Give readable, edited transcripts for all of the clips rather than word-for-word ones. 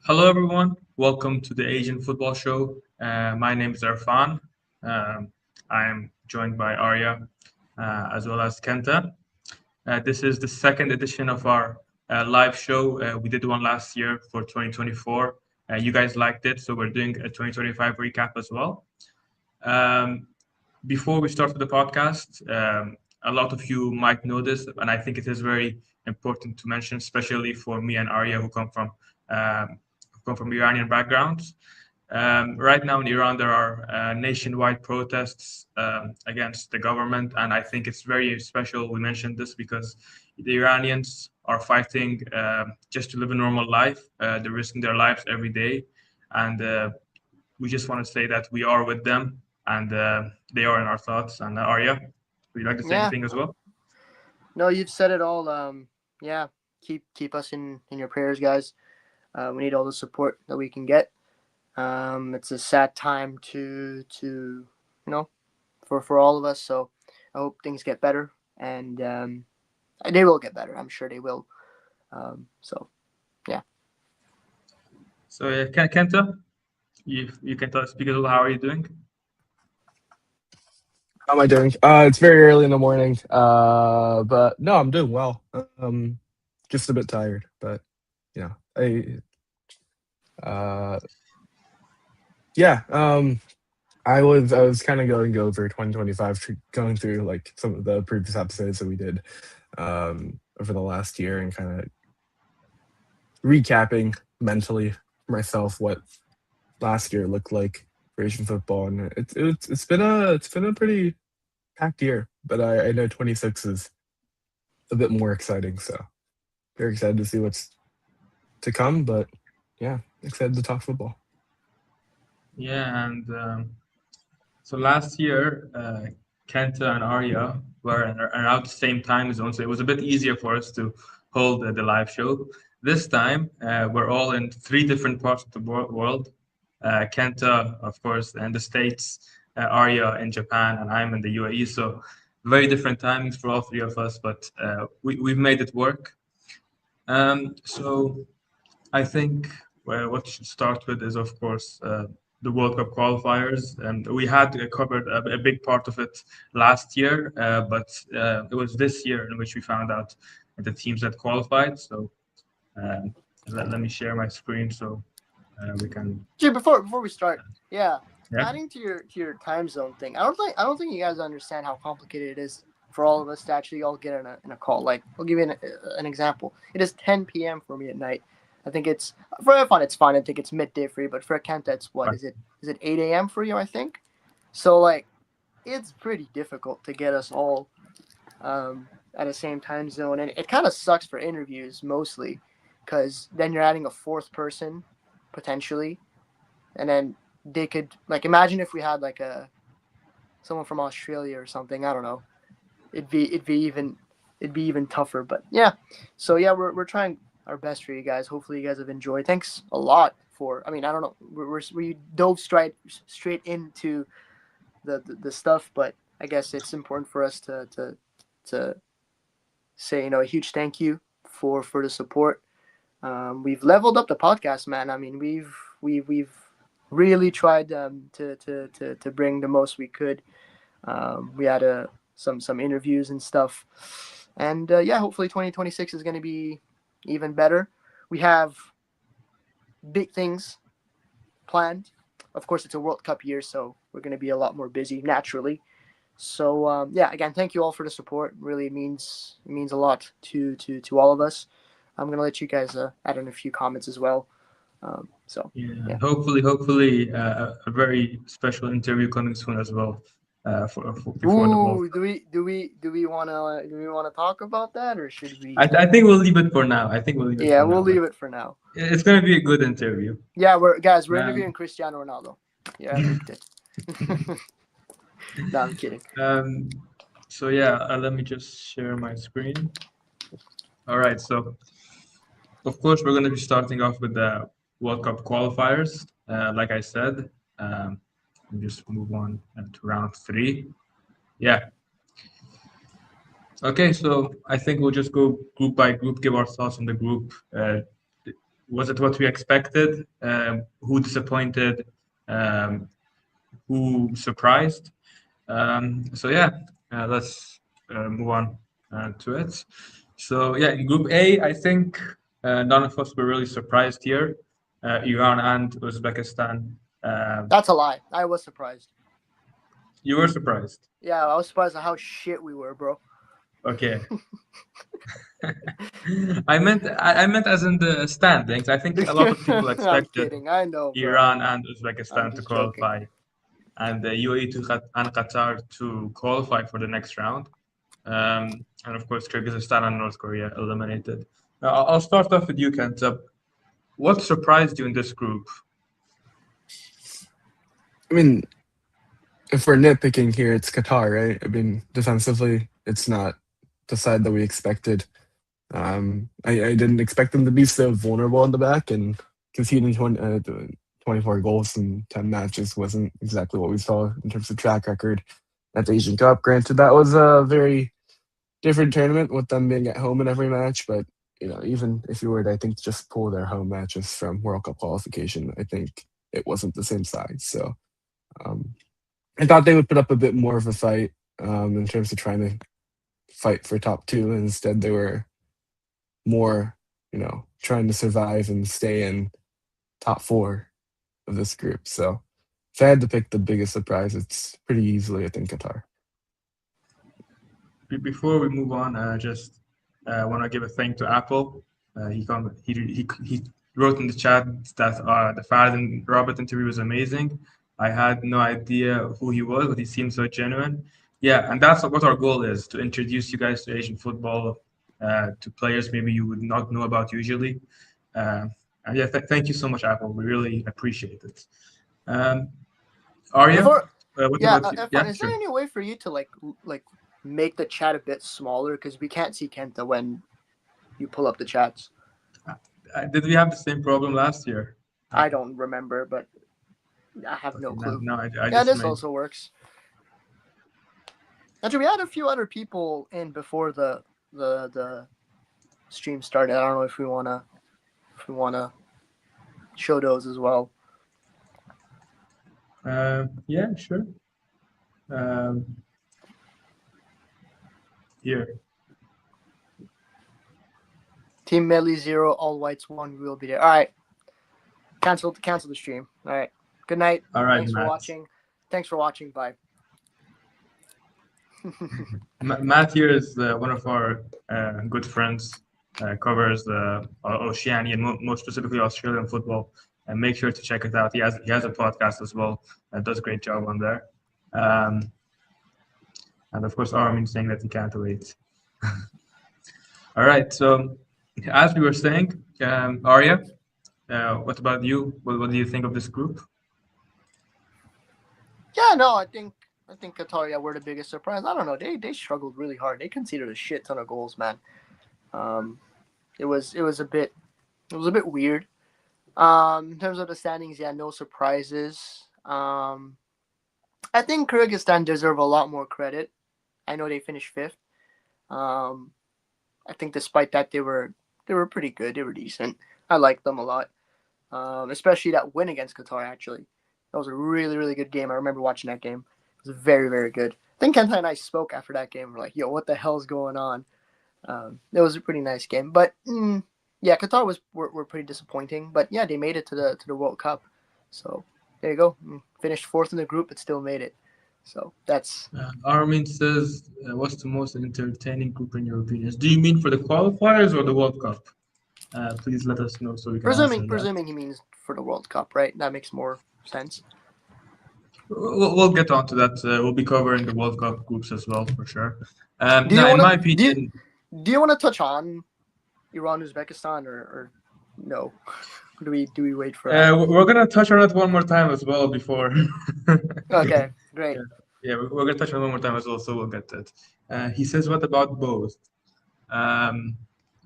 Hello, everyone. Welcome to the Asian Football Show. My name is Erfan. Um, I am joined by Arya as well as Kenta. This is the second edition of our live show. We did one last year for 2024. You guys liked it, so we're doing a 2025 recap as well. Um, Before we start with the podcast, a lot of you might know this, and I think it is very important to mention, especially for me and Arya, um, who come from Iranian backgrounds. Right now in Iran, there are nationwide protests against the government, and I think it's very special we mentioned this because the Iranians are fighting just to live a normal life. They're risking their lives every day, and we just want to say that we are with them, and they are in our thoughts. And Arya, would you like to say Yeah, anything as well? no, you've said it all. Yeah, keep us in your prayers, guys. We need all the support that we can get. It's a sad time you know for all of us. So I hope things get better, and they will get better. I'm sure they will. So yeah. So, Kenta, you can speak a little. How are you doing? How am I doing? It's very early in the morning, but no, I'm doing well. Just a bit tired, but yeah, uh, yeah. I was kind of going over 2025, going through like some of the previous episodes that we did over the last year, and kind of recapping mentally for myself what last year looked like for Asian football, and it's been a pretty packed year, but I know 26 is a bit more exciting. So very excited to see what's to come. But yeah, excited to talk football. Yeah, and so last year, Kenta and Arya were around the same time zone, so it was a bit easier for us to hold the live show. This time, we're all in three different parts of the world. Kenta, of course, in the States, Arya in Japan, and I'm in the UAE. So very different timings for all three of us, but we've made it work. So I think what should start with is, of course, the World Cup qualifiers. And we had covered a big part of it last year, but it was this year in which we found out the teams that qualified. So um, let me share my screen so we can. Dude, before we start, yeah, Yeah. adding to your time zone thing. I don't think you guys understand how complicated it is for all of us to actually all get in a call. Like, I'll give you an example. It is 10 p.m. for me at night. I think it's for everyone. It's fine. I think it's midday for you, but for a Kent, that's what Right. is it? Is it 8 a.m. for you? I think. So like, it's pretty difficult to get us all at the same time zone, and it kind of sucks for interviews mostly, because then you're adding a fourth person potentially, and then they could like imagine if we had like a someone from Australia or something. I don't know. It'd be even tougher. But yeah, so yeah, we're trying our best for you guys. Hopefully, you guys have enjoyed. Thanks a lot for. I mean, I don't know. We dove straight into the stuff, but I guess it's important for us to say a huge thank you for the support. We've leveled up the podcast, man. I mean, we've really tried to bring the most we could. We had some interviews and stuff, and yeah, hopefully 2026 is going to be even better. We have big things planned. Of course, it's a World Cup year, so we're going to be a lot more busy naturally. So yeah, again, thank you all for the support. Really it means a lot to all of us. I'm gonna let you guys add in a few comments as well. So Yeah, yeah. and hopefully, a very special interview coming soon as well for before the World Ooh, Cup. do we wanna talk about that, or should we? I think we'll leave it for now. I think we'll leave it Yeah, for we'll now, but leave it for now. it's going to be a good interview. Yeah, we're Um, interviewing Cristiano Ronaldo. Yeah, picked it. No, I'm kidding. um, so yeah, let me just share my screen. All right, so of course we're going to be starting off with the World Cup qualifiers. Like I said, we just move on to round three. Yeah. Okay, so I think we'll just go group by group, give our thoughts on the group. Was it what we expected? Who disappointed? Um, who surprised? So yeah, let's move on to it. So yeah, in Group A, I think none of us were really surprised here. Iran and Uzbekistan. That's a lie. I was surprised. You were surprised. Yeah, I was surprised at how shit we were, bro. Okay. I meant as in the standings. I think a lot of people I'm expected kidding. I know, bro. I Iran know. and I'm Uzbekistan to just joking. qualify, and the UAE and Qatar to qualify for the next round. And of course, Kyrgyzstan and North Korea eliminated. I'll start off with you, Kent. What surprised you in this group? I mean, if we're nitpicking here, it's Qatar, right? I mean, defensively, it's not the side that we expected. I didn't expect them to be so vulnerable in the back, and conceding 24 goals in 10 matches wasn't exactly what we saw in terms of track record at the Asian Cup. Granted, that was a very different tournament with them being at home in every match, but even if you were to, I think, just pull their home matches from World Cup qualification, I think it wasn't the same size. So um, I thought they would put up a bit more of a fight in terms of trying to fight for top two. And instead, they were more, trying to survive and stay in top four of this group. So if I had to pick the biggest surprise, it's pretty easily, I think, Qatar. Before we move on, just want to give a thank to Apple. He wrote in the chat that the Fad and Robert interview was amazing. I had no idea who he was, but he seemed so genuine. Yeah, and that's what our goal is, to introduce you guys to Asian football, to players maybe you would not know about usually. And yeah, thank you so much, Apple. We really appreciate it. Arya, Before, what yeah, about you? Erfan, Yeah, is there sure. any way for you to like make the chat a bit smaller, because we can't see Kenta when you pull up the chats? Did we have the same problem last year? I don't remember, but I have no Okay, clue. no, I Yeah, just this made. also works. Actually, we had a few other people in before the stream started. I don't know if we wanna show those as well. Yeah, sure. Here. Team Medley 0, all whites 1. We will be there. All right. Cancel the stream. All right. Good night. All right, Thanks for Matt. watching. Thanks for watching. Bye. Matt here is one of our good friends. Covers Oceania and more specifically Australian football. And make sure to check it out. He has a podcast as well. Does a great job on there. And of course, Armin saying that he can't wait. All right. So, as we were saying, Arya, what about you? What do you think of this group? Yeah, no, I think Qatar, yeah, were the biggest surprise. I don't know. They struggled really hard. They conceded a shit ton of goals, man. It was a bit weird. In terms of the standings, yeah, no surprises. I think Kyrgyzstan deserve a lot more credit. I know they finished 5th. I think despite that, they were pretty good. They were decent. I liked them a lot. Especially that win against Qatar, actually. That was a really, really good game. I remember watching that game. It was very, very good. I think Kenta and I spoke after that game. We're like, yo, what the hell's going on? It was a pretty nice game. But, yeah, Qatar were pretty disappointing. But, yeah, they made it to the World Cup. So, there you go. Finished 4th in the group, but still made it. So, that's... Armin says, what's the most entertaining group in your opinions? Do you mean for the qualifiers or the World Cup? Please let us know so we can answer that. Presuming he means for the World Cup, right? That makes more sense. We'll get on to that. We'll be covering the World Cup groups as well, for sure. In my opinion... Do you want to touch on Iran, Uzbekistan, or no? Do we wait for that? We're going to touch on it one more time as well before. Okay, great. Yeah, we're going to touch on it one more time as well, so we'll get that. He says, what about both?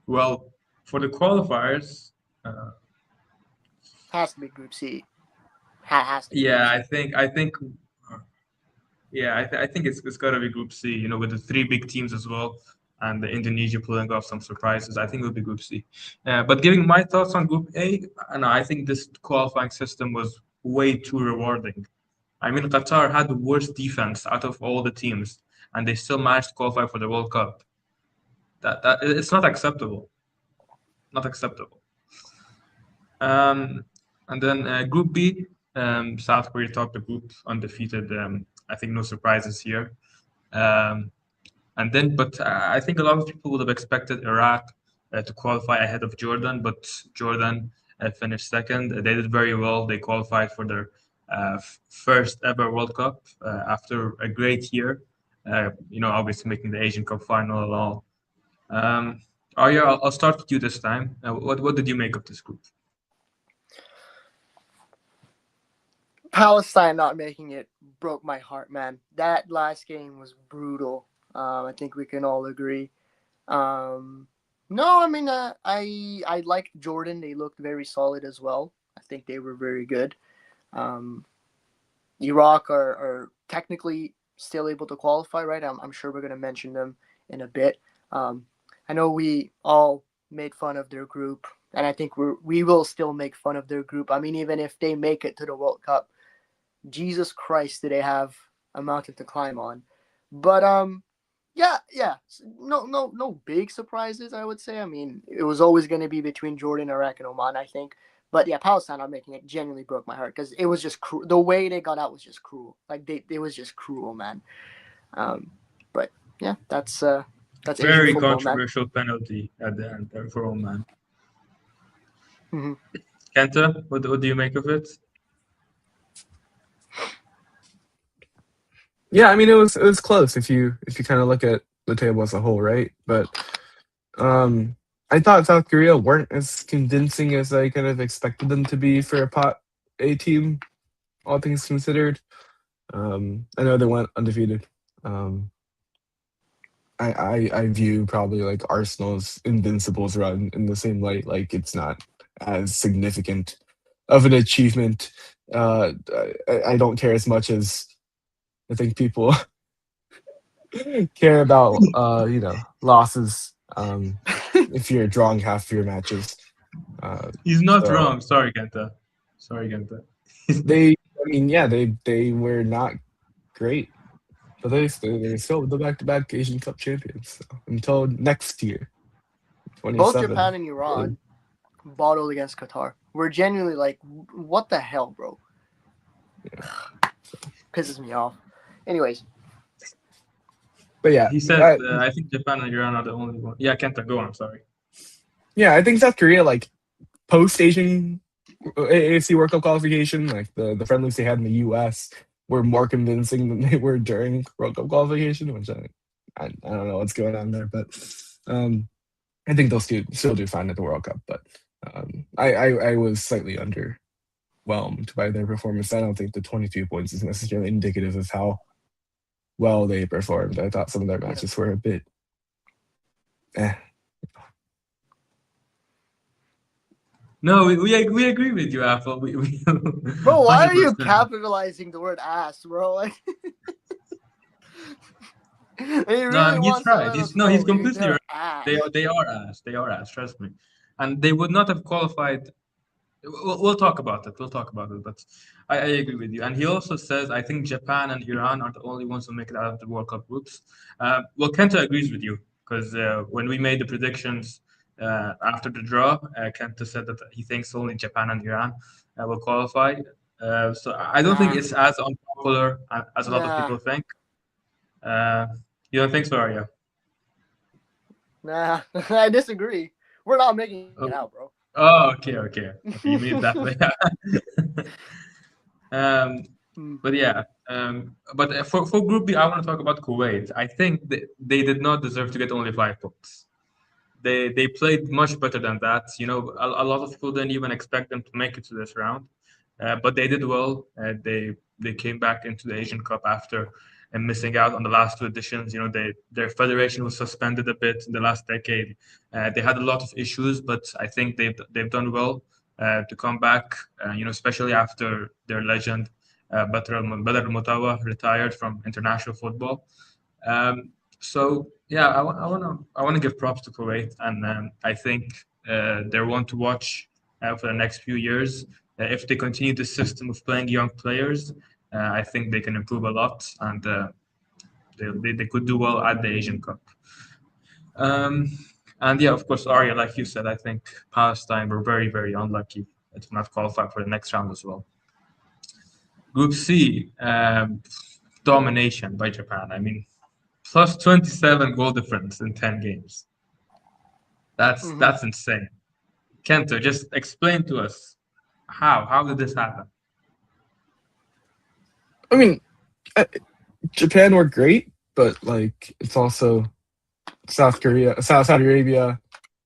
Well, for the qualifiers... has to be Group C. Has to be. Yeah, I think yeah, I think it's got to be Group C, with the 3 big teams as well. and Indonesia pulling off some surprises. I think it will be Group C. But giving my thoughts on Group A, and I think this qualifying system was way too rewarding. I mean, Qatar had the worst defense out of all the teams, and they still managed to qualify for the World Cup. That it's not acceptable. Not acceptable. And then Group B, South Korea topped the group, undefeated. I think no surprises here. But I think a lot of people would have expected Iraq to qualify ahead of Jordan, but Jordan finished second. They did very well. They qualified for their first ever World Cup after a great year. Obviously making the Asian Cup final and all. Arya, I'll start with you this time. What did you make of this group? Palestine not making it broke my heart, man. That last game was brutal. I think we can all agree. No, I mean, I liked Jordan. They looked very solid as well. I think they were very good. Iraq are technically still able to qualify, right? I'm sure we're going to mention them in a bit. I know we all made fun of their group, and I think we will still make fun of their group. I mean, even if they make it to the World Cup, Jesus Christ, do they have a mountain to climb on? But yeah, no big surprises, I would say. I mean, it was always going to be between Jordan, Iraq, and Oman, I think. But yeah, Palestine not making it genuinely broke my heart because it was just the way they got out was just cruel. Like it was just cruel, man. But yeah, that's very Asian football, controversial penalty at the end for Oman. Mm-hmm. Kenta, what do you make of it? Yeah, I mean it was close if you kind of look at the table as a whole, right? But I thought South Korea weren't as convincing as I kind of expected them to be for a pot A team, all things considered. I know they went undefeated. I view probably like Arsenal's Invincibles run in the same light. Like it's not as significant of an achievement. I don't care as much as I think people care about losses if you're drawing half of your matches. He's not wrong. Sorry, Kenta. They were not great, but they're still the back-to-back Asian Cup champions until next year. Both Japan and Iran bottled against Qatar. We're genuinely like, what the hell, bro? Yeah. Pisses me off. Anyways. But yeah. He said, I think Japan and Iran are the only one. Yeah, Kenta, go on, sorry. Yeah, I think South Korea, like, post-Asian AFC World Cup qualification, like the friendlies they had in the U.S. were more convincing than they were during World Cup qualification, which I don't know what's going on there, but I think they'll still do fine at the World Cup. But I was slightly underwhelmed by their performance. I don't think the 22 points is necessarily indicative of how well they performed. I thought some of their matches were a bit No, we agree with you, Apple. Bro, why are you capitalizing the word ass, bro? He's right. He's completely right. Ass. They are ass. They are ass. Trust me. And they would not have qualified. We'll talk about it. But I agree with you. And he also says, I think Japan and Iran are the only ones who make it out of the World Cup groups. Well, Kenta agrees with you because when we made the predictions after the draw, Kenta said that he thinks only Japan and Iran will qualify. So I don't think it's as unpopular as a lot of people think. You don't think so, Arya? Nah, I disagree. We're not making it out, bro. Oh, okay. You mean it that way. But yeah, but for Group B, I want to talk about Kuwait. I think they did not deserve to get only 5 points. They played much better than that. You know, a lot of people didn't even expect them to make it to this round, but they did well. They came back into the Asian Cup after missing out on the last 2 editions. You know, their federation was suspended a bit in the last decade. They had a lot of issues, but I think they've done well to come back. You know, especially after their legend Badr Mutawa retired from international football. So yeah, I wanna give props to Kuwait, and I think they're one to watch for the next few years. If they continue the system of playing young players, I think they can improve a lot, and they could do well at the Asian Cup. Um, and yeah, of course, Arya, like you said, I think Palestine were very unlucky to not qualify for the next round as well. Group C, domination by Japan. I mean, plus 27 goal difference in 10 games. That's insane. Kento, just explain to us how did this happen? I mean, Japan were great, but like it's also Saudi Arabia,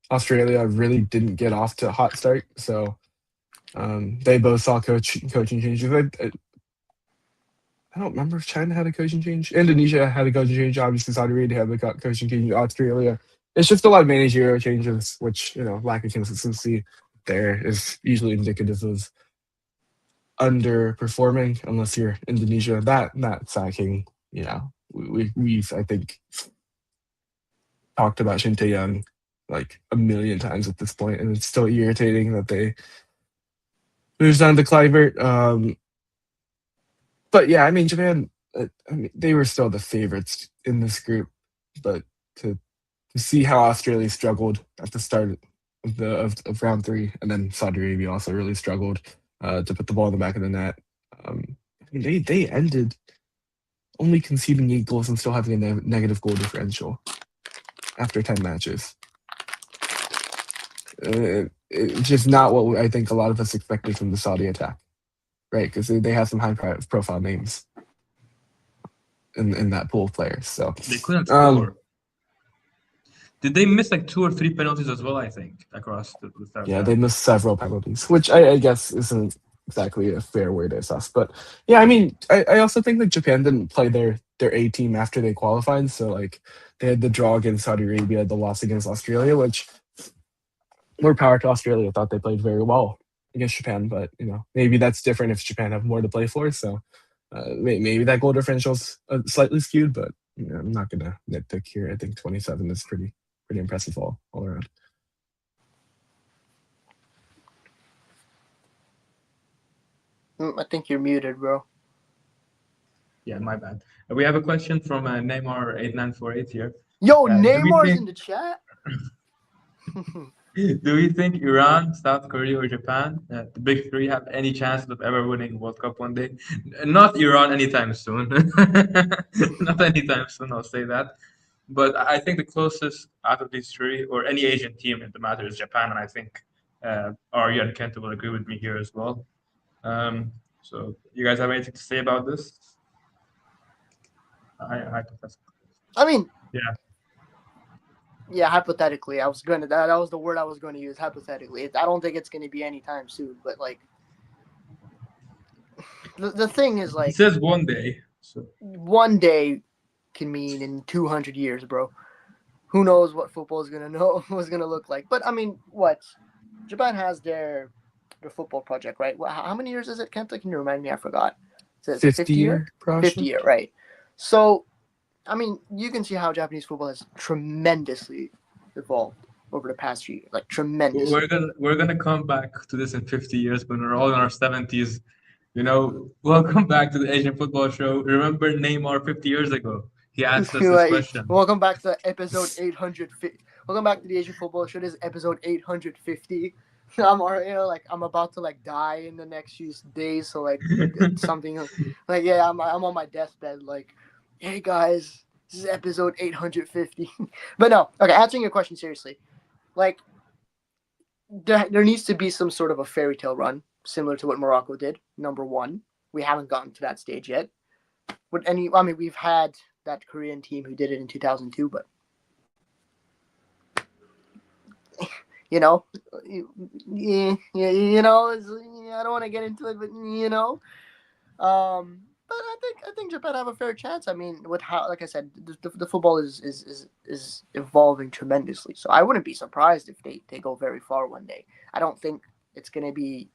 Australia really didn't get off to a hot start. So they both saw coaching changes. I don't remember if China had a coaching change. Indonesia had a coaching change. Obviously, Saudi Arabia had a coaching change. Australia. It's just a lot of managerial changes, which lack of consistency there is usually indicative of underperforming. Unless you're Indonesia, that sacking, we've I think talked about Shin Tae-young like a million times at this point, and it's still irritating that they moved on to Clivert. But yeah, I mean, Japan, they were still the favorites in this group, but to see how Australia struggled at the start of round three, and then Saudi Arabia also really struggled to put the ball in the back of the net. I mean, they ended only conceding 8 goals and still having a negative goal differential after 10 matches. It's just not what I think a lot of us expected from the Saudi attack, right? Because they have some high-profile names in that pool of players. So they couldn't score. Did they miss like 2 or 3 penalties as well? I think across the third. Yeah, they missed several penalties, which I guess isn't exactly a fair way to assess. But yeah, I mean, I also think that Japan didn't play their A team after they qualified. So like they had the draw against Saudi Arabia, the loss against Australia, which more power to Australia. I thought they played very well against Japan, but maybe that's different if Japan have more to play for. So maybe that goal differential's slightly skewed, but I'm not gonna nitpick here. I think 27 is pretty impressive all around. I think you're muted, bro. Yeah, my bad. We have a question from Neymar8948 here. Yo, Neymar's in the chat. Do you think Iran, South Korea, or Japan, the big three, have any chance of ever winning World Cup one day? Not Iran anytime soon. Not anytime soon, I'll say that. But I think the closest out of these three, or any Asian team in the matter, is Japan, and I think Arya and Kenta will agree with me here as well. So, you guys have anything to say about this? I mean, yeah, hypothetically, that was the word I was going to use. Hypothetically, I don't think it's going to be anytime soon. But like, the thing is, like, it says one day. So one day can mean in 200 years, bro. Who knows what football is going to look like? But I mean, what Japan has their football project, right? How many years is it, Kenta? Can you remind me? I forgot. Is it 50 year project? 50 year, right? So, I mean, you can see how Japanese football has tremendously evolved over the past few years, like tremendously. We're gonna come back to this in 50 years when we're all in our 70s. Welcome back to the Asian Football Show. Remember Neymar 50 years ago? He asked us this question. Welcome back to episode 850. Welcome back to the Asian Football Show. This is episode 850. I'm about to die in the next few days. So something I'm on my deathbed. Hey guys, this is episode 850. But no, okay. Answering your question seriously, there needs to be some sort of a fairy tale run similar to what Morocco did. Number one, we haven't gotten to that stage yet. We've had that Korean team who did it in 2002, but I don't want to get into it, but but I think Japan have a fair chance. I mean, with how, like I said, the football is evolving tremendously. So I wouldn't be surprised if they go very far one day. I don't think it's going to be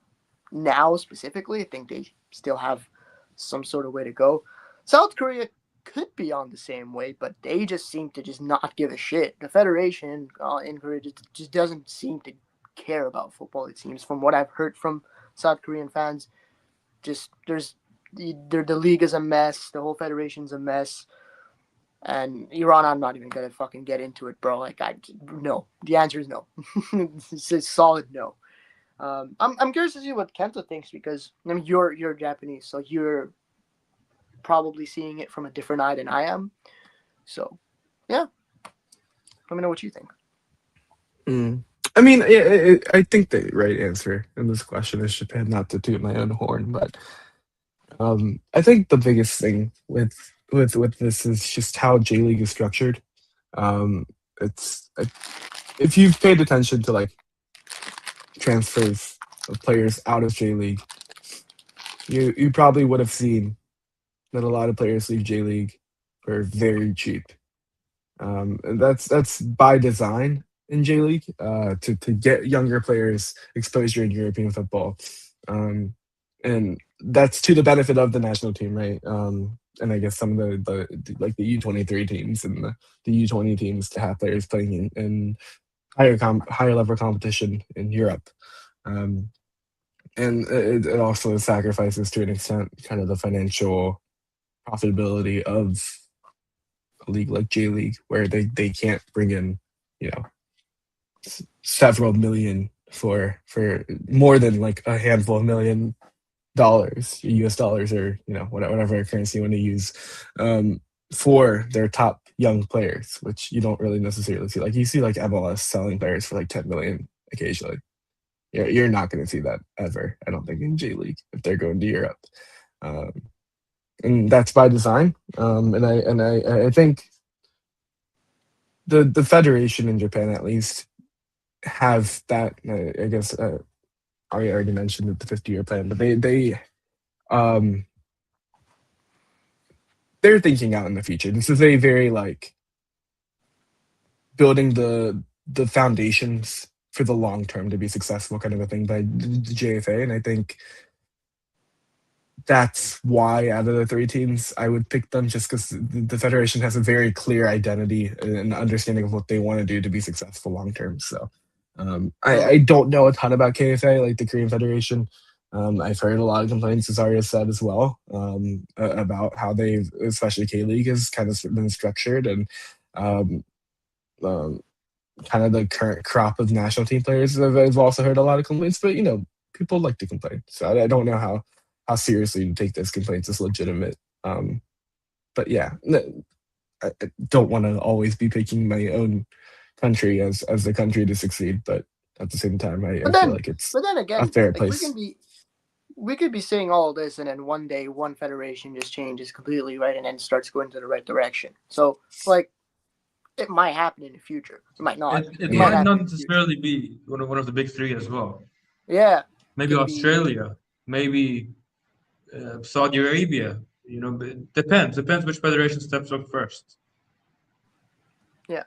now specifically. I think they still have some sort of way to go. South Korea could be on the same way, but they just seem to just not give a shit. The federation in Korea just doesn't seem to care about football. It seems, from what I've heard from South Korean fans, just the league is a mess. The whole federation's a mess. And Iran, I'm not even gonna fucking get into it, bro. Like, no. The answer is no. It's a solid no. I'm curious to see what Kenta thinks, because I mean you're Japanese, so you're probably seeing it from a different eye than I am. So, yeah, let me know what you think. I mean, I think the right answer in this question is Japan. Not to toot my own horn, but I think the biggest thing with this is just how J League is structured. It's if you've paid attention to like transfers of players out of J League, you probably would have seen that a lot of players leave J League for very cheap. And that's by design in J League, to get younger players exposure in European football, and that's to the benefit of the national team, right? And I guess some of the like the U23 teams and the U20 teams to have players playing in higher level competition in Europe. Um, and it also sacrifices to an extent kind of the financial profitability of a league like J League, where they can't bring in, you know, several million for more than like a handful of $1 million, US dollars, or whatever currency you want to use, for their top young players, which you don't really necessarily see. Like you see like MLS selling players for like 10 million occasionally. You're not going to see that ever, I don't think, in J League if they're going to Europe, and that's by design. And I think the federation in Japan at least have that. I guess Arya already mentioned the 50-year plan, but they're thinking out in the future. This is a very like building the foundations for the long term to be successful kind of a thing by the JFA, and I think that's why out of the three teams I would pick them, just because the federation has a very clear identity and understanding of what they want to do to be successful long term. So I don't know a ton about KFA, like the Korean Federation. I've heard a lot of complaints, as Arya said as well, about how they've, especially K League, has kind of been structured, and kind of the current crop of national team players. I've also heard a lot of complaints, but people like to complain, so I don't know how seriously to take those complaints as legitimate. But yeah, I don't want to always be picking my own country as the country to succeed, but at the same time, I feel like it's again, a fair like, place. we could be saying all this, and then one day one federation just changes completely, right, and then starts going to the right direction. So like, it might happen in the future. It might not. It might not necessarily be one of the big three as well. Yeah. Maybe Australia. Maybe Saudi Arabia. It depends which federation steps up first. Yeah.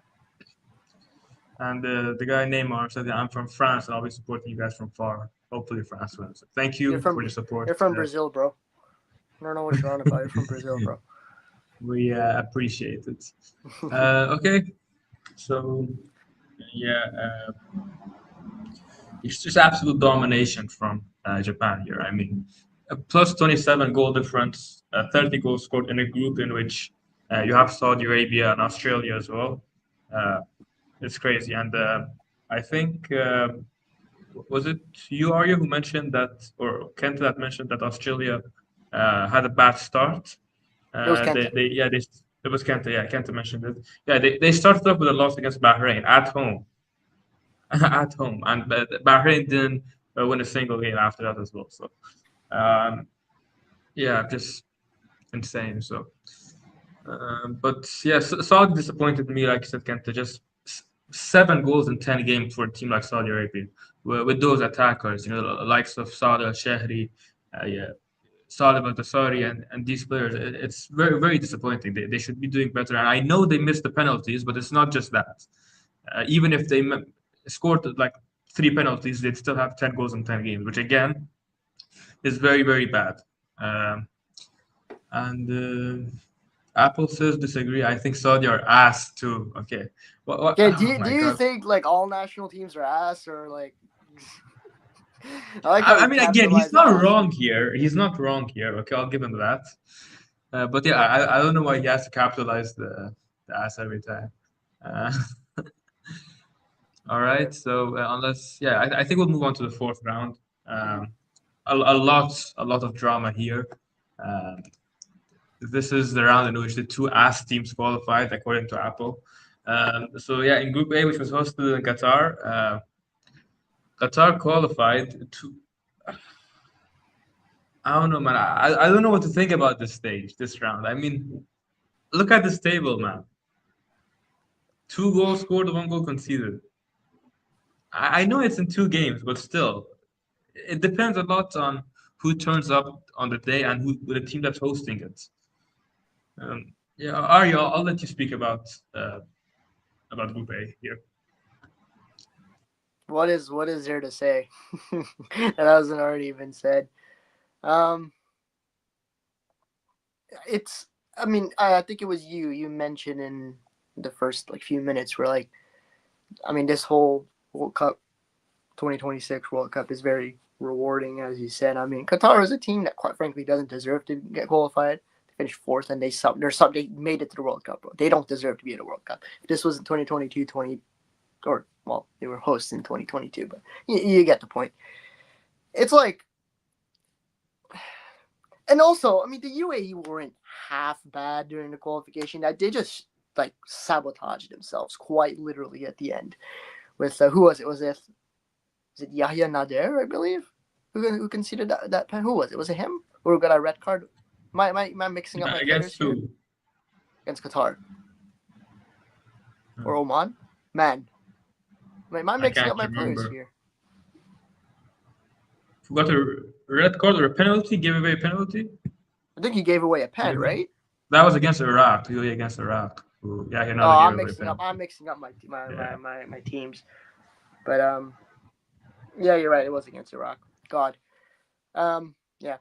And the guy Neymar said that I'm from France and I'll be supporting you guys from far. Hopefully France wins. Thank you for your support. You're from Brazil, bro. I don't know what you're on about. You're from Brazil, bro. We appreciate it. Okay. So, it's just absolute domination from Japan here. I mean, plus 27 goal difference, 30 goals scored in a group in which you have Saudi Arabia and Australia as well. It's crazy. And I think, was it you, Arya, who mentioned that, or Kenta that mentioned that Australia had a bad start? It was Kenta. It was Kenta. Yeah, Kenta mentioned it. Yeah, they started off with a loss against Bahrain at home. At home, and Bahrain didn't win a single game after that as well. So, just insane. So, but yeah, Saudi disappointed me. Like I said, Kenta, just 7 goals in 10 games for a team like Saudi Arabia, with those attackers, the likes of Salah Shahri, Salih Al-Tassari, and these players. It's very, very disappointing. They should be doing better. And I know they missed the penalties, but it's not just that. Even if they scored like 3 penalties, they'd still have 10 goals in 10 games, which again is very, very bad. And Apple says disagree. I think Saudi are ass too. Okay. What? Okay, Oh do my you God. think like all national teams are ass or like? I like how I he mean, again, he's capitalized not ass. wrong here. He's not wrong here. Okay, I'll give him that. But yeah, I don't know why he has to capitalize the ass every time. Uh, all Okay. right. So unless, yeah, I think we'll move on to the fourth round. Mhm. A lot of drama here. Um, this is the round in which the two ass teams qualified according to Apple. So yeah, in Group A, which was hosted in Qatar, Qatar qualified to. I don't know, man. I don't know what to think about this stage, this round. I mean, look at this table, man. 2 goals scored, 1 goal conceded. I know it's in 2 games, but still, it depends a lot on who turns up on the day and who the team that's hosting it. Yeah, Arya, I'll let you speak about Group A here. What is there to say that hasn't already been said? Um, it's. I mean, I think it was you mentioned in the first like few minutes where like I mean this whole World Cup 2026 World Cup is very rewarding, as you said. I mean, Qatar is a team that, quite frankly, doesn't deserve to get qualified. They finished fourth, and they made it to the World Cup. Bro. They don't deserve to be in the World Cup. If this was in 2022, or well, they were hosts in 2022, but you get the point. It's like, and also, I mean, the UAE weren't half bad during the qualification. That they just like sabotaged themselves quite literally at the end with who was it? Is it Yahya Nader, I believe, who conceded that pen? Who was it? Was it him? Or got a red card? Am I mixing up my players Against here? who? Against Qatar or Oman? Man, am I I mixing can't up my players remember. here? Got a red card or a penalty? Gave away a penalty? I think he gave away a pen, Maybe. right? That was against Iraq. Really against Iraq. Ooh, yeah, Oh, another gave away a penalty. I'm mixing up Yeah. my teams. But yeah, you're right. It was against Iraq. God. Yeah.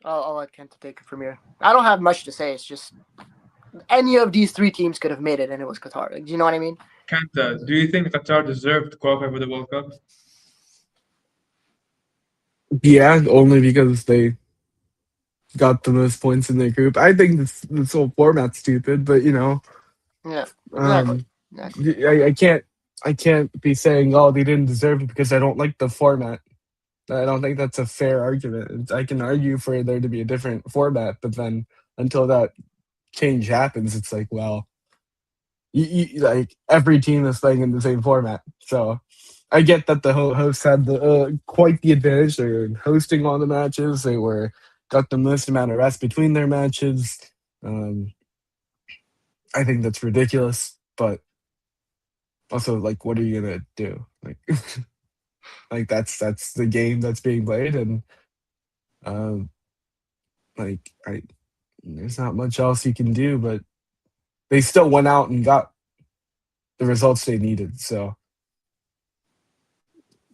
I'll let Kenta take it from here. I don't have much to say. It's just any of these three teams could have made it, and it was Qatar. Like, do you know what I mean? Kanta, do you think Qatar deserved to qualify for the World Cup? Yeah, only because they got the most points in their group. I think this whole format's stupid, but Yeah, exactly. um, Exactly. I can't be saying, oh, they didn't deserve it because I don't like the format. I don't think that's a fair argument. I can argue for there to be a different format, but then until that change happens, it's like, well, like every team is playing in the same format. So I get that the hosts had quite the advantage. They were hosting all the matches. They were got the most amount of rest between their matches. Um, I think that's ridiculous, but also, like, what are you gonna do? Like, like that's the game that's being played, and um, like I there's not much else you can do. But they still went out and got the results they needed. So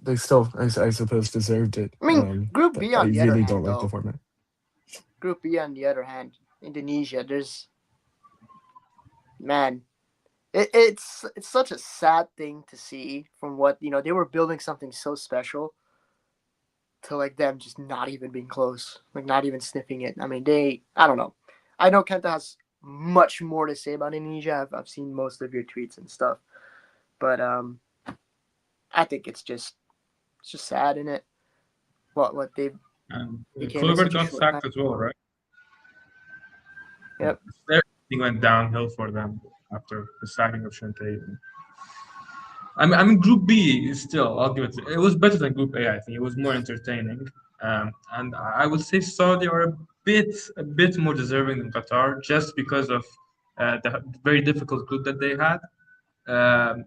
they still, I suppose, deserved it. I mean, Group But B I on the other really hand, don't like the though. format. Group B on the other hand, Indonesia. There's man, it's such a sad thing to see from what they were building something so special to like them just not even being close, like not even sniffing it. I mean, I don't know. I know Kenta has much more to say about Indonesia. I've seen most of your tweets and stuff, but I think it's just sad in it. What they And became in Kluivert such a got short time. sacked as well, right? Yep. Everything went downhill for them after the sacking of Shante. I mean, Group B is still. I'll give it. It was better than Group A. I think it was more entertaining, and I would say Saudi are a bit more deserving than Qatar just because of the very difficult group that they had. Um,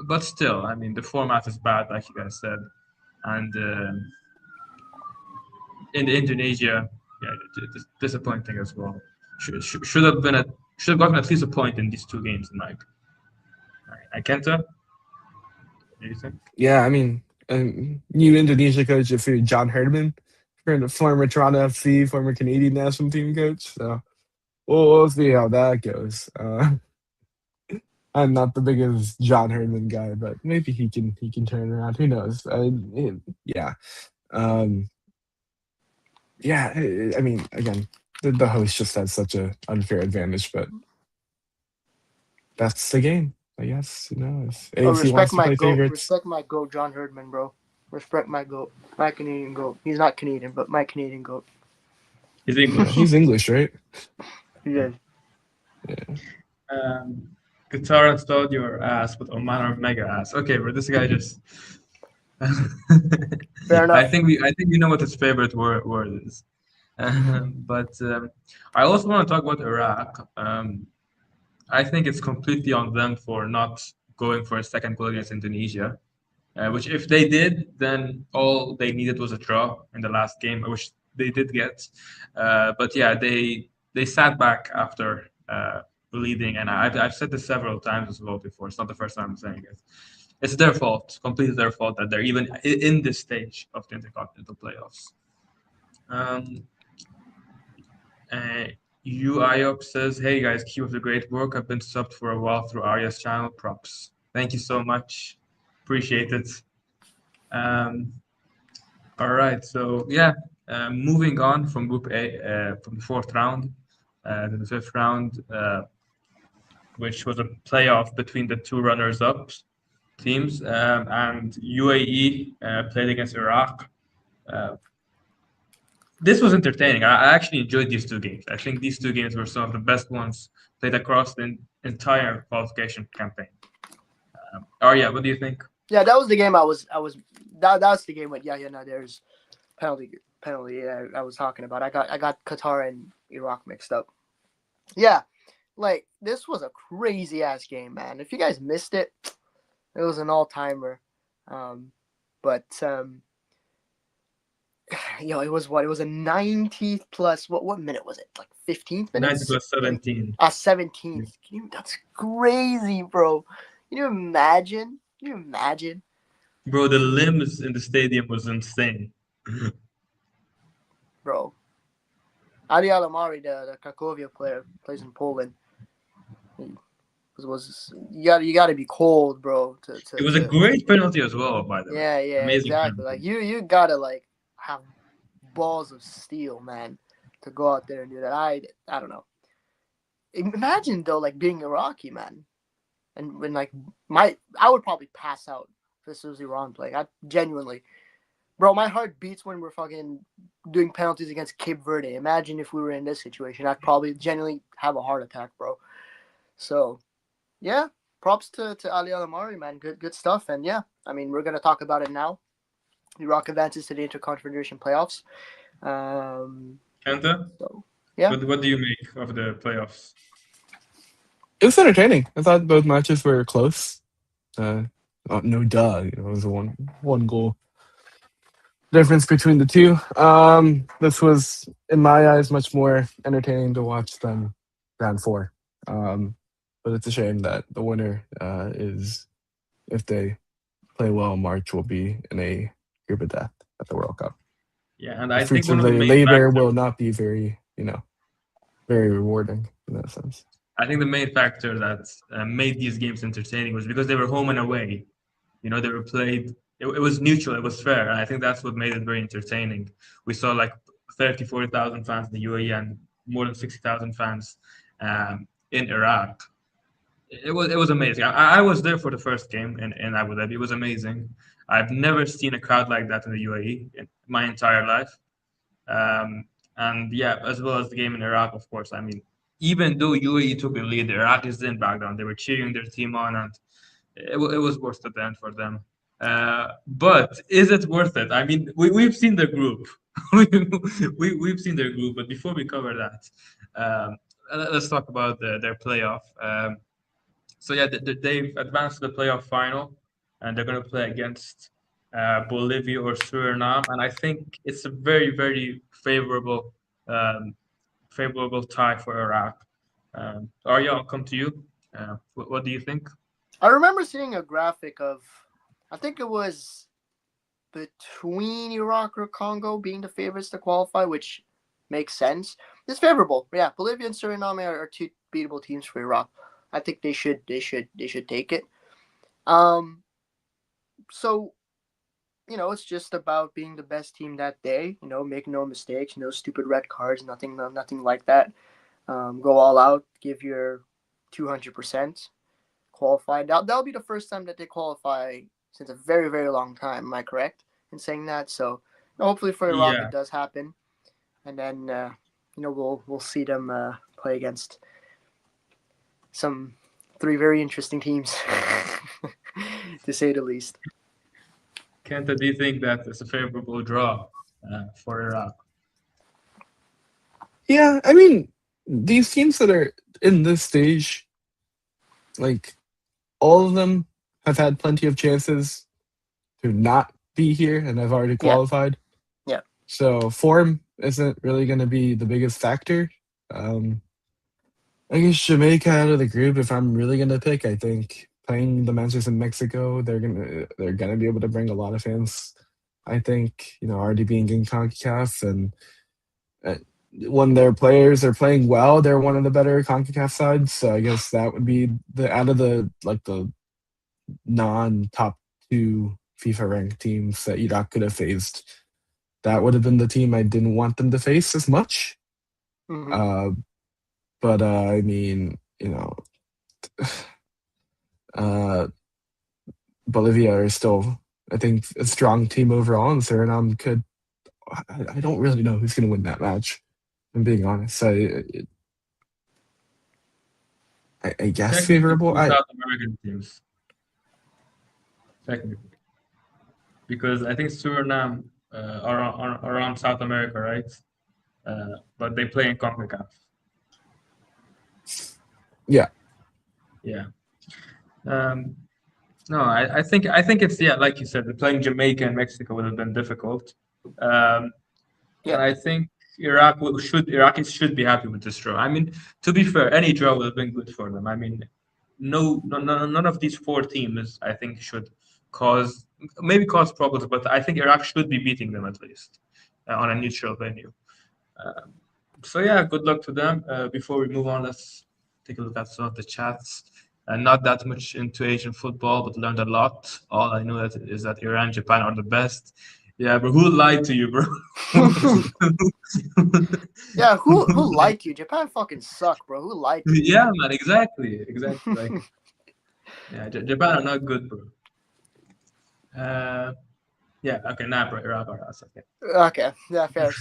but still, I mean, the format is bad, like you guys said, and in Indonesia, yeah, disappointing as well. Should have been should have gotten at least a point in these 2 games, in my opinion. Kenta, what do you think? Yeah, I mean, new Indonesia coach, if you're John Herdman, former Toronto FC, former Canadian national team coach. So we'll see how that goes. I'm not the biggest John Herdman guy, but maybe he can turn around. Who knows? Yeah. Um, yeah. I mean, again, the host just has such a unfair advantage, but that's the game. I guess if Oh, AFC wants to play favorites. respect my goat, John Herdman, bro. Respect my goat, my Canadian goat. He's not Canadian, but my Canadian goat. He's Yeah, English. he's English, right? He is. Yeah. Guitar installed your ass, but Oman are mega ass. Okay, but this guy just. Fair I enough. think we know what his favorite word is. But I also want to talk about Iraq. I think it's completely on them for not going for a second goal against Indonesia. Which if they did, then all they needed was a draw in the last game, which they did get. But yeah, they sat back after bleeding, and I've said this several times as well before. It's not the first time I'm saying it. It's their fault, completely their fault that they're even in this stage of the intercontinental playoffs. Um, uh, UIOP says, "Hey guys, keep up the great work. I've been subbed for a while through Arya's channel. Props. Thank you so much. Appreciate it." Um, all right, so yeah, moving on from Group A, from the fourth round to the fifth round, which was a playoff between the two runners-up teams, and UAE played against Iraq. Uh, this was entertaining. I actually enjoyed these two games. I think these two games were some of the best ones played across the entire qualification campaign. Arya, what do you think? Yeah, that was the game. That's the game with Yahya Nader's penalty. Yeah, I was talking about. I got Qatar and Iraq mixed up. Yeah, like this was a crazy ass game, man. If you guys missed it, it was an all timer. But it was what? It was a 90th plus. What minute was it? Like 15th 90 minute? plus 17. 17th. That's crazy, bro. Can you imagine? Can you imagine? Bro, the limbs in the stadium was insane. Bro. Adi Alamari, the Cracovia player, plays in Poland. You got to be cold, bro. It was a great penalty as well, by the way. Yeah, Amazing exactly. penalty. Like you gotta like have balls of steel, man, to go out there and do that. I don't know. Imagine though, like being Iraqi, man, and when like I would probably pass out if this was Iran playing. I genuinely, bro, my heart beats when we're fucking doing penalties against Cape Verde. Imagine if we were in this situation. I'd probably genuinely have a heart attack, bro. So, yeah, props to Ali Alamari, man. Good stuff. And yeah, I mean, we're gonna talk about it now. Iraq advances to the Interconfederation playoffs. Kenta, So yeah, what do you make of the playoffs? It was entertaining. I thought both matches were close. No duh. It was a one goal difference between the two. This was, in my eyes, much more entertaining to watch than round four. But it's a shame that the winner is, if they play well in March, will be in a group of death at the World Cup. Yeah, and The I think fruits one of of the their main labor factors. will not be very rewarding in that sense. I think the main factor that made these games entertaining was because they were home and away. You know, they were played. It was neutral. It was fair, and I think that's what made it very entertaining. We saw like 30, 40,000 fans in the UAE and more than 60,000 fans in Iraq. It was amazing. I was there for the first game in Abu Dhabi. It was amazing. I've never seen a crowd like that in the UAE in my entire life. Um, and yeah, as well as the game in Iraq, of course. I mean, even though UAE took the lead, the Iraqis didn't back down. They were cheering their team on, and it was worth it then for them. But is it worth it? I mean, we've seen their group. We've seen their group, but before we cover that, let's talk about their playoff. So yeah, they've advanced to the playoff final, and they're going to play against Bolivia or Suriname, and I think it's a very, very um, favorable tie for Iraq. Arya, I'll come to you. What do you think? I remember seeing a graphic of, I think it was between Iraq or Congo being the favorites to qualify, which makes sense. It's favorable. Yeah, Bolivia and Suriname are two beatable teams for Iraq. I think they should take it. So it's just about being the best team that day. Make no mistakes, no stupid red cards, nothing like that. Go all out, give your 200%. Qualify. That'll be the first time that they qualify since a very, very long time. Am I correct in saying that? So hopefully for Iraq Yeah. it does happen, and then we'll see them play against some three very interesting teams, to say the least. Kenta, do you think that it's a favorable draw for Iraq? Yeah, I mean, these teams that are in this stage, like all of them have had plenty of chances to not be here and have already qualified. Yeah. So form isn't really going to be the biggest factor. I guess Jamaica out of the group, if I'm really going to pick, I think playing the Masters in Mexico, they're gonna be able to bring a lot of fans. I think already being in CONCACAF, and when their players are playing well, they're one of the better CONCACAF sides. So I guess that would be out of the non-top 2 FIFA ranked teams that Iraq could have faced. That would have been the team I didn't want them to face as much. Mm-hmm. But I mean, Bolivia is still, I think, a strong team overall, and Suriname could. I don't really know who's going to win that match. I'm being honest. I guess favorable. South American teams, technically, because I think Suriname are around South America, right? But they play in CONCACAF. Yeah. Yeah. No, I think it's like you said, playing Jamaica and Mexico would have been difficult. And I think Iraqis should be happy with this draw. I mean, to be fair, any draw would have been good for them. I mean, none of these 4 teams I think should cause problems, but I think Iraq should be beating them at least on a neutral venue. So yeah, good luck to them. Before we move on, let's take a look at some of the chats. Not that much into Asian football, but learned a lot. All I know is that Iran and Japan are the best. Yeah, but who lied to you, bro? Yeah, who lied to you? Japan fucking suck, bro. Who lied to you? Yeah, man, exactly. Like, yeah, Japan are not good, bro. Yeah, okay, nah, bro, Iraq are us. Okay, yeah, fair.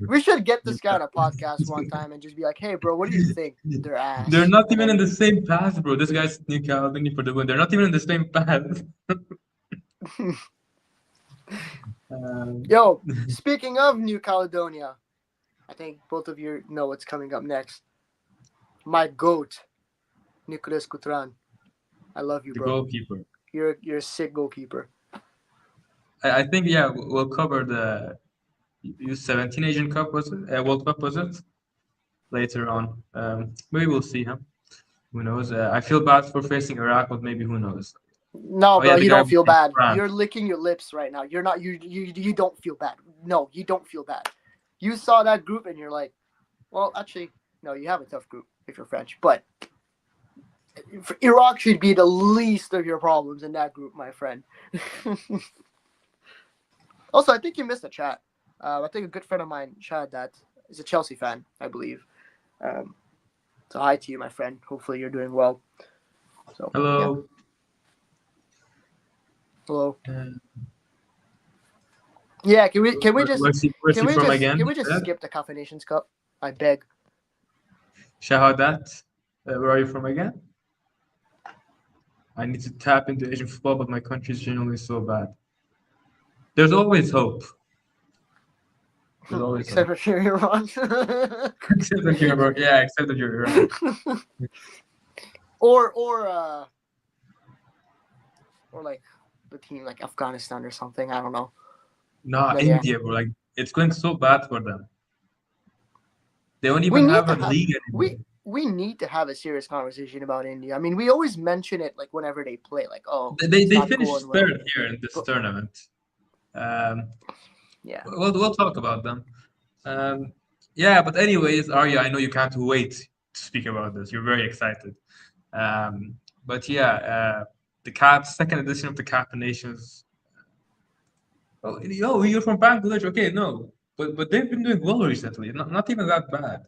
We should get this guy on a podcast one time and just be like, "Hey, bro, what do you think?" They're ass. They're not even in the same path, bro. This guy's New Caledonia for the win. They're not even in the same path. Yo, speaking of New Caledonia, I think both of you know what's coming up next. My GOAT, Nicolas Coutran. I love you, the bro. goalkeeper. You're a sick goalkeeper. I think we'll cover the U17 Asian Cup, was it? World Cup, was it? Later on. Maybe we'll see him. Who knows? I feel bad for facing Iraq, but maybe who knows? No, bro, you don't feel bad. France. You're licking your lips right now. You're not. You don't feel bad. No, you don't feel bad. You saw that group and you're like, well, actually, no, you have a tough group if you're French, but Iraq should be the least of your problems in that group, my friend. Also, I think you missed a chat. I think a good friend of mine, Chad, that is a Chelsea fan, I believe. So hi to you, my friend. Hopefully you're doing well. So hello. Yeah. Hello. Yeah, can we just skip the Cafe Nations Cup? I beg. Shahadat, where are you from again? I need to tap into Asian football, but my country is generally so bad. There's always hope. There's always except hope. if you're Iran. Except if you're Iran. Yeah, except if you're Iran. or like the team like Afghanistan or something. I don't know. No, India, bro. Like it's going so bad for them. They don't even have a league anymore. We need to have a serious conversation about India. I mean, we always mention it like whenever they play, like they finished third here in this tournament. Yeah, we'll talk about them. Yeah, but anyways, Arya, I know you can't wait to speak about this. You're very excited. But yeah, the Cap second edition of the Cap Nations. Oh, you're from Bangladesh. Okay, no, but they've been doing well recently. Not even that bad.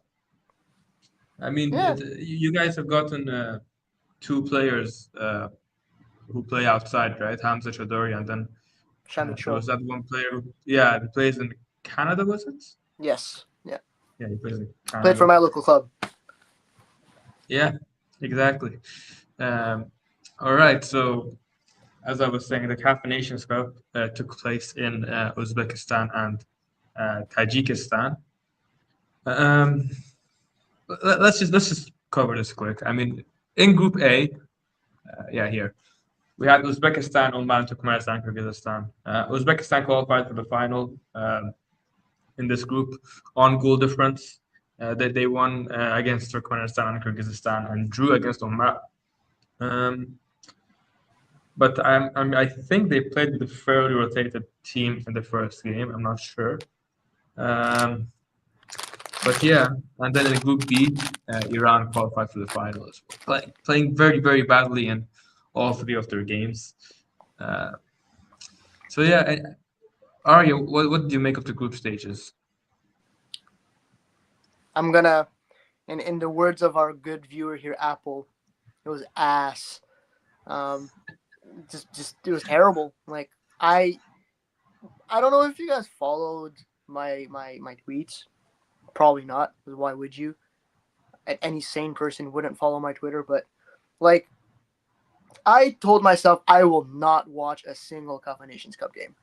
I mean, Yeah, you guys have gotten two players who play outside, right? Hamza Chaudhuri, and then Shamit there Shaw. was that one player yeah, he plays in Canada, was it? Yes, yeah. Yeah, he plays in Played for Canada. my local club. Yeah, exactly. Um, all right, so as I was saying, the CAF Nations Cup took place in Uzbekistan and Tajikistan. Um, let's just cover this quick. I mean, in Group A, yeah, here we had Uzbekistan, Oman, Turkmenistan, Kyrgyzstan. Uzbekistan qualified for the final in this group on goal difference. They won against Turkmenistan and Kyrgyzstan and drew against Oman. Um, but I think they played with a fairly rotated team in the first game. I'm not sure. Um, but yeah, and then in Group B, Iran qualified for the final as well, playing very, very badly in all three of their games. Uh, so yeah, Arya, what did you make of the group stages? I'm gonna, in the words of our good viewer here, Apple, it was ass. Um, just it was terrible. Like I don't know if you guys followed my tweets. Probably not. 'Cause why would you? Any sane person wouldn't follow my Twitter. But like, I told myself I will not watch a single Cup of Nations Cup game,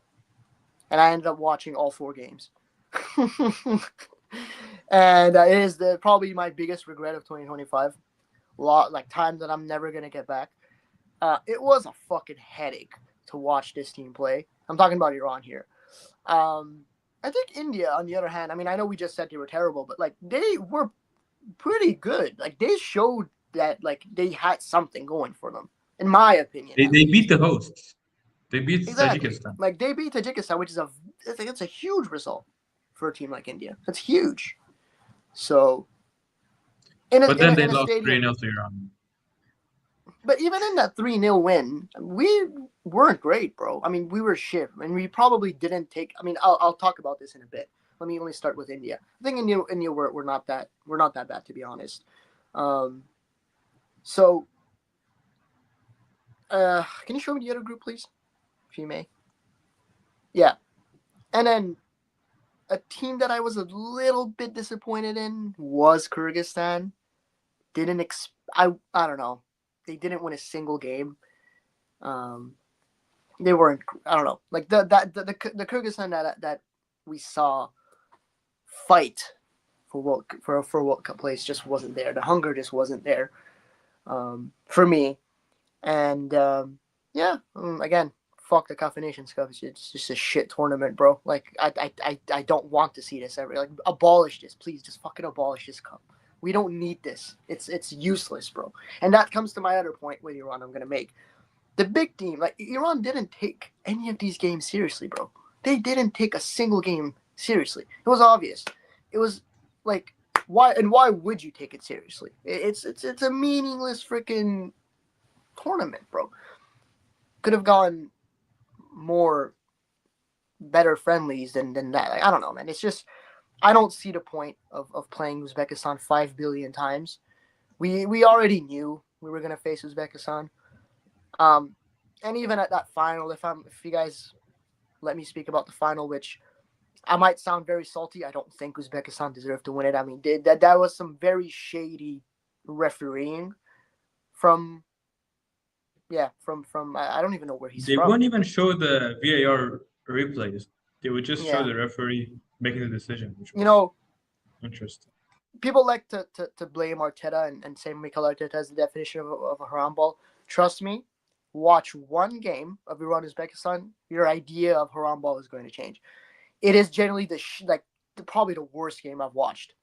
and I ended up watching all 4 games. And it is probably my biggest regret of 2025. Lot like time that I'm never gonna get back. It was a fucking headache to watch this team play. I'm talking about Iran here. I think India, on the other hand, I mean, I know we just said they were terrible, but like they were pretty good. Like they showed that like they had something going for them, in my opinion, They, at they beat least. the hosts. They beat Exactly. Tajikistan. Like they beat Tajikistan, which is it's a huge result for a team like India. That's huge. So in a But in a, then they in a lost 3 stadium, 0 to Iran. but even in that 3-0 win, we weren't great, bro. I mean, we were shit, and we probably didn't take. I mean, I'll talk about this in a bit. Let me start with India. I think India we're not that bad, to be honest. Um, so can you show me the other group, please, if you may? Yeah, and then a team that I was a little bit disappointed in was Kyrgyzstan. I don't know. They didn't win a single game. Um, they weren't. I don't know. Like the Kyrgyzstan that we saw fight for World Cup place just wasn't there. The hunger just wasn't there for me. And yeah, again, fuck the Cup of Nations Cup. It's just a shit tournament, bro. Like I don't want to see this ever. Like abolish this, please. Just fucking abolish this cup. We don't need this. It's useless, bro. And that comes to my other point with Iran. I'm gonna make the big team. Like Iran didn't take any of these games seriously, bro. They didn't take a single game seriously. It was obvious. It was like why would you take it seriously? It's a meaningless freaking tournament, bro. Could have gone more better friendlies than that. Like, I don't know, man. It's just I don't see the point of playing Uzbekistan 5 billion times. We already knew we were gonna face Uzbekistan. And even at that final, if you guys let me speak about the final, which I might sound very salty. I don't think Uzbekistan deserved to win it. I mean, that was some very shady refereeing from from I don't even know where he's They from. won't even show the VAR replays. They would just show Yeah, the referee making the decision, which you was know, interesting. people like to blame Arteta and say Mikel Arteta is the definition of a haram ball. Trust me, watch one game of Iran Uzbekistan, your idea of haram ball is going to change. It is generally probably the worst game I've watched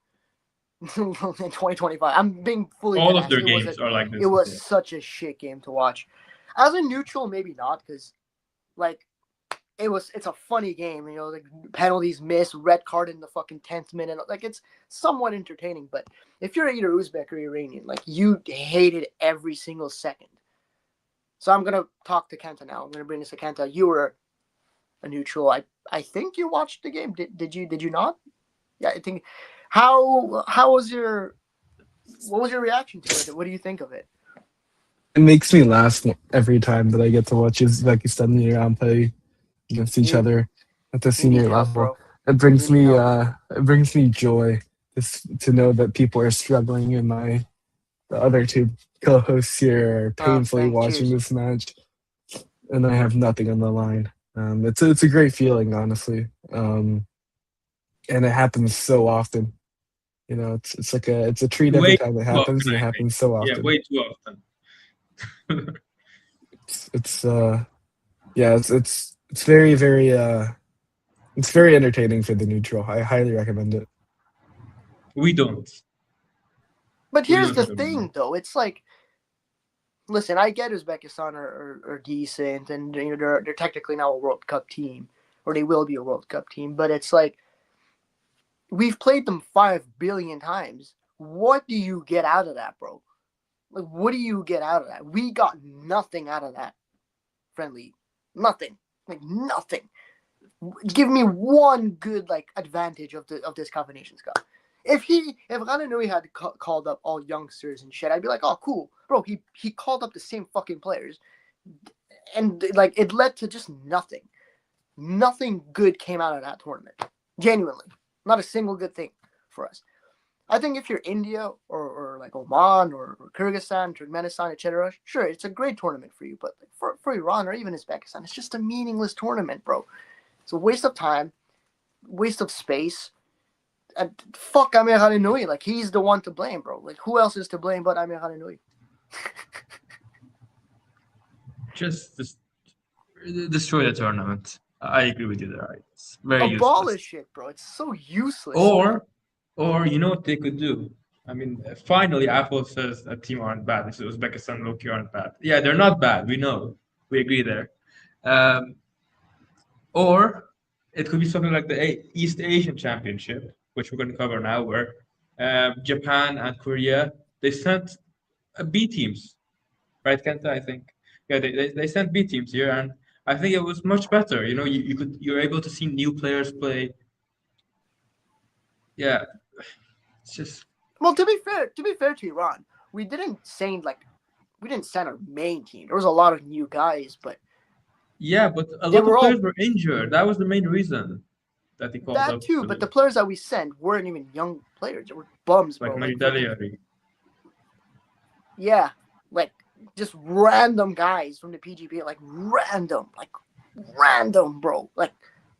in 2025. I'm being fully All dead of ass. their games are like It this. was Yeah. such a shit game to watch. As a neutral, maybe not, because like it's a funny game, you know, like penalties missed, red card in the fucking 10th minute. Like, it's somewhat entertaining, but if you're either Uzbek or Iranian, like, you hated every single second. So I'm gonna talk to Kenta now. I'm gonna bring this to Kenta. You were a neutral. I think you watched the game. Did you not? Yeah, I think. How was what was your reaction to it? What do you think of it? It makes me laugh every time that I get to watch Uzbekistan and Iran play against each You, other at the you need senior help, level. bro. It You brings need me help. joy to know that people are struggling and the other two co-hosts here are painfully Thanks. watching Cheers. this match, and I have nothing on the line. It's a great feeling, honestly, and it happens so often. You know, it's like it's a treat every Way time it too happens, often, and it I think. happens so Yeah, often. way too often. It's yeah, it's very very it's very entertaining for the neutral. I highly recommend it. We don't. But We here's don't the recommend it. thing, though. It's like, listen, I get Uzbekistan are decent, and you know they're technically now a World Cup team, or they will be a World Cup team. But it's like we've played them 5 billion times. What do you get out of that, bro? Like, what do you get out of that? We got nothing out of that friendly, nothing, like nothing. Give me one good like advantage of this Combinations Cup. If Rananoui had called up all youngsters and shit, I'd be like, oh cool, bro. He called up the same fucking players, and like it led to just nothing. Nothing good came out of that tournament. Genuinely, not a single good thing for us. I think if you're India or like Oman or Kyrgyzstan, Turkmenistan, etc., sure, it's a great tournament for you. But like for Iran or even Uzbekistan, it's just a meaningless tournament, bro. It's a waste of time, waste of space. And fuck Amir Khaninoui. Like, he's the one to blame, bro. Like, who else is to blame but Amir Khaninoui? Just destroy the tournament. I agree with you there. It's very useless. Abolish it, bro. It's so useless, man. Or you know what they could do? I mean, finally, Apple says a team aren't bad. This Uzbekistan and Loki aren't bad. Yeah, they're not bad. We know. We agree there. Or it could be something like the East Asian Championship, which we're going to cover now, where Japan and Korea, they sent B teams, right, Kenta? I think. Yeah, they sent B teams here, and I think it was much better. You know, you're able to see new players play. Yeah, it's just Well, to be fair to Iran, we didn't send our main team. There was a lot of new guys, but yeah, but a they lot of were players all were injured. That was the main reason that he called that up too. But the players that we sent weren't even young players. They were bums, like bro. Like fucking Maridaliari. yeah, like just random guys from the PGP, like random, bro. Like,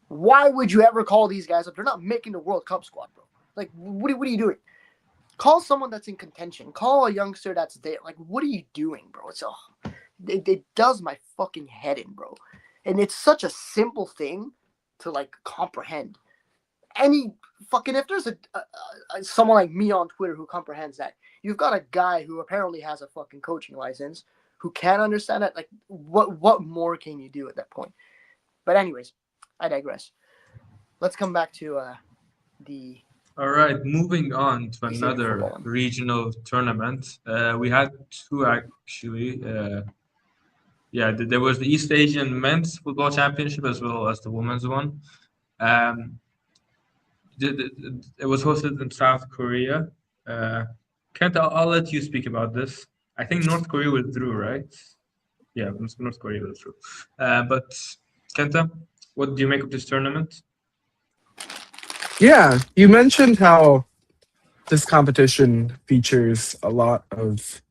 why would you ever call these guys up? They're not making the World Cup squad, bro. Like, what are you doing? Call someone that's in contention. Call a youngster that's there. Like, what are you doing, bro? It does my fucking head in, bro. And it's such a simple thing to like comprehend. Any fucking if there's someone like me on Twitter who comprehends that, you've got a guy who apparently has a fucking coaching license who can understand it. Like, what more can you do at that point? But anyways, I digress. Let's come back to the All right, moving on to East Asian another football. regional tournament. We had two actually. Yeah, there was the East Asian Men's Football Championship as well as the women's one. Um, it was hosted in South Korea. Kent, I'll let you speak about this. I think North Korea withdrew, right? Yeah, North Korea withdrew. But Kenta, what do you make of this tournament? Yeah, you mentioned how this competition features a lot of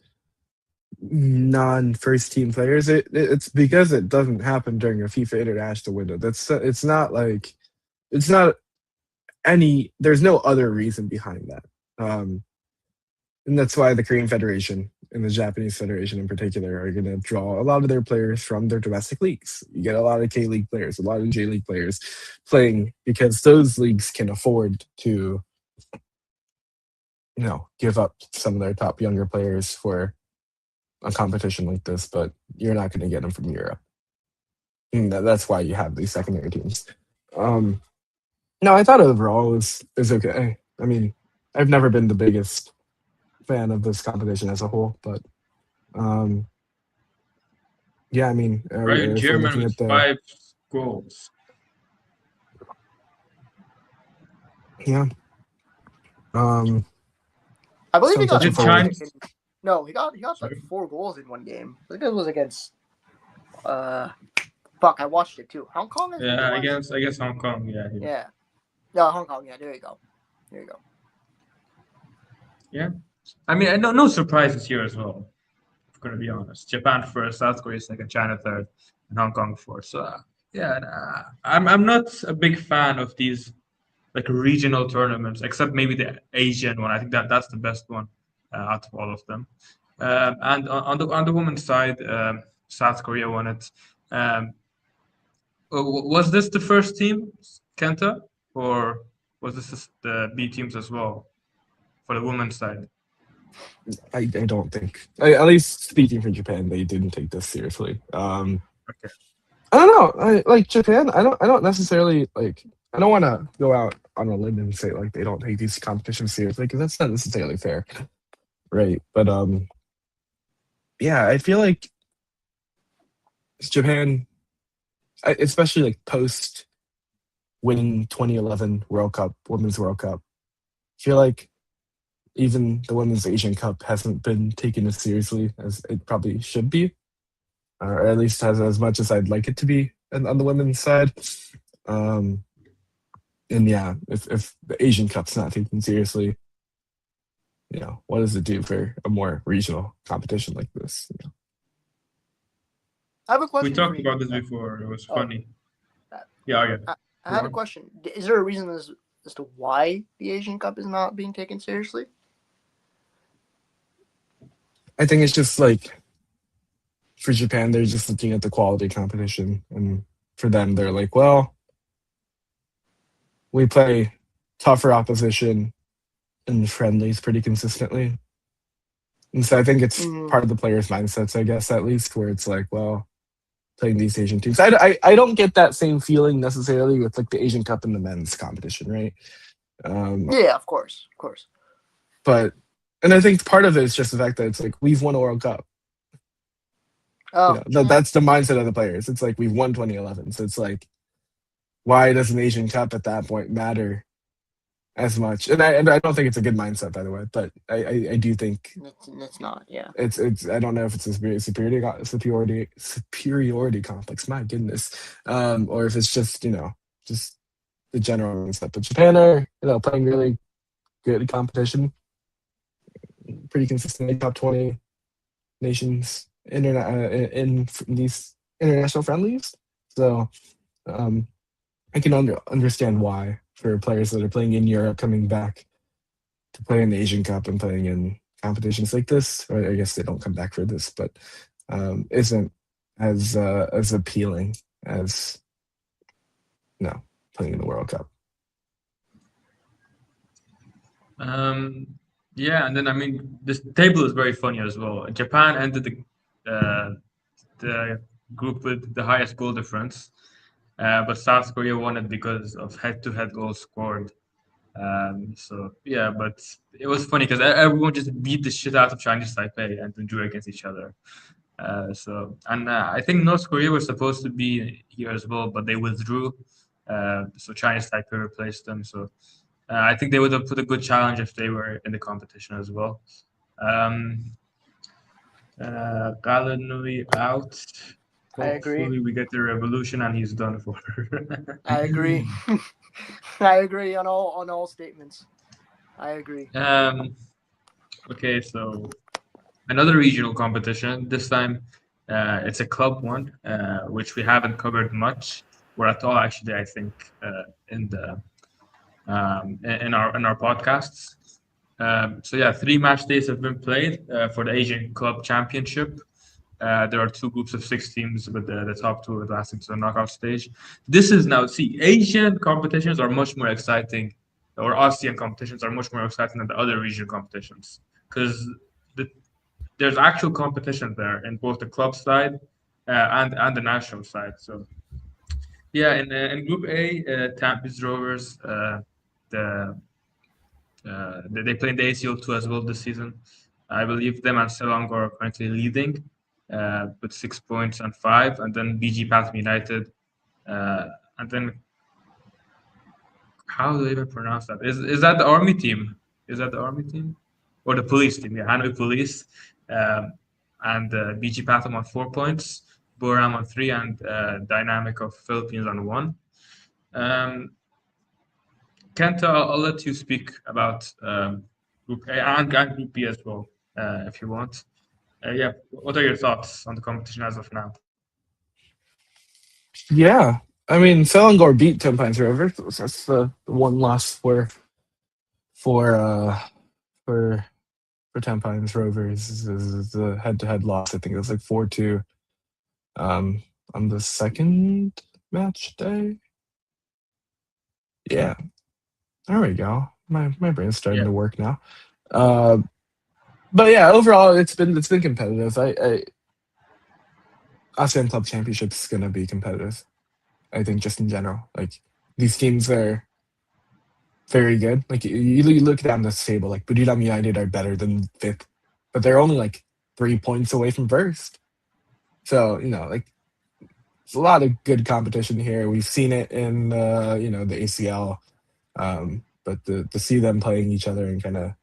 non-first team players. It's because it doesn't happen during a FIFA international window. It's not like it's not any. There's no other reason behind that, and that's why the Korean Federation and the Japanese Federation in particular are going to draw a lot of their players from their domestic leagues. You get a lot of K League players, a lot of J League players playing because those leagues can afford to, give up some of their top younger players for a competition like this, but you're not going to get them from Europe. That's why you have these secondary teams. No, I thought overall is okay. I mean, I've never been the biggest fan of this competition as a whole, but um, yeah, I mean, Right, if we're German looking with at the 5 goals. yeah, um, I believe he some got touching Did five forward. China? in. No, he got like Sorry. 4 goals in one game. I think it was against. Uh, fuck, I watched it too. Hong Kong, I think it Yeah, was. against Hong Kong. Yeah, Yeah. No, Hong Kong. Yeah, there you go. There you go. yeah. I mean, no surprises here as well. If we're gonna be honest, Japan first, South Korea second, China third, and Hong Kong fourth. So yeah, I'm not a big fan of these like regional tournaments, except maybe the Asian one. I think that's the best one out of all of them. And on the women's side, South Korea won it. Um, was this the first team, Kenta, or was this the B teams as well for the women's side? I don't think, at least speaking for Japan, they didn't take this seriously. Okay. I don't know. I like Japan. I don't necessarily like. I don't want to go out on a limb and say like they don't take these competitions seriously because that's not necessarily fair, right? But yeah, I feel like Japan, especially like post winning 2011 World Cup, Women's World Cup, I feel like even the Women's Asian Cup hasn't been taken as seriously as it probably should be, or at least as much as I'd like it to be on the women's side. Um, and yeah, if the Asian Cup's not taken seriously, what does it do for a more regional competition like this? I have a We question for talked you. about this before. It was Oh, funny. uh, Yeah, yeah. I Go had a on. question. Is there a reason as to why the Asian Cup is not being taken seriously? I think it's just like for Japan, they're just looking at the quality competition, and for them, they're like, well, we play tougher opposition in friendlies pretty consistently. And so I think it's Mm, part of the players' mindsets, I guess, at least, where it's like, well, playing these Asian teams. I don't get that same feeling necessarily with like the Asian Cup and the men's competition, right? yeah, of course, of course. But and I think part of it is just the fact that it's like we've won a World Cup. Oh, That's the mindset of the players. It's like we've won 2011, so it's like why does an Asian Cup at that point matter as much? And I don't think it's a good mindset, by the way. But I do think that's not. Yeah. it's I don't know if it's a superiority complex. My goodness, or if it's just the general mindset. But Japan are playing really good competition, pretty consistently top 20 nations in these international friendlies. So I can understand why for players that are playing in Europe coming back to play in the Asian Cup and playing in competitions like this. Or I guess they don't come back for this, but isn't as appealing as playing in the World Cup. Yeah, and then I mean, this table is very funny as well. Japan entered the group with the highest goal difference, but South Korea won it because of head-to-head goals scored. So yeah, but it was funny because everyone just beat the shit out of Chinese Taipei and then drew against each other. I think North Korea was supposed to be here as well, but they withdrew. So Chinese Taipei replaced them. So I think they would have put a good challenge if they were in the competition as well. Galanui out. I agree. Hopefully we get the revolution and he's done for. I agree. I agree on all statements. I agree. Okay, so another regional competition. This time, it's a club one, which we haven't covered much or at all. Actually, I think in the in our podcasts. So yeah, 3 match days have been played for the Asian Club Championship. There are 2 groups of 6 teams, with the top 2 advancing to the knockout stage. This is now, see, Asian competitions are much more exciting, or ASEAN competitions are much more exciting than the other regional competitions, because the, there's actual competition there in both the club side and the national side. So yeah, in Group A, Tampines Rovers, the they play in the ACL2 as well this season. I believe them and Selangor are currently leading with 6 points and five, and then BG Pathum United, and then how do I even pronounce that? Is that the army team? Is that the army team or the police team? Yeah, Hanoi Police, and BG Pathum on 4 points, Boram on three, and Dynamic of Philippines on one. Kenta, I'll let you speak about Group A and Group B as well, if you want. Yeah, what are your thoughts on the competition as of now? Yeah, I mean, Selangor beat Tampines Rovers. So that's the one loss for uh for for Tampines Rovers is the head-to-head loss. I think it was like 4-2 on the second match day. Yeah, there we go. My brain's starting Yeah, to work now. Uh, but yeah, overall it's been competitive. I ASEAN Club Championship's gonna be competitive. I think just in general, like these teams are very good. Like you look down this table, like Buriram United are better than fifth, but they're only like 3 points away from first. So like it's a lot of good competition here. We've seen it in the ACL, but to see them playing each other and kind of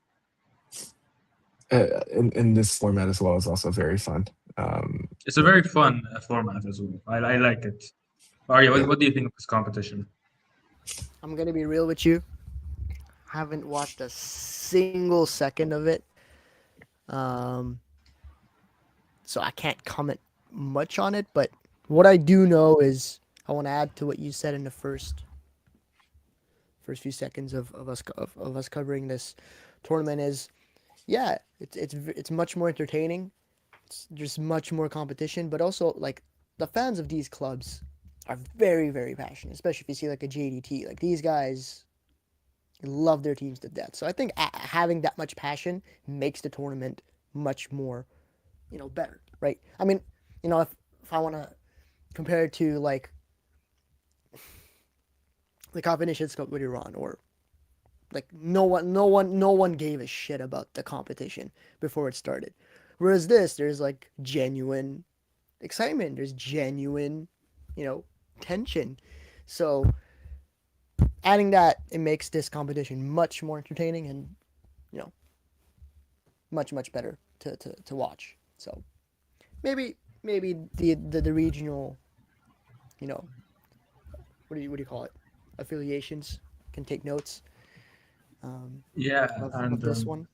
in this format as well is also very fun. it's a very fun format as well. I like it. Arya, Yeah. what do you think of this competition? I'm gonna be real with you. Haven't watched a single second of it. Um, so I can't comment much on it. But what I do know is I want to add to what you said in the first few seconds of us covering this tournament is yeah, it's much more entertaining. There's much more competition, but also like the fans of these clubs are very very passionate, especially if you see like a JDT. Like these guys love their teams to death. So I think having that much passion makes the tournament much more, better, right? I mean, if I want to compare it to like the Cup of Nations Cup with Iran, or like no one gave a shit about the competition before it started. Whereas there's like genuine excitement. There's genuine, tension. So adding that, it makes this competition much more entertaining and, you know, much better to watch. So maybe the regional, you know, what do you call it? Affiliations can take notes Yeah, of and this one.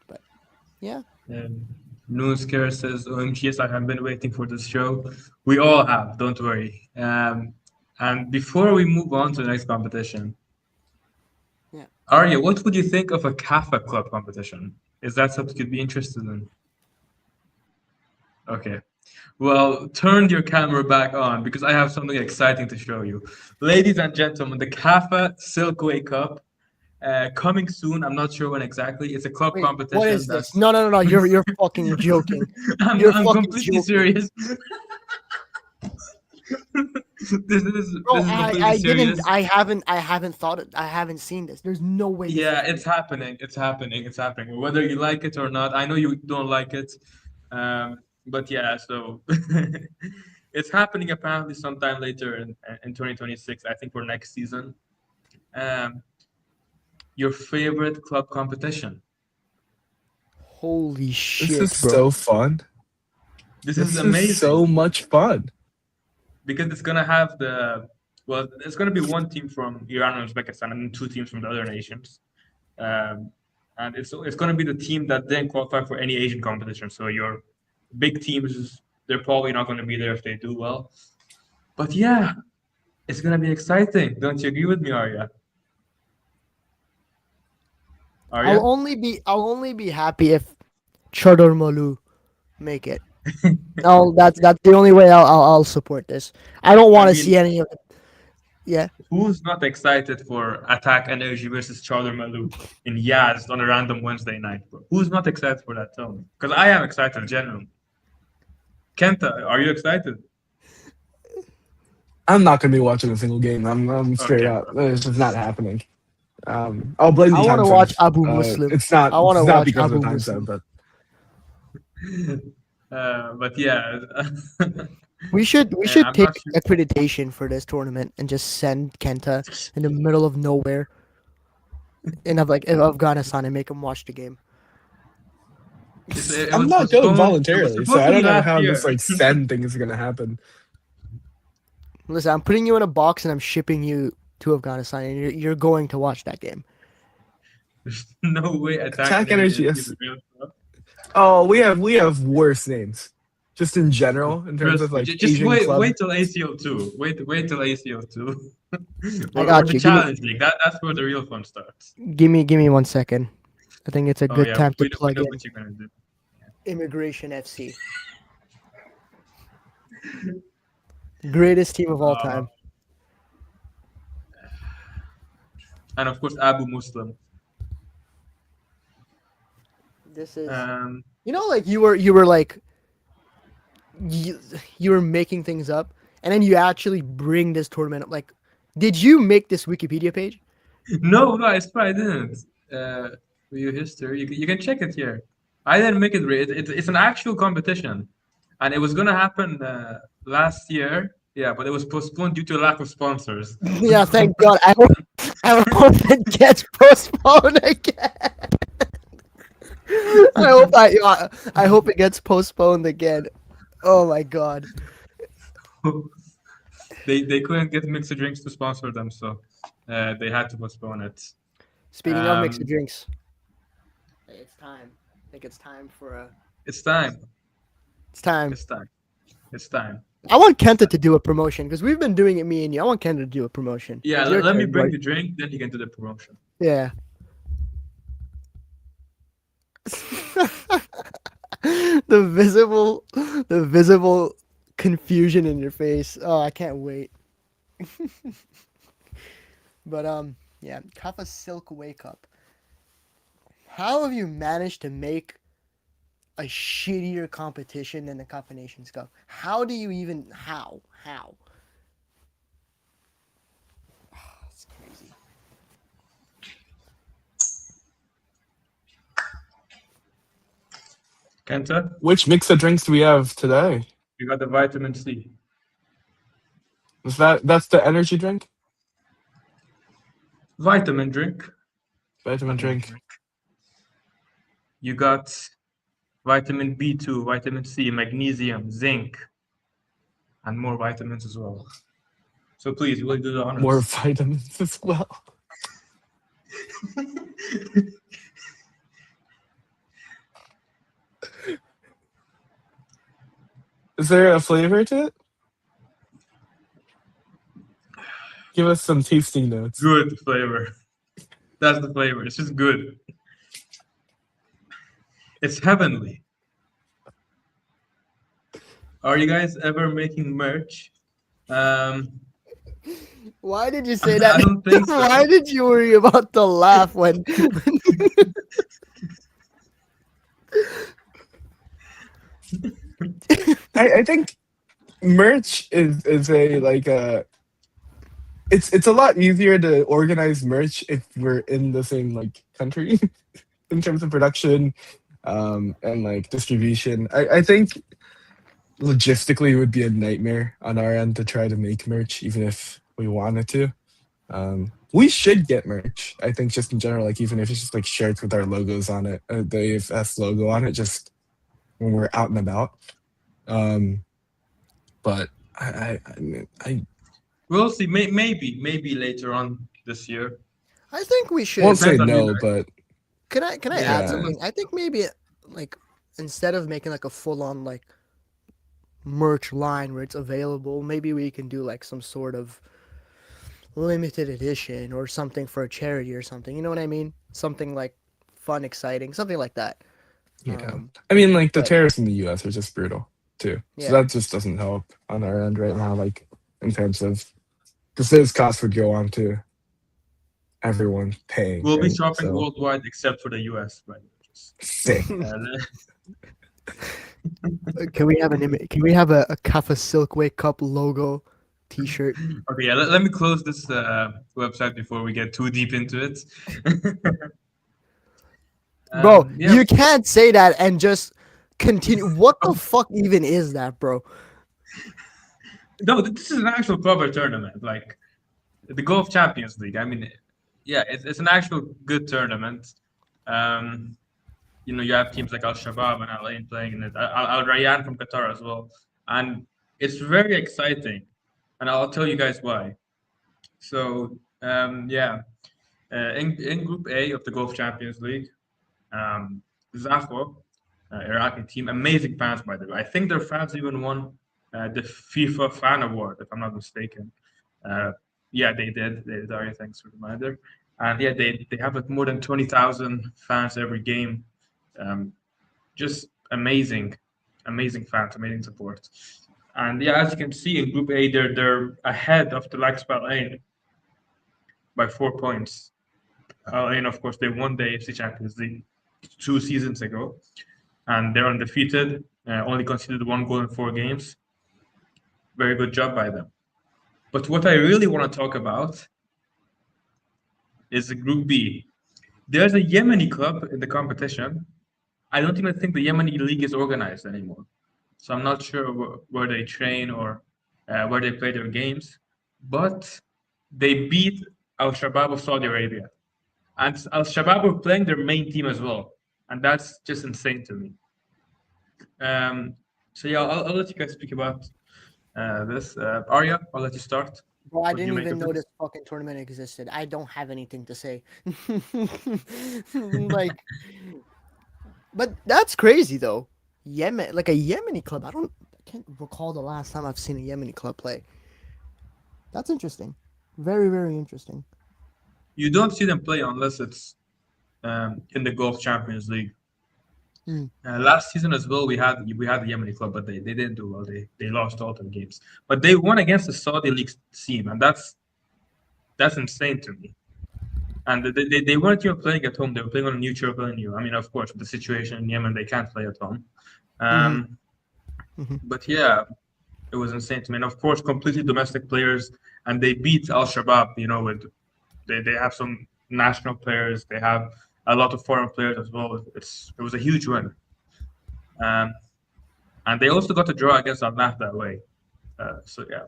But yeah. um, Noonsker says, OMGs, I have been waiting for this show. We all have, don't worry. And before we move on to the next competition, Yeah. Arya, what would you think of a CAFA club competition? Is that something you'd be interested in? Okay. Well, turn your camera back on because I have something exciting to show you. Ladies and gentlemen, the CAFA Silkway Cup coming soon. I'm not sure when exactly. It's a club Wait, what competition is this? that's. No. You're fucking joking. You're I'm fucking completely joking. serious. This Bro, is I completely I didn't serious. I haven't thought it. I haven't seen this. There's no way this is Yeah, real. it's happening. It's happening. It's happening. Whether you like it or not, I know you don't like it, but yeah. So it's happening apparently sometime later in 2026. I think for next season. Um, your favorite club competition? Holy This is shit, bro. so fun. This is This is so amazing much fun. because it's gonna have it's gonna be one team from Iran and Uzbekistan and two teams from the other nations. Um, and it's going to be the team that then qualify for any Asian competition. So your big teams, they're probably not going to be there if they do well. But yeah, it's going to be exciting. Don't you agree with me, Arya? I'll Arya? only be I'll only be happy if Chador Malu make it. No, that's the only way I'll support this. I don't I want to see mean, any of it. Yeah. who's not excited for Attack Energy versus Charler Malou in Yazd on a random Wednesday night, bro? Who's not excited for that? Tell me. Because I am excited, generally. Kenta, are you excited? I'm not gonna be watching a single game. I'm straight Okay, up. perfect. It's just not happening. I'll blame I the want time to zone. watch Abu Muslim. It's not I want it's to not watch because of Abu the time zone, Muslim. but But yeah, We should I'm take not sure. accreditation for this tournament and just send Kenta in the middle of nowhere in Afghanistan and make him watch the game. It I'm was not going postponed. It was voluntarily, so supposed I to be don't know last how this year. like send thing is gonna happen. Listen, I'm putting you in a box and I'm shipping you to Afghanistan, and you're going to watch that game. There's no way Attack Attack Energy Energy, is yes. the real stuff. Oh, we have worse names, just in general, in terms of Trust me. like Just Asian wait. club. Wait till ACO two. Wait till ACO two, I or got the you. Challenge League. That's where the real fun starts. Give me 1 second. I think it's a Oh good yeah, time to we plug know in what you're gonna do. Immigration FC. Greatest team of all Uh, time. and of course Abu Muslim. This is Um, like you were like you were making things up, and then you actually bring this tournament up. Like, did you make this Wikipedia page? no, I didn't. For your history, you can check it here. I didn't make it. It's an actual competition, and it was gonna happen last year. Yeah, but it was postponed due to lack of sponsors. Yeah, thank God. I hope it gets postponed again. I hope it gets postponed again. Oh my God. They couldn't get mixed drinks to sponsor them, so they had to postpone it. Speaking of mixed Um, drinks, it's time. I think it's time for a. it's time. It's time. It's time. It's time. I want It's Kenta time. to do a promotion because we've been doing it, me and you. I want Kenta to do a promotion. Yeah, It's your let me turn, bring buddy. the drink, then you can do the promotion. Yeah. The visible confusion in your face. Oh, I can't wait. But yeah, Kappa Silk Wake Up. How have you managed to make a shittier competition than the Cup of Nations Cup? How do you even how? It's crazy. Kenta, Which mix of drinks do we have today? you got the vitamin C. That's the energy drink? Vitamin drink. Vitamin drink. You got vitamin B2, vitamin C, magnesium, zinc, and more vitamins as well. So please, will you do the honors? More vitamins as well. Is there a flavor to it? Give us some tasting notes. Good flavor. That's the flavor. It's just good. It's heavenly. Are you guys ever making merch? Why did you say that? I don't think so. Why did you worry about the laugh when? I think merch is a like a it's a lot easier to organize merch if we're in the same like country in terms of production and like distribution. I think logistically it would be a nightmare on our end to try to make merch even if we wanted to. We should get merch. I think just in general, like even if it's just like shirts with our logos on it, the AFS logo on it, just when we're out and about. But I We'll see. Maybe later on this year. I think we should. won't say Depends on you no, guys. but Can I Yeah. add something? I think maybe like instead of making like a full on like merch line where it's available, maybe we can do like some sort of limited edition or something for a charity or something. You know what I mean? Something like fun, exciting, something like that. yeah. I mean, like the but- tariffs in the U.S. are just brutal too, Yeah. so that just doesn't help on our end right now. Like in terms of because those costs would go on to everyone paying. We'll be right? shopping So, worldwide except for the US, right? sick. Can we have an image? Can we have a Kappa Silkway Cup logo T-shirt. Okay, yeah, let me close this website before we get too deep into it. Bro, Yeah. you can't say that and just continue. What the fuck even is that, bro? No, this is an actual proper tournament, like the Golf Champions League. I mean, yeah, it's an actual good tournament. Um, you have teams like Al Shabaab and Al Ain playing in it, Al Rayyan from Qatar as well, and it's very exciting. And I'll tell you guys why. So, yeah, in Group A of the Golf Champions League, um, Zafo, Iraqi team, amazing fans by the way. I think their fans even won the FIFA Fan Award, if I'm not mistaken. Uh, yeah, they did. They did. Arya, thanks for the reminder. And yeah, they have like more than 20,000 fans every game. Um, just amazing, amazing fans, amazing support. And yeah, as you can see in Group A, they're ahead of the likes of Al Ain by 4 points. Al Ain, of course, they won the AFC Champions League 2 seasons ago, and they're undefeated. Only conceded 1 goal in 4 games. Very good job by them. But what I really want to talk about is Group B. There's a Yemeni club in the competition. I don't even think the Yemeni league is organized anymore. So I'm not sure where they train or where they play their games. But they beat Al Shabaab of Saudi Arabia. And Al Shabaab were playing their main team as well. And that's just insane to me. So yeah, I'll let you guys speak about this. Arya, I'll let you start. Bro, I What do you didn't make even of know this? this fucking tournament existed. I don't have anything to say. Like, but that's crazy though. Yemen, like a Yemeni club. I can't recall the last time I've seen a Yemeni club play. That's interesting. Very, very interesting. You don't see them play unless it's in the Golf Champions League. Hmm. Last season as well, we had the Yemeni club, but they didn't do well. They lost all their games, but they won against the Saudi League team, and that's insane to me. And they weren't even playing at home; they were playing on a neutral venue. I mean, of course, with the situation in Yemen, they can't play at home. Mm-hmm. Um, Mm-hmm. but yeah, it was insane to me. And of course, completely domestic players, and they beat Al Shabaab. With they have some national players. They have a lot of foreign players as well. It was a huge win. Um, and they also got a draw against Al Naft that way. So yeah,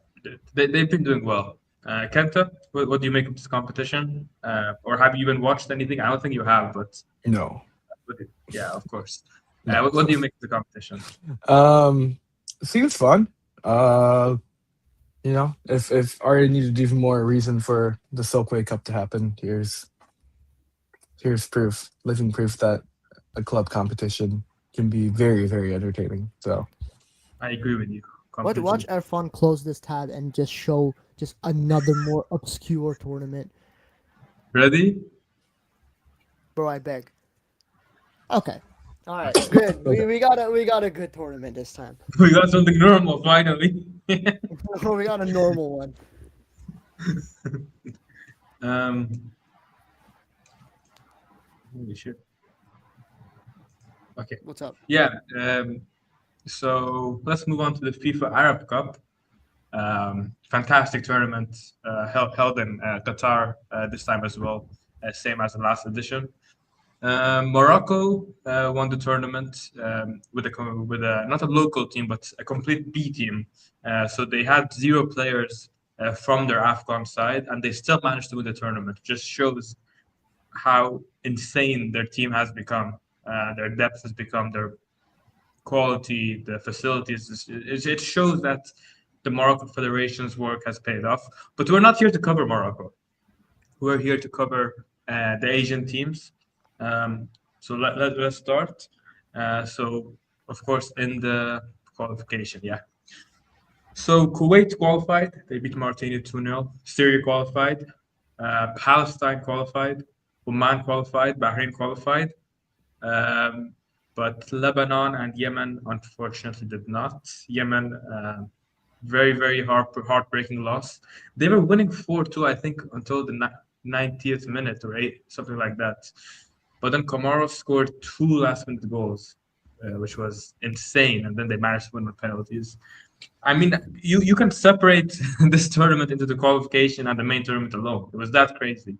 they've been doing well. Kenta, what do you make of this competition? Or have you even watched anything? I don't think you have, No, but yeah, of course. no. What do you make of the competition? Um, Seems fun. Uh, if Arya needed even more reason for the Silkway Cup to happen, here's proof, living proof that a club competition can be very, very entertaining. So I agree with you Watch completely. Erfan close this tab and just show just another more obscure tournament. Ready? Bro, I beg. Okay. All right. Good. Okay. We got a good tournament this time. We got something normal finally. We got a normal one. um, Holy shit. Okay. What's up? Yeah. So let's move on to the FIFA Arab Cup. Fantastic tournament held in Qatar this time as well, same as the last edition. Morocco won the tournament with a not a local team but a complete B team. So they had 0 players from their AFCON side, and they still managed to win the tournament. Just shows how insane their team has become. Their depth has become, their quality, the facilities. It shows that the Moroccan Federation's work has paid off. But we're not here to cover Morocco. We're here to cover the Asian teams. So let's start. So, of course, in the qualification, yeah. So Kuwait qualified. They beat Mauritania 2-0. Syria qualified. Palestine qualified. Oman qualified. Bahrain qualified. But Lebanon and Yemen, unfortunately, did not. Yemen, very, very heartbreaking loss. They were winning 4-2, I think, until the 90th minute or something like that. But then Comoros scored 2 last-minute goals, which was insane. And then they managed to win with penalties. I mean, you can separate this tournament into the qualification and the main tournament alone. It was that crazy.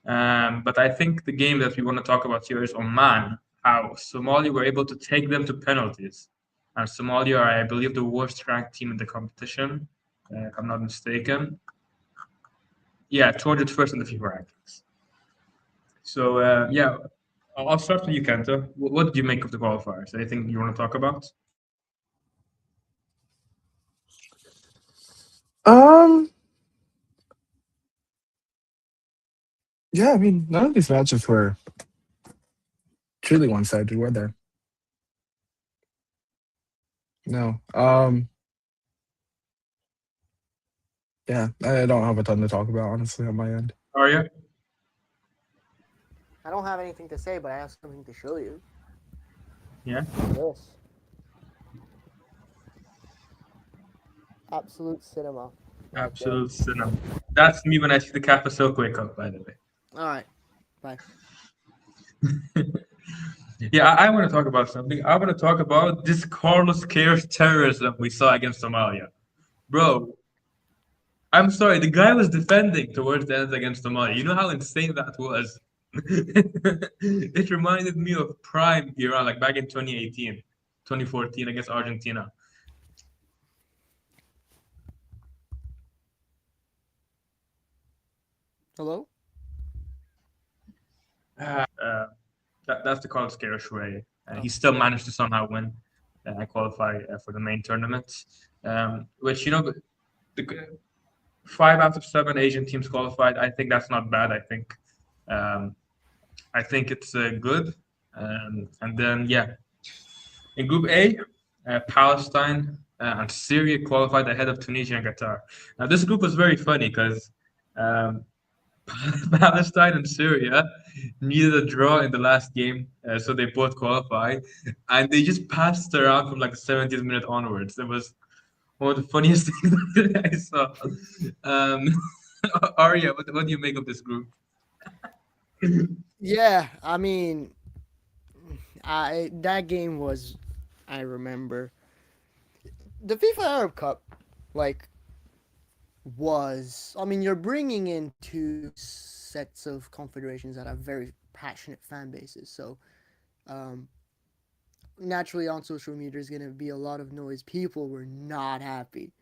But I think the game that we want to talk about here is Oman, how Somalia were able to take them to penalties. And Somalia are, I believe, the worst ranked team in the competition, if I'm not mistaken. Yeah, 201st in the FIFA rankings. So, yeah, I'll start with you, Kenta. What did you make of the qualifiers? Anything you want to talk about? Um, yeah, I mean, none of these matches were truly one-sided, were there? No. Yeah, I don't have a ton to talk about, honestly, on my end. Arya? I don't have anything to say, but I have something to show you. Yeah. This. Absolute cinema. Absolute cinema. That's me when I see the Kappa Silk wake up, by the way. All right. Bye. Yeah, I want to talk about something. I want to talk about this Carlos Queiroz terrorism we saw against Somalia. Bro, I'm sorry, the guy was defending towards the end against Somalia. You know how insane that was? It reminded me of prime Iran, like back in 2018, 2014 against Argentina. Hello? That's the Carlos Queiroz way. He still managed to somehow win and qualify for the main tournament, which, the 5 out of 7 Asian teams qualified. I think that's not bad. I think it's good. And then, yeah, in Group A, Palestine and Syria qualified ahead of Tunisia and Qatar. Now, this group was very funny because um, Palestine and Syria needed a draw in the last game, so they both qualified, and they just passed around from like the 70th minute onwards. It was one of the funniest things that I saw. Um, Arya, what do you make of this group? Yeah, I mean, that game was, I remember, the FIFA Arab Cup, like, was. I mean, you're bringing in two sets of confederations that have very passionate fan bases, so um, naturally on social media is going to be a lot of noise. People were not happy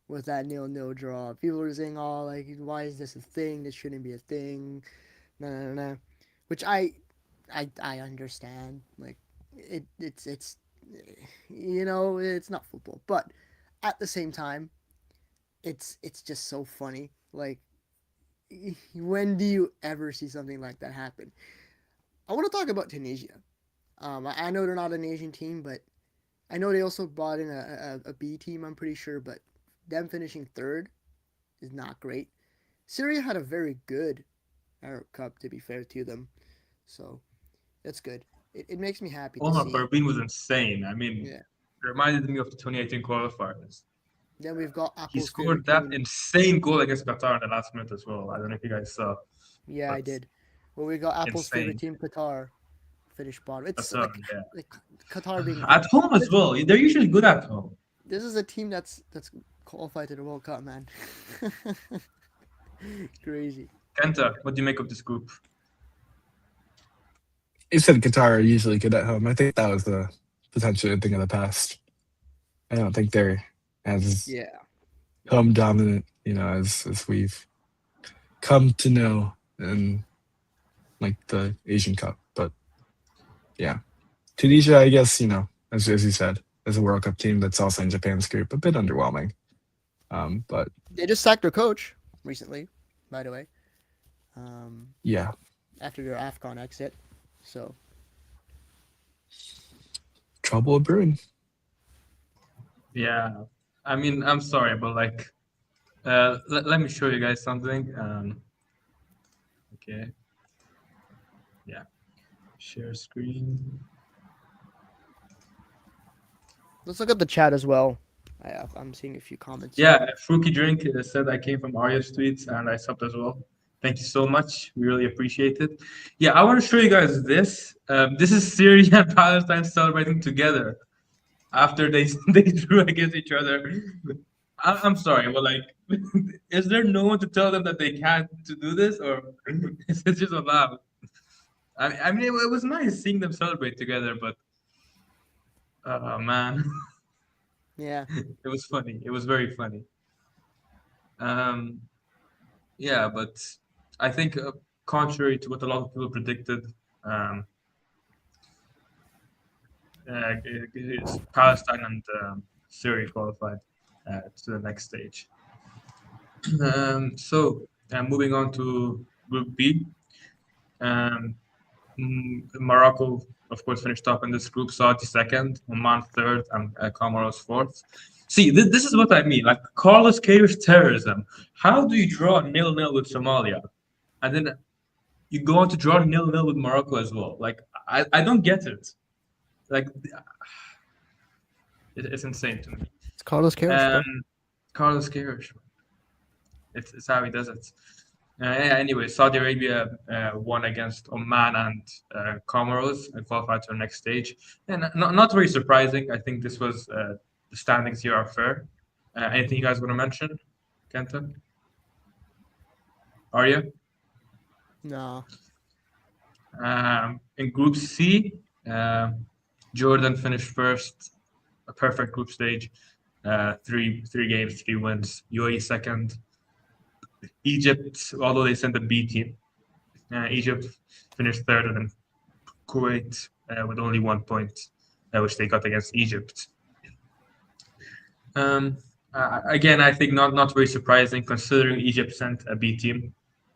with that 0-0 draw. People were saying, "Oh, like, why is this a thing? This shouldn't be a thing." No, no, no. Which I understand. Like, it's it's not football, but at the same time, it's just so funny. Like, when do you ever see something like that happen? I want to talk about Tunisia. I know they're not an Asian team, but I know they also brought in a B team, I'm pretty sure, but them finishing third is not great. Syria had a very good Arab Cup, to be fair to them. So that's good. It makes me happy to Omar see. Barbin was insane. I mean, Yeah. it reminded me of the 2018 qualifiers. Then we've got He Apple's scored favorite that team. insane goal against Qatar in the last minute as well. I don't know if you guys saw, Yeah, I but did. Well, we got Apple's favorite insane. team, Qatar, finish bottom. It's Qatar, yeah. like Qatar being At home as well. They're usually good at home. this is a team that's qualified to the World Cup, man. Crazy. Kenta, what do you make of this group? You said Qatar are usually good at home. I think that was the potentially a thing of the past. I don't think they're as Yeah. home dominant, as we've come to know in like the Asian Cup. But yeah, Tunisia, I guess, as you said, as a World Cup team that's also in Japan's group, a bit underwhelming. But They just sacked their coach recently, by the way. yeah, After their AFCON exit. So trouble brewing. Yeah, I mean, I'm sorry, but like, let me show you guys something. Okay. Yeah. Share screen. let's look at the chat as well. I'm seeing a few comments. Yeah, Fruki Drink said I came from Arya's tweets and I subbed as well. Thank you so much. We really appreciate it. Yeah, I want to show you guys this. This is Syria and Palestine celebrating together. after they drew against each other. I'm sorry, but like, is there no one to tell them that they can't to do this, or is it just allowed? I mean, it was nice seeing them celebrate together, but man, Yeah. it was funny. It was very funny. Um, yeah, but I think contrary to what a lot of people predicted, um, Palestine and Syria qualified to the next stage. Moving on to Group B, um, Morocco, of course, finished top in this group. Saudi second, Oman third, and Comoros fourth. See, this is what I mean. Like Carlos Queiroz terrorism. How do you draw 0-0 with Somalia, and then you go on to draw 0-0 with Morocco as well? Like I don't get it. Like it's insane to me. It's Carlos Queiroz, bro. Carlos Queiroz. It's how he does it. Anyway, Saudi Arabia won against Oman and Comoros and qualified to the next stage. And not very surprising. I think this was the standings here are fair. Anything you guys want to mention, Kenta? Arya? No. In Group C, Jordan finished first, a perfect group stage. Three games, 3 wins. UAE second. Egypt, although they sent a B team, Egypt finished third, and then Kuwait with only 1 point, which they got against Egypt. Again, I think not very surprising considering Egypt sent a B team.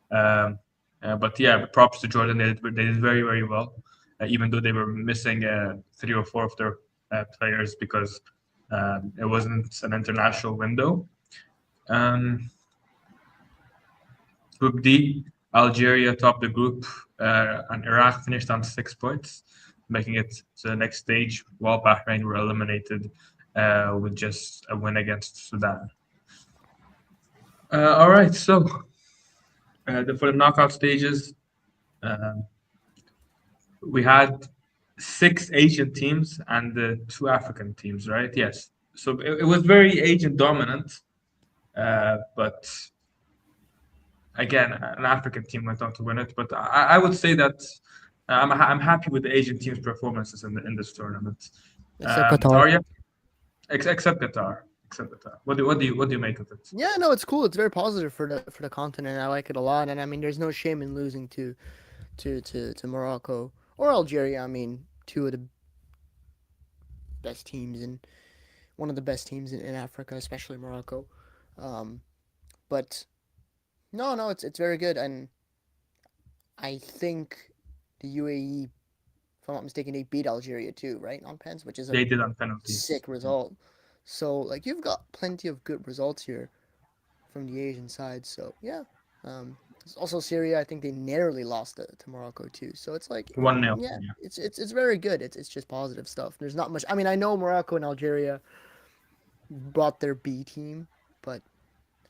But yeah, props to Jordan. They did very, very well, even though they were missing 3 or 4 of their players because it wasn't an international window. Group D, Algeria topped the group, and Iraq finished on 6 points, making it to the next stage, while Bahrain were eliminated with just a win against Sudan. All right, so for the knockout stages, we had 6 Asian teams and 2 African teams, right? Yes. So it was very Asian dominant, but again, an African team went on to win it. But I would say that I'm happy with the Asian team's performances in this tournament. Except Qatar. Arya? Except Qatar. What do you make of it? Yeah, no, it's cool. It's very positive for the continent. I like it a lot, and I mean, there's no shame in losing to Morocco or Algeria. I mean, 2 of the best teams and one of the best teams in Africa, especially Morocco. But no, it's very good, and I think the UAE, if I'm not mistaken, they beat Algeria too, right, on pens, which is They did on penalties. sick result. So like you've got plenty of good results here from the Asian side. So yeah. Also Syria, I think they narrowly lost to Morocco too. So it's like 1-0. yeah, it's very good. It's just positive stuff. There's not much. I mean, I know Morocco and Algeria brought their B team, but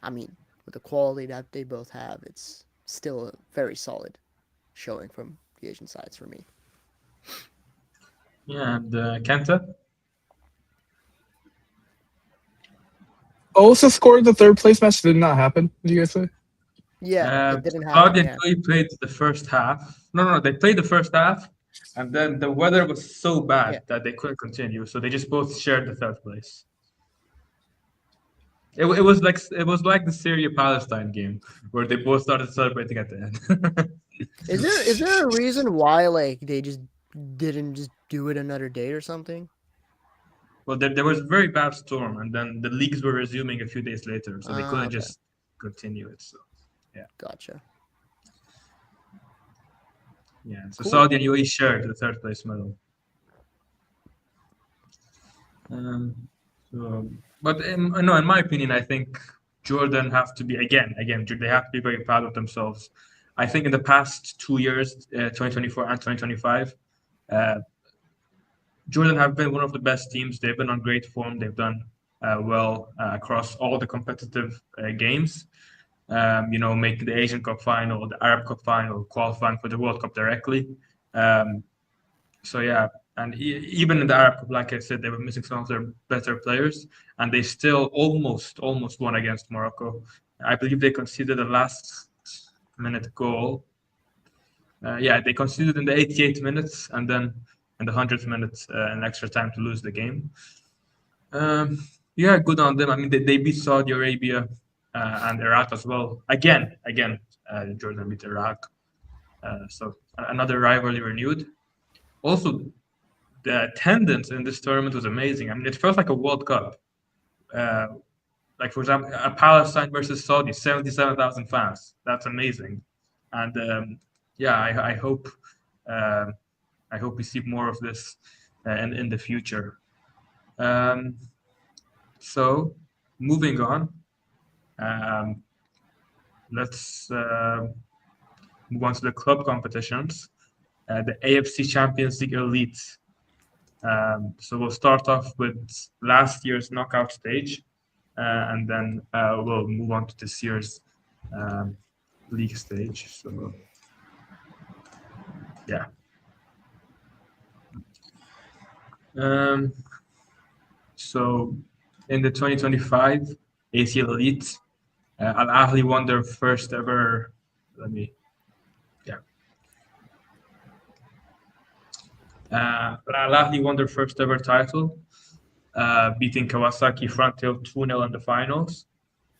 I mean, with the quality that they both have, it's still a very solid showing from the Asian sides for me. Yeah, and Kenta? Also scored the third place match did not happen. Did you guys say? Yeah, it didn't Saudi happen. and UAE played the first half. No, they played the first half, and then the weather was so bad that they couldn't continue. So they just both shared the third place. It was like the Syria Palestine game where they both started celebrating at the end. Is there a reason why like they just didn't just do it another day or something? Well, there was a very bad storm, and then the leagues were resuming a few days later, so they couldn't just continue it. So, yeah. Gotcha. Yeah. So cool. Saudi and UAE shared the third place medal. But in my opinion, I think Jordan have to be again. They have to be very proud of themselves. I think in the past 2 years, 2024 and 2025, Jordan have been one of the best teams. They've been on great form. They've done well across all the competitive games. Making the Asian Cup final, the Arab Cup final, qualifying for the World Cup directly. So yeah, And even in the Arab Cup, like I said, they were missing some of their better players, and they still almost won against Morocco. I believe they conceded a last-minute goal. They conceded in the 88 minutes, and then in the 100th minute, an extra time to lose the game. Good on them. I mean, they beat Saudi Arabia and Iraq as well. Again, Jordan beat Iraq. So another rivalry renewed. Also, the attendance in this tournament was amazing. I mean, it felt like a World Cup. Like, for example, Palestine versus Saudi, 77,000 fans. That's amazing. And I hope we see more of this in the future. So, moving on, let's move on to the club competitions. The AFC Champions League Elite. So we'll start off with last year's knockout stage, and then we'll move on to this year's league stage. So, yeah. So in the 2025 ACL Elite, Al Ahly won their first ever. Al Ahly won their first ever title, beating Kawasaki Frontale 2-0 in the finals.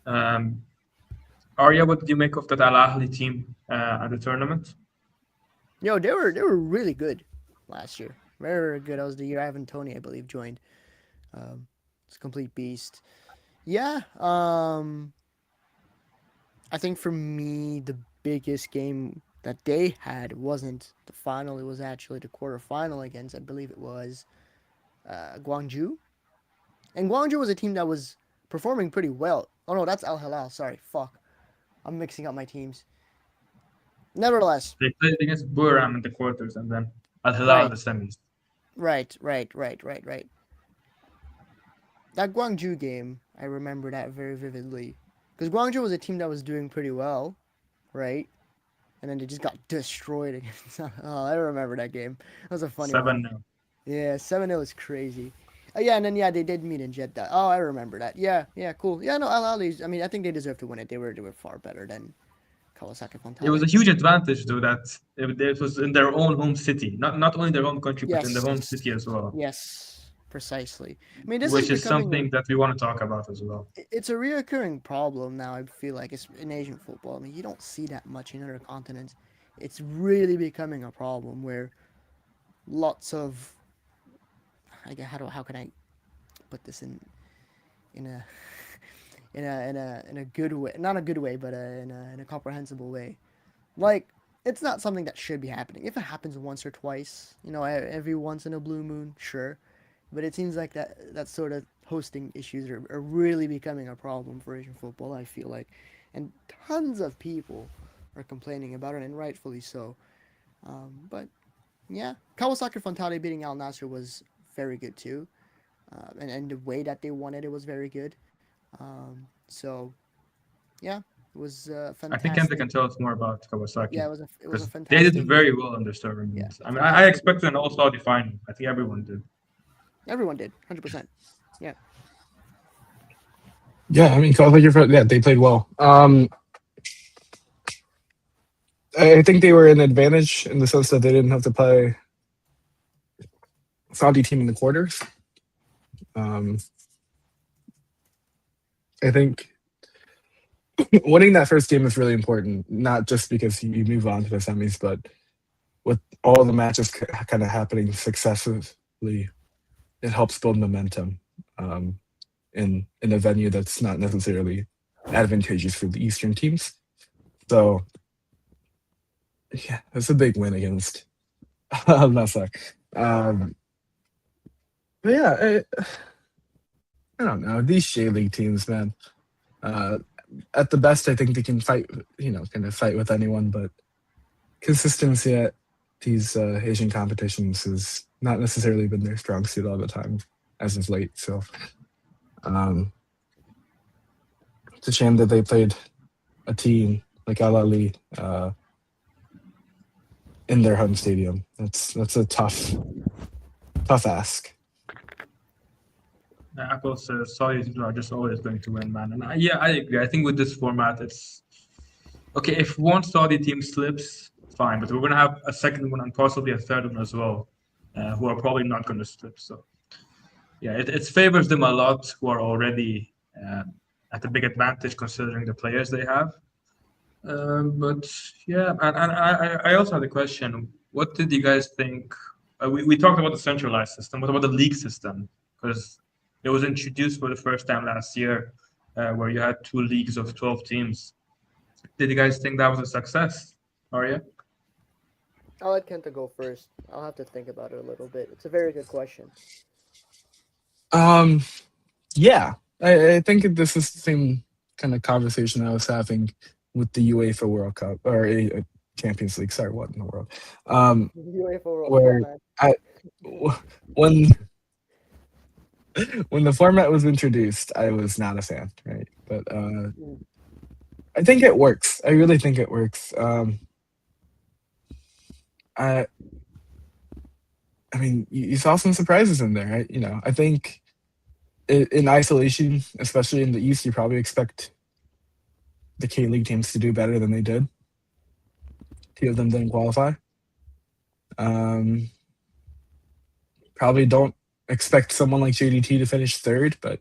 Arya, what did you make of that Al Ahly team at the tournament? They were really good last year. Very, very good. That was the year Ivan Toney, I believe, joined. It's a complete beast. Yeah. I think for me, the biggest game that they had wasn't the final. It was actually the quarterfinal against, I believe it was Gwangju. And Gwangju was a team that was performing pretty well. Oh no, that's Al Hilal. Sorry, fuck. I'm mixing up my teams. Nevertheless. They played against Buram in the quarters and then Al Hilal in the semis. Right. That Gwangju game, I remember that very vividly. Because Gwangju was a team that was doing pretty well, right? And then they just got destroyed against. Oh, I remember that game. That was a funny 7-0. one. Yeah, 7-0 is crazy. And then they did meet in Jeddah. Oh, I remember that. Yeah, cool. Yeah, no, Al Ahly. I mean, I think they deserve to win it. They were far better than Kawasaki Frontale. It was a huge advantage, though, that it was in their own home city, not only their home country, but in their home city as well. Yes, precisely. I mean, this which is something that we want to talk about as well. It's a reoccurring problem now. I feel like it's in Asian football. I mean, you don't see that much in other continents. It's really becoming a problem where lots of how can I put this in a good way, not a good way, but in a comprehensible way. Like, it's not something that should be happening. If it happens once or twice, every once in a blue moon, sure. But it seems like that sort of hosting issues are really becoming a problem for Asian football, I feel like. And tons of people are complaining about it, and rightfully so. But, yeah. Kawasaki Frontale beating Al Nassr was very good, too. And the way that they won it was very good. So, yeah, it was fantastic. I think Kenta can tell us more about Kawasaki. Yeah, it was a fantastic. They did very well in this tournament. Yeah, I mean, I expected an all-Saudi final. I think everyone did. Everyone did, 100%. Yeah. Yeah, I mean, they played well. I think they were an advantage in the sense that they didn't have to play Saudi team in the quarters. I think winning that first game is really important, not just because you move on to the semis, but with all the matches kind of happening successively, it helps build momentum in a venue that's not necessarily advantageous for the Eastern teams. So, yeah, it's a big win against Al Nassr. But yeah, I don't know. These J League teams, man. At the best, I think they can fight, kind of fight with anyone, but consistency at these Asian competitions has not necessarily been their strong suit all the time as of late. So it's a shame that they played a team like Al Ahly in their home stadium. That's a tough Tough ask. Apple says Saudi teams are just always going to win, man. And I agree. I think with this format, it's okay. If one Saudi team slips, fine, but we're going to have a second one and possibly a third one as well, who are probably not going to slip. So yeah, it favors them a lot, who are already at a big advantage considering the players they have. But yeah, and I also had a question. What did you guys think? We talked about the centralized system. What about the league system? Because it was introduced for the first time last year, where you had two leagues of 12 teams. Did you guys think that was a success, Arya? I'll let Kenta go first. I'll have to think about it a little bit. It's a very good question. Um, yeah, I think this is the same kind of conversation I was having with the UEFA World Cup or Champions League. Sorry, what in the world? UEFA World Cup, Where man. when when the format was introduced, I was not a fan, right? But I think it works. I really think it works. I I mean, you saw some surprises in there, right? I think in isolation, especially in the East, you probably expect the K League teams to do better than they did. Two of them didn't qualify. Probably don't expect someone like JDT to finish third, but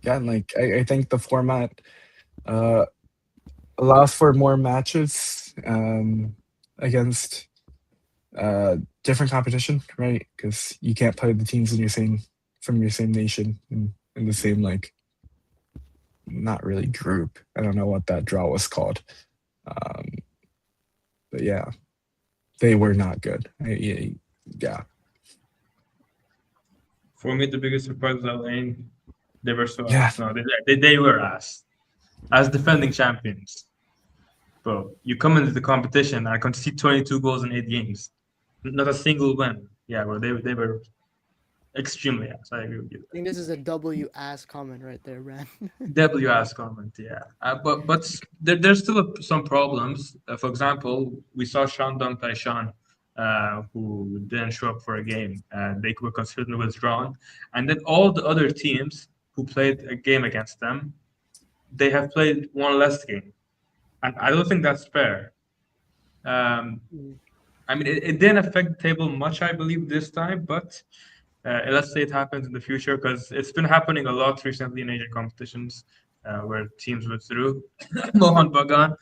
again, like I think the format allows for more matches against different competition, right? Because you can't play the teams from your same nation in the same not really group. I don't know what that draw was called, but yeah, they were not good. Yeah. For me, the biggest surprise was Lane. They were so Yeah. ass. No, they were ass. As defending champions. Bro, you come into the competition, I concede 22 goals in 8 games. Not a single win. Yeah, bro, they were extremely ass. I agree with you. I think this is a W ass comment right there, Ran. WS comment, yeah. But there's still some problems. For example, we saw Shandong Taishan, who didn't show up for a game. They were considered withdrawn. And then all the other teams who played a game against them, they have played one less game. And I don't think that's fair. I mean, it didn't affect the table much, I believe, this time, but let's say it happens in the future because it's been happening a lot recently in Asian competitions where teams withdrew. Mohan Bagan.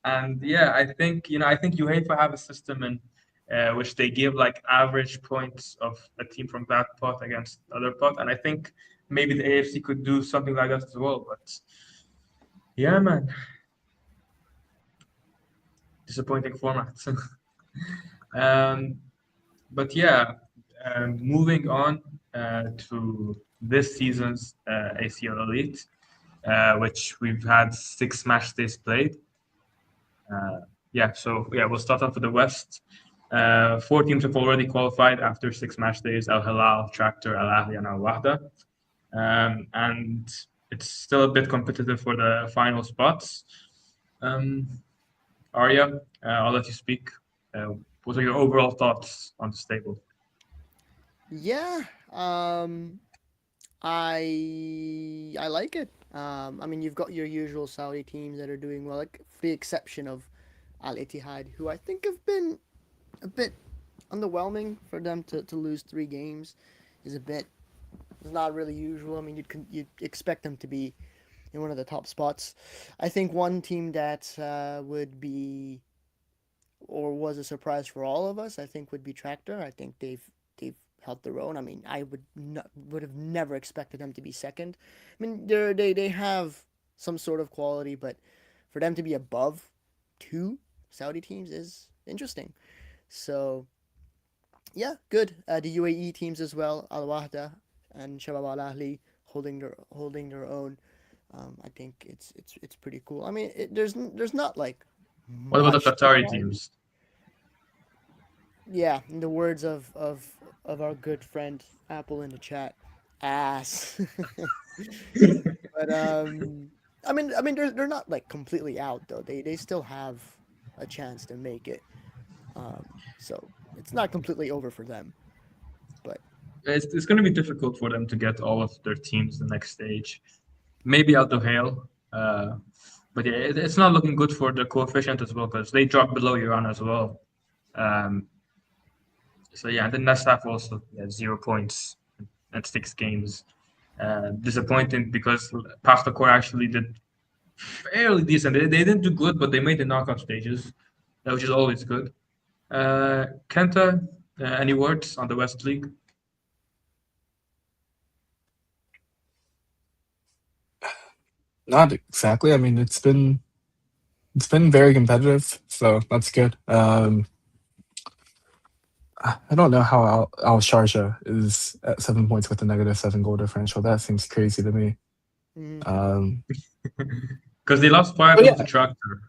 And yeah, I think UEFA have a system in which they give like average points of a team from that pot against other pot. And I think maybe the AFC could do something like that as well. But yeah, man. Disappointing format. um, but yeah, moving on to this season's ACL Elite, which we've had 6 match days played. We'll start off with the West. 4 teams have already qualified after 6 match days: Al Hilal, Tractor, Al Ahly, and Al Wahda. And it's still a bit competitive for the final spots. Arya, I'll let you speak. What are your overall thoughts on this table? Yeah, I like it. I mean, you've got your usual Saudi teams that are doing well, like for the exception of Al Ittihad, who I think have been a bit underwhelming. For them to lose 3 games is a bit. It's not really usual. I mean, you'd expect them to be in one of the top spots. I think one team that would be or was a surprise for all of us, I think, would be Tractor. I think they've held their own. I mean, I would have never expected them to be second. I mean, they have some sort of quality, but for them to be above 2 Saudi teams is interesting. So yeah, good. The UAE teams as well, Al Wahda and Shabab Al Ahli holding their own. I think it's pretty cool. I mean, there's not like What about the much Qatari surprises. teams? Yeah, in the words of our good friend Apple in the chat, ass. But I mean, they're not like completely out though. They still have a chance to make it. So it's not completely over for them. But It's going to be difficult for them to get all of their teams the next stage. Maybe Aldo Hale, but yeah, it's not looking good for the coefficient as well because they dropped below Iran as well. So yeah, and then Nassaf also 0 points at 6 games. Disappointing because Pastakor actually did fairly decent. They didn't do good, but they made the knockout stages, which is always good. Kenta, any words on the West League? Not exactly. I mean, it's been very competitive, so that's good. I don't know how Al Sharjah is at 7 points with a -7 goal differential. That seems crazy to me. Um, Because they lost 5-0 to Tractor.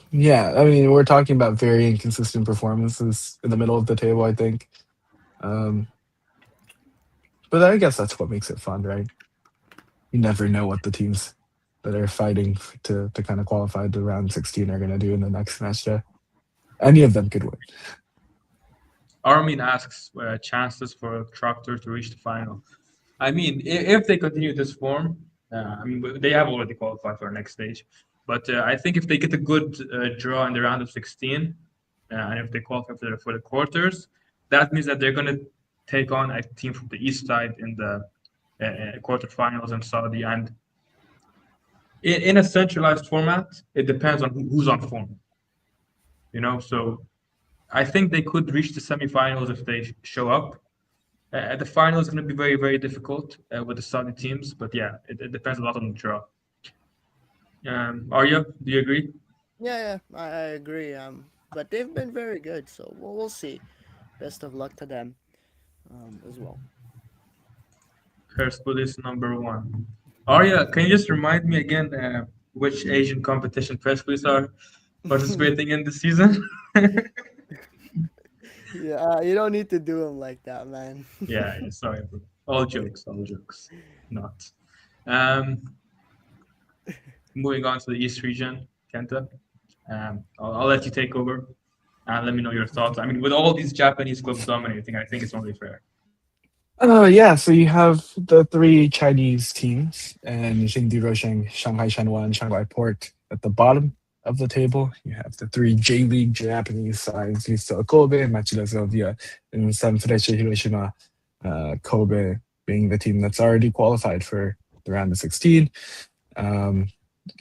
Yeah, I mean, we're talking about very inconsistent performances in the middle of the table, I think. But I guess that's what makes it fun, right? You never know what the teams that are fighting to kind of qualify to round 16 are going to do in the next match. Any of them could win. Armin asks chances for Tractor to reach the final. I mean, if they continue this form, I mean, they have already qualified for our next stage. But I think if they get a good draw in the round of 16, and if they qualify for the quarters, that means that they're going to take on a team from the east side in the quarterfinals in Saudi. And in a centralized format, it depends on who's on form. So I think they could reach the semifinals if they show up. The final is going to be very, very difficult with the Saudi teams, but yeah, it depends a lot on the draw. Arya, do you agree? yeah, I agree. But they've been very good, so we'll see. Best of luck to them, as well. Persepolis #1. Arya, can you just remind me again which Asian competition Persepolis are participating in this season? Yeah, you don't need to do them like that, man. Yeah, sorry, bro. All jokes, not. Um, Moving on to the East region, Kenta. I'll let you take over and let me know your thoughts. I mean, with all these Japanese clubs dominating, I think it's only fair. Yeah, so you have the three Chinese teams, and Xingdi Rosheng, Shanghai Shenhua, and Shanghai Port at the bottom of the table. You have the three J League Japanese sides, Vista Kobe, Machida Sylvia, and Sanfrecce Hiroshima. Kobe being the team that's already qualified for the round of 16.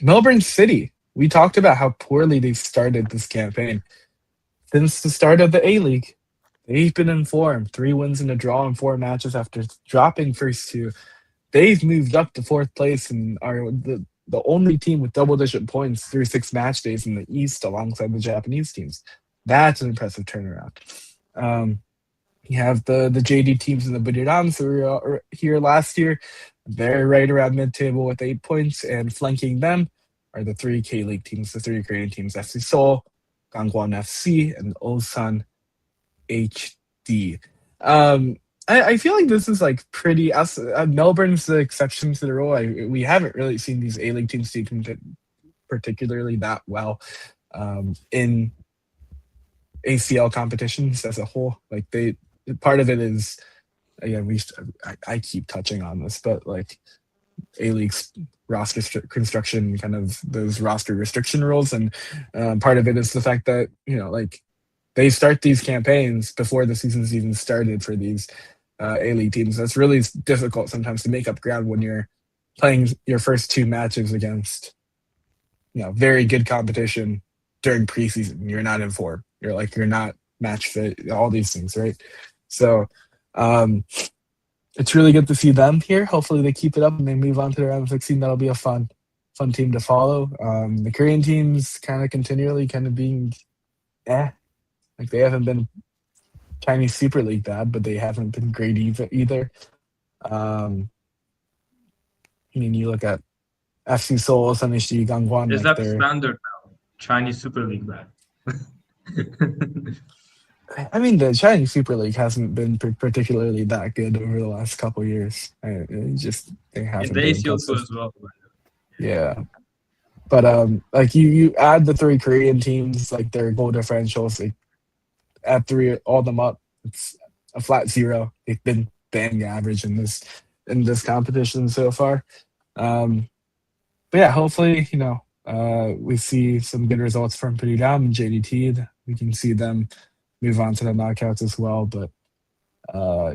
Melbourne City, we talked about how poorly they started this campaign. Since the start of the A-League, they've been in form. 3 wins and a draw in 4 matches after dropping first 2. They've moved up to 4th place and are the only team with double-digit points through 6 match days in the East alongside the Japanese teams. That's an impressive turnaround. You have the JD teams in the Burirans who were here last year. They're right around mid-table with 8 points, and flanking them are the 3 K-League teams, the 3 Korean teams, FC Seoul, Gangwon FC, and Ulsan HD. I feel like this is like pretty us. Melbourne's the exception to the rule. We haven't really seen these A-League teams do particularly that well in ACL competitions as a whole. Like part of it is, again, I keep touching on this, but like A-League's roster construction, kind of those roster restriction rules, and part of it is the fact that like they start these campaigns before the season's even started for these A-League teams. That's really difficult sometimes to make up ground when you're playing your first 2 matches against very good competition during preseason. You're not in form. You're not match fit. All these things, right? So it's really good to see them here. Hopefully they keep it up and they move on to the round of 16. That'll be a fun team to follow. The Korean teams kind of continually being like they haven't been Chinese Super League bad, but they haven't been great either. I mean, you look at FC Seoul, Sanishi, Gangwon. Is like that standard now? Chinese Super League bad? I mean, the Chinese Super League hasn't been particularly that good over the last couple years. They haven't In the been ACL too impressive. as well. Yeah. But like you add the 3 Korean teams, like their goal differentials, like add 3 all them up, it's a flat 0. They've been bang average in this competition so far. But yeah, hopefully, we see some good results from Purdue and JDT. We can see them move on to the knockouts as well. But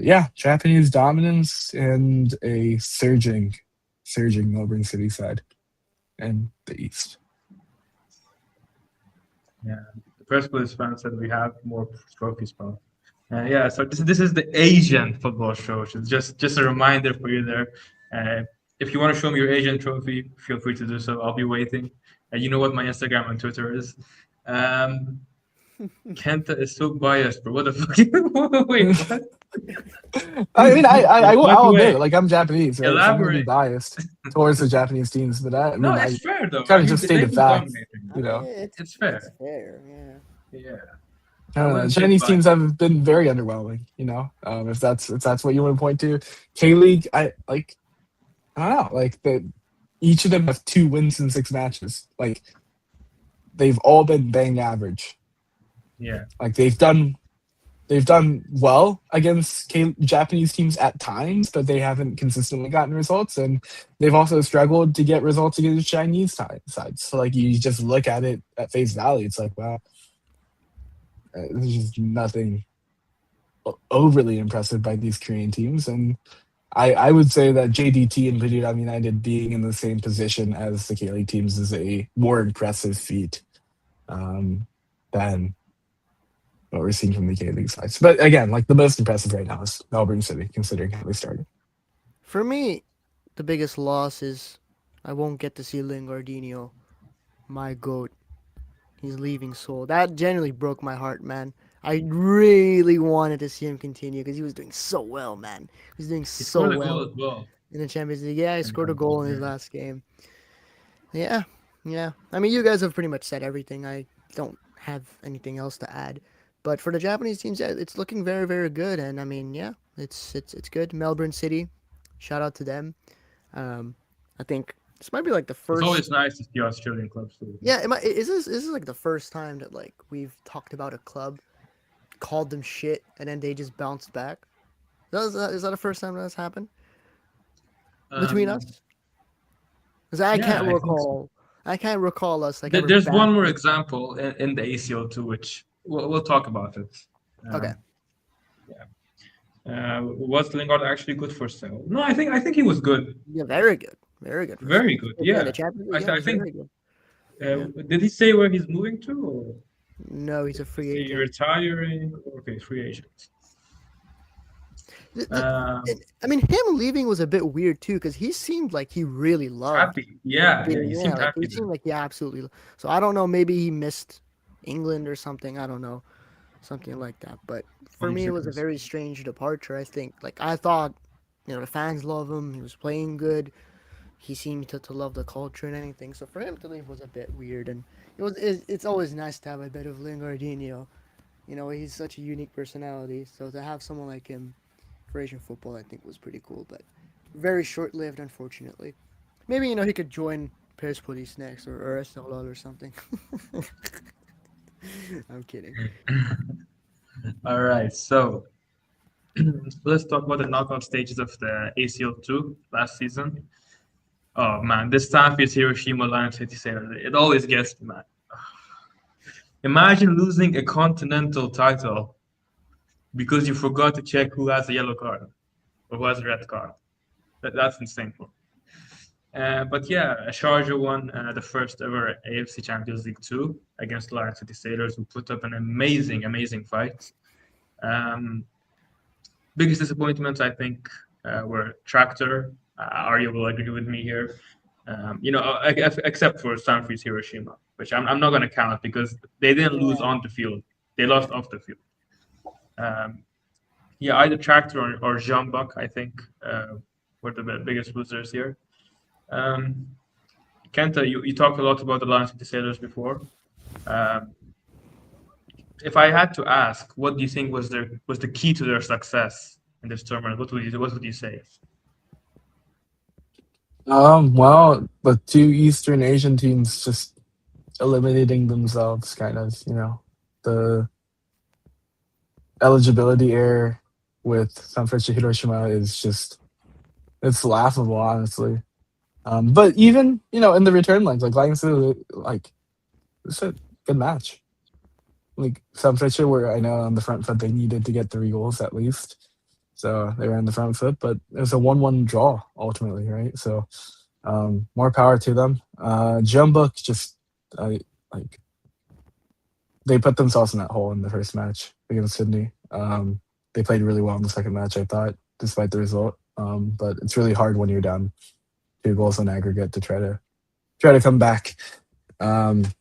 yeah, Japanese dominance and a surging Melbourne City side in the East. Yeah, the first place fan said we have more trophies, bro. Yeah, so this is the Asian football show. Which is just a reminder for you there. If you want to show me your Asian trophy, feel free to do so. I'll be waiting. You know what my Instagram and Twitter is. Kenta is so biased, bro. What the fuck? Wait, what? I mean, By the I'll admit way, it. Like, I'm Japanese, right? So I'm going to be elaborate. biased towards the Japanese teams. But I No, mean, it's I fair though. kind I of mean, just they've stated been facts. dominating. It's fair. It's fair. Yeah. Yeah. I I don't know. wouldn't say Chinese biased. teams have been very underwhelming. If that's what you want to point to. K League, I don't know. Like each of them have 2 wins in 6 matches. Like they've all been bang average. Yeah. Like they've done well against Japanese teams at times, but they haven't consistently gotten results, and they've also struggled to get results against Chinese sides. So like you just look at it at face value, it's like, wow, there's just nothing overly impressive by these Korean teams. And I would say that JDT and Purdue United being in the same position as the K-League teams is a more impressive feat than what we're seeing from the K-League sides. But again, like the most impressive right now is Melbourne City, considering how they started. For me, the biggest loss is I won't get to see Lingardinho, my goat. He's leaving Seoul. That genuinely broke my heart, man. I really wanted to see him continue because he was doing so well, man. He was doing He so scored a goal well as well. in the Champions League. Yeah, he And scored a goal in his last game. Yeah. I mean, you guys have pretty much said everything. I don't have anything else to add. But for the Japanese teams, yeah, it's looking very, very good. And I mean, yeah, it's good. Melbourne City, shout out to them. I think this might be like the It's first. always nice to see Australian clubs too. Yeah, is this like the first time that like we've talked about a club, called them shit, and then they just bounced back? Is that the first time that's happened between us? Because I Yeah, can't I think so. recall. I can't recall us like ever There's back. one more example in the ACL2, which we'll talk about it. Okay. Was Lingard actually good for Seoul? No, I think he was good. Yeah, very good. Very good. Very good. Yeah, Yeah. the Champions I, League, yeah, I think. very good. Did he say where he's moving to, or No, he's a free is he agent. retiring? Okay, free agent. I mean, him leaving was a bit weird too, because he seemed like he really loved. Happy. Yeah, being he there. seemed Like, happy. he seemed like he absolutely. So I don't know. Maybe he missed England or something. I don't know, something like that. But for me, it was a Homesickness. very strange departure. I think. Like I thought, the fans love him. He was playing good. He seemed to love the culture and anything. So for him to leave was a bit weird. And it's always nice to have a bit of Lingardinho. He's such a unique personality. So to have someone like him for Asian football, I think was pretty cool. But very short-lived, unfortunately. Maybe he could join Paris Police next or SLL or something. I'm kidding. All right, so let's talk about the knockout stages of the ACL2 last season. Oh man, this time it's Hiroshima Lion City Sailors. It always gets me, man. Imagine losing a continental title because you forgot to check who has a yellow card or who has a red card. That's insane. But yeah, Sharjah won the first ever AFC Champions League 2 against Lion City Sailors, who put up an amazing fight. Biggest disappointments, I think, were Tractor. Arya will agree with me here. Except for Sanfrecce Hiroshima, which I'm not going to count because they didn't lose on the field. They lost off the field. Either Tractor or Jean-Buck, I think, were the biggest losers here. Kenta, you talked a lot about the Lion City Sailors before. If I had to ask, what do you think was the key to their success in this tournament? What would you say? Well, the 2 Eastern Asian teams just eliminating themselves, kind of, the eligibility error with Sanfrecce Hiroshima is just it's laughable, honestly. But even in the return legs, like Lions, like it's a good match. Like Sanfrecce, where I know on the front foot they needed to get 3 goals at least, so they were on the front foot. But it was a 1-1 draw ultimately, right? So more power to them. Jeonbuk just like they put themselves in that hole in the first match against Sydney. They played really well in the second match, I thought, despite the result. But it's really hard when you're down 2 goals on aggregate to try to come back. And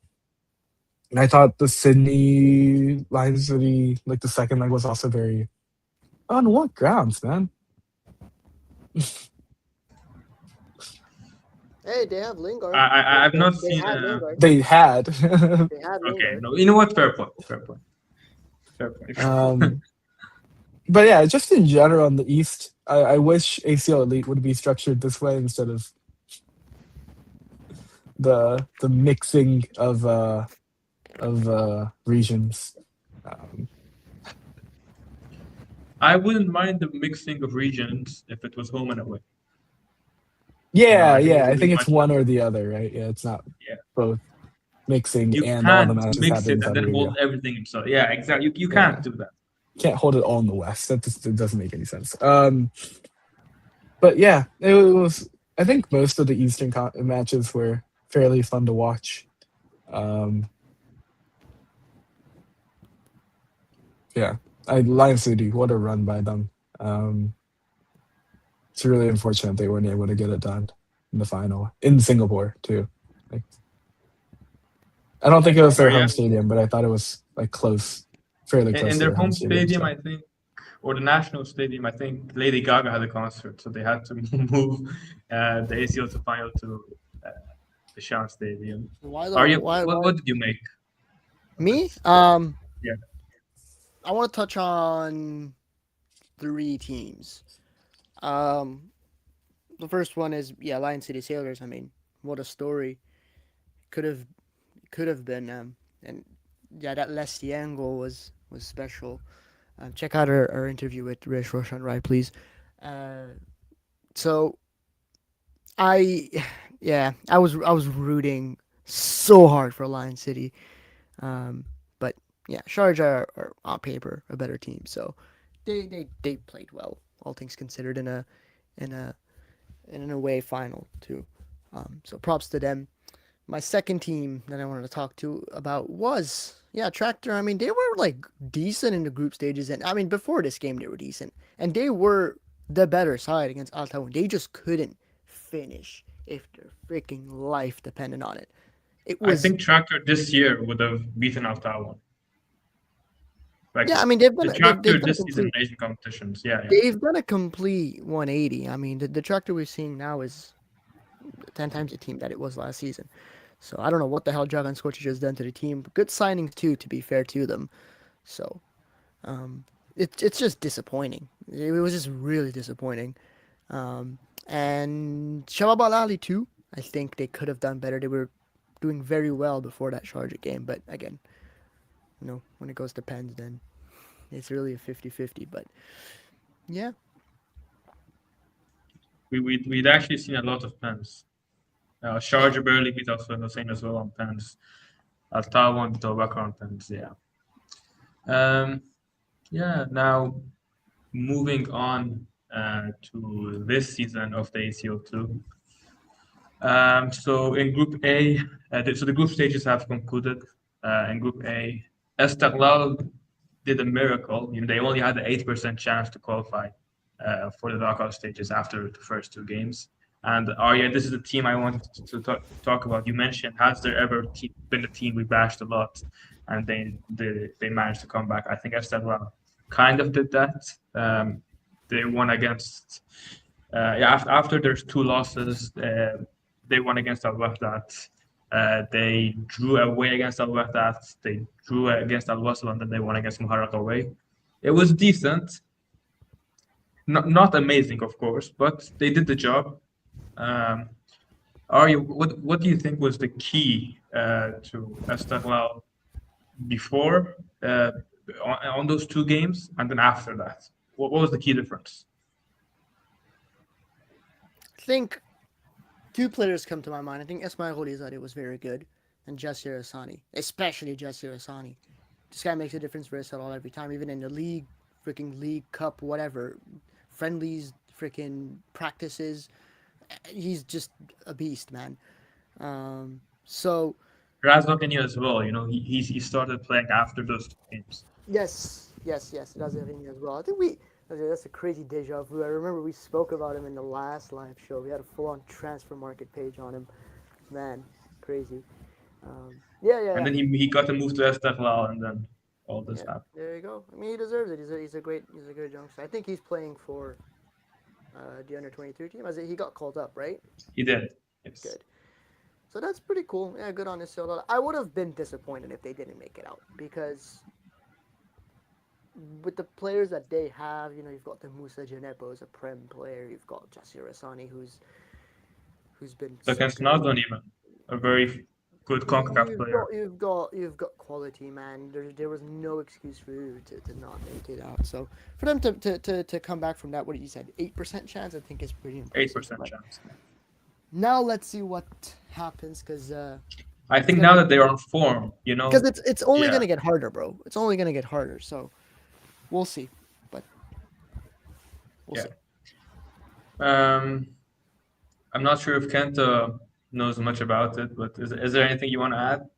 I thought the Sydney Lions City, like the second leg, was also very on what grounds, man? Hey, they have Lingard. I've not They seen. had Lingard. They had. They had Okay, Lingard. no, you know what? Fair point. Fair point. Fair point. But yeah, just in general in the East, I wish ACL Elite would be structured this way instead of the mixing of regions. I wouldn't mind the mixing of regions if it was home and away. Yeah, I think it yeah. would I be think it's much one better. or the other, right? Yeah, it's not Yeah. both mixing You and all the can't matches mix happen it in and Saudi then Arabia. hold everything himself. Yeah, exactly. You Yeah. can't do that. Can't hold it all in the West. That just it doesn't make any sense. But yeah, it was. I think most of the Eastern matches were fairly fun to watch. Yeah, Lion City, what a run by them. It's really unfortunate they weren't able to get it done in the final in Singapore too. Like, I don't think it was their Arya, home stadium, but I thought it was like close, fairly close in to their their home home stadium. stadium, So. I think, or the national stadium, I think Lady Gaga had a concert, so they had to move the ACL to final to the Shan Stadium. Why? Arya, Why? what did you make? Me? Yeah. I want to touch on 3 teams. The first one is Lion City Sailors. I mean, what a story could have been. And that Lestien goal was special. Check out our interview with Rish Roshan Rai, please. So I I was rooting so hard for Lion City. But yeah, Sharjah are on paper a better team, so they played well, all things considered, in a in an away final too. So props to them. My second team that I wanted to talk to about was Tractor. I mean, they were like decent in the group stages, and I mean before this game they were decent, and they were the better side against Al Tawun. They just couldn't finish if their freaking life depended on it. It I was think Tractor this year would have beaten Al Tawun. Like I mean they've the done Tractor a this season complete in Asian competitions. Yeah. they've done a complete 180. I mean the Tractor we're seeing now is 10 times the team that it was last season. So I don't know what the hell Dragon Scorcher has done to the team. Good signings too, to be fair to them. So it's just disappointing. It was just really disappointing. And Shabab Al Ali too. I think they could have done better. They were doing very well before that Sharjah game, but again, when it goes to pens, then it's really a 50-50. But yeah, We'd actually seen a lot of pens. Sharjah barely beat Erfan Hoseiny as well on pens. Al Tawun beat Abubakar on pens. Yeah. Now moving on to this season of the ACL2. So in Group A, so the group stages have concluded. In Group A, Esteghlal did a miracle. They only had an 8% chance to qualify for the knockout stages after the first 2 games. And Arya, this is the team I wanted to talk about. You mentioned, has there ever been a team we bashed a lot, and they managed to come back? I think Esteghlal kind of did that. They won against after there's 2 losses. They won against Al Wahdat. They drew away against Al Wahdat. They drew against Al Wasl, and then they won against Muharraq away. It was decent. Not amazing, of course, but they did the job. Arya, what do you think was the key to Esteghlal before on those 2 games and then after that? what was the key difference? I think two players come to my mind. I think Erfan Hoseiny was very good, and Arya Nourizadeh, especially Arya Nourizadeh. This guy makes a difference for us all every time, even in the league, freaking league cup, whatever, friendlies, freaking practices. He's just a beast, man. So Razokini as well. He started playing after those two games. yes, Razavini as well. I think that's a crazy deja vu. I remember we spoke about him in the last live show. We had a full-on transfer market page on him. Man, crazy. And then he got to move to Esteghlal, and then all this happened. There you go. I mean, he deserves it. He's a good youngster. I think he's playing for the under-23 team. He got called up, right? He did. Yes. Good. So that's pretty cool. Yeah, good on his side. I would have been disappointed if they didn't make it out because with the players that they have, you've got the Musa Janepo as a Prem player. You've got Arya Nourizadeh who's been. Against Snodland even a very good CONCACAF player. You've got quality, man. There was no excuse for you to not make it out. So for them to come back from that, what you said, 8% chance, I think is pretty impressive. 8% chance. Now let's see what happens because I think now that they're on form, because it's only gonna get harder, bro. It's only gonna get harder. So we'll see, but we'll see. I'm not sure if Kenta knows much about it, but is there anything you want to add,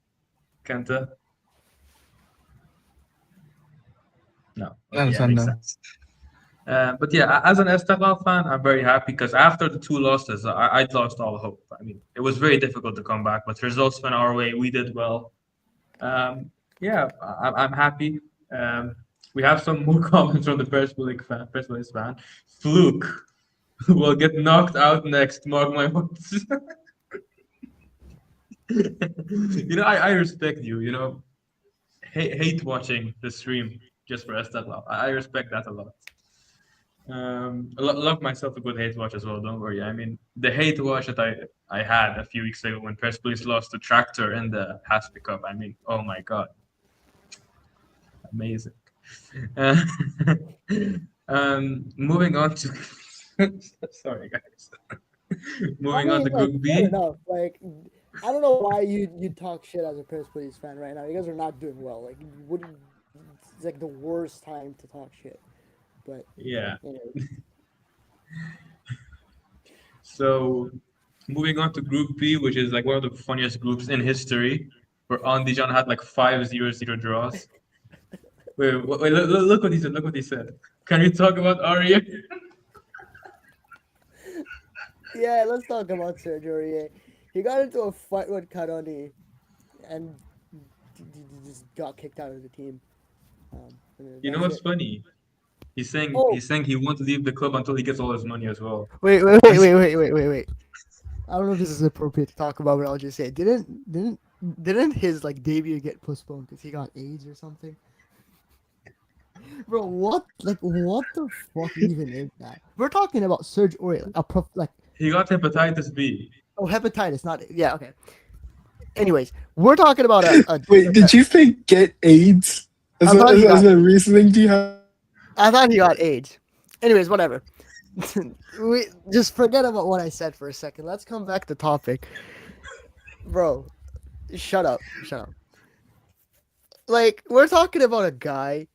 Kenta? No. Yeah, makes sense. But yeah, as an Esteghlal fan, I'm very happy because after the two losses, I'd lost all hope. I mean, it was very difficult to come back, but results went our way. We did well. Yeah, I'm happy. We have some more comments from the Persepolis fan. Fluke will get knocked out next. Mark my words. I respect you. Hate watching the stream just for Esteghlal. I respect that a lot. Love myself a good hate watch as well. Don't worry. I mean, the hate watch that I had a few weeks ago when Persepolis lost to Tractor in the Haspi Cup. I mean, oh my god, amazing. Moving on to sorry guys. Moving on to Group B. Enough. Like, I don't know why you talk shit as a Persepolis fan right now. You guys are not doing well. Like, it's like the worst time to talk shit. But yeah. Anyway. So, moving on to Group B, which is like one of the funniest groups in history, where Andijan had like 5-0-0 draws. Wait, look what he said. Look what he said. Can we talk about Arya? Yeah, let's talk about Sergio Aurier. He got into a fight with Karoni, and he just got kicked out of the team. You know what's funny? He's saying he won't leave the club until he gets all his money as well. Wait. I don't know if this is appropriate to talk about, but I'll just say, didn't his debut get postponed because he got AIDS or something? Bro, what the fuck even is that? We're talking about Sergio Aurier, he got hepatitis B. Oh, hepatitis, not okay. Anyways, we're talking about Wait, did you think get AIDS as a reasoning? Do you have? I thought he got AIDS. Anyways, whatever. We just forget about what I said for a second. Let's come back to topic. Bro, shut up. We're talking about a guy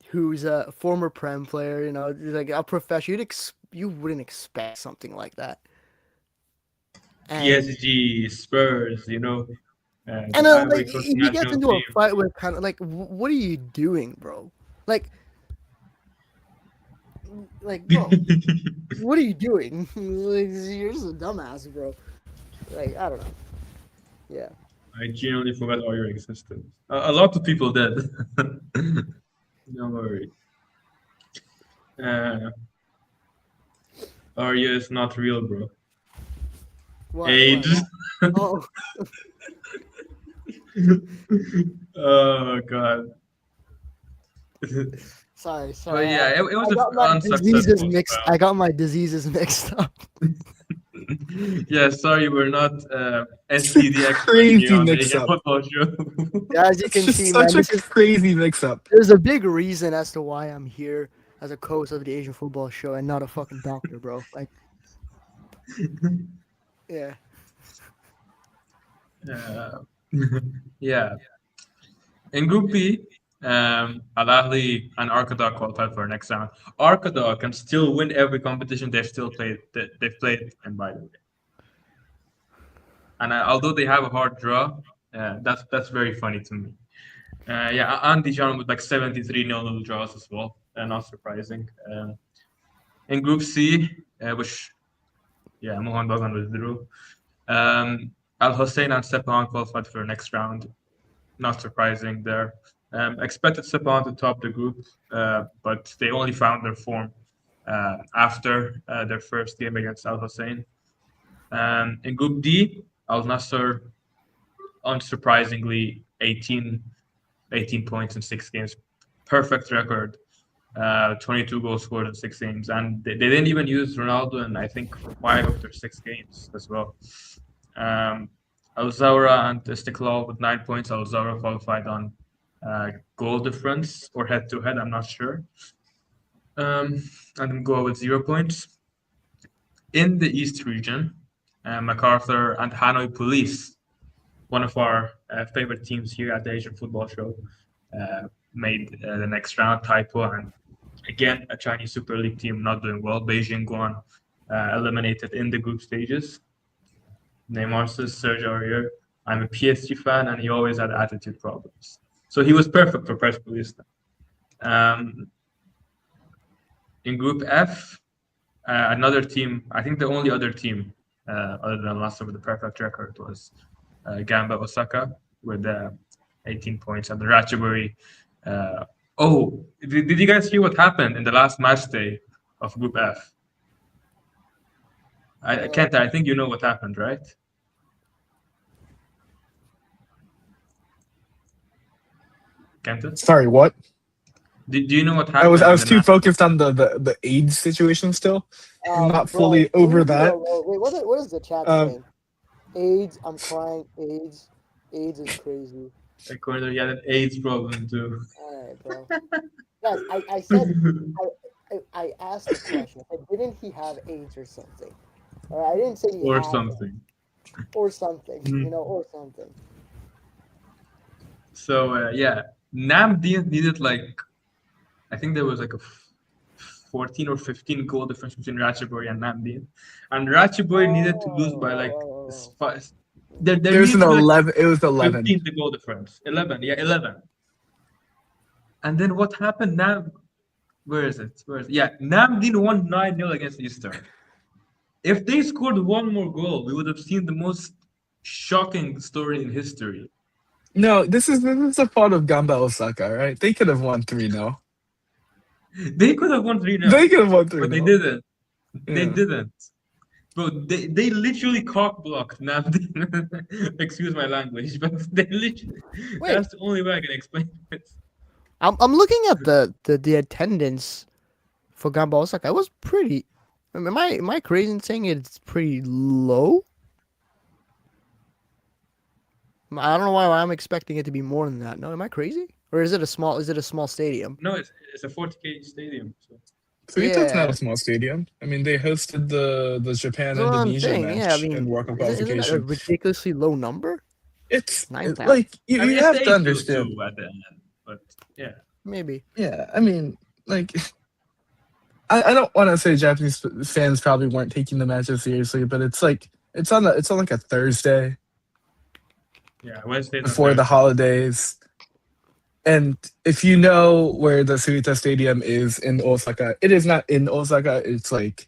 who's a former Prem player, like a professional. You wouldn't expect something like that. PSG, Spurs, and he gets into a fight with kind of what are you doing, bro? Like, bro, what are you doing? You're just a dumbass, bro. I don't know. Yeah. I genuinely forgot all your existence. A lot of people did. Don't worry. Arya is not real, bro. What? AIDS. Oh. Oh god. Sorry. But yeah, it was I got my diseases mixed up. Yeah, sorry, we're not It's a STD experts here crazy on the mix Asian up. football show. Yeah, as you It's can just see, such man, a crazy mix up. there's a big reason as to why I'm here as a co-host of the Asian Football Show and not a fucking doctor, bro. Like, yeah. Uh, yeah. In Group B, Al Ahly and Arkada qualified for next round. Arkada can still win every competition they've still played. They've played, and by the way, and although they have a hard draw, that's very funny to me. Yeah, and Dijon with like 73 0 draws as well. Not surprising. In Group C, which yeah, Mohan Bagan withdrew. Al Hossein and Sepahan qualified for the next round. Not surprising there. Expected Sepahan to top the group, but they only found their form after their first game against Al Hossein. In Group D, Al Nasser, unsurprisingly, 18 points in 6 games. Perfect record. 22 goals scored in 6 games. And they didn't even use Ronaldo in, I think, 5 of their 6 games as well. Al Zawra and Istiklal with 9 points. Al Zawra qualified on goal difference or head to head, I'm not sure. And then go with 0 points. In the East region, MacArthur and Hanoi Police, one of our favorite teams here at the Asian Football Show, made the next round. Taipo and again a Chinese Super League team not doing well. Beijing Guan eliminated in the group stages. Neymar says, Sergio Aurier, I'm a PSG fan and he always had attitude problems. So he was perfect for Persepolis. In Group F, another team, I think the only other team other than Lhasa with the perfect record was Gamba Osaka with 18 points. And the Ratchaburi. Did you guys hear what happened in the last match day of Group F? Kenta, I think you know what happened, right? Kenta? Sorry, what? Do you know what happened? I was too focused on the AIDS situation still. I'm not fully over that. Wait, what is the chat saying? AIDS, I'm crying. AIDS is crazy. Corner, he had an AIDS problem too. All right, bro. Guys, I said I asked the question. I said, didn't he have AIDS or something? All right, I didn't say he or had something. Or something, or something. So yeah, Nam needed like, I think there was like a 14 or 15 goal difference between Ratchaburi and Namdien, and Ratchaburi needed to lose by like There was an 11. It was 11. 15 the goal difference. 11, yeah, 11. And then what happened? Where is it? Yeah, Namdien won 9-0 against Eastern. If they scored one more goal, we would have seen the most shocking story in history. No, this is the fault of Gamba Osaka, right? They could have won 3-0. They could have won 3-0. They could have won 3-0. But they didn't. Yeah. They didn't. Bro, they literally cock blocked Namdien. Excuse my language, but they literally. That's the only way I can explain it. I'm looking at the attendance for Gamba Osaka. It was pretty. Am I crazy in saying it's pretty low? I don't know why I'm expecting it to be more than that. No, am I crazy? Or is it a small stadium? No, it's a 40K stadium. So it's not a small stadium. I mean, they hosted the Japan-Indonesia match in World Cup qualification. Isn't that a ridiculously low number? It's 9,000. like you have to understand. At the end, but yeah, maybe. Yeah, I mean, like, I don't want to say Japanese fans probably weren't taking the matches seriously, but it's like it's on like a Thursday. Yeah, Wednesday before the holidays. And if you know where the Suita Stadium is in Osaka, it is not in Osaka. It's like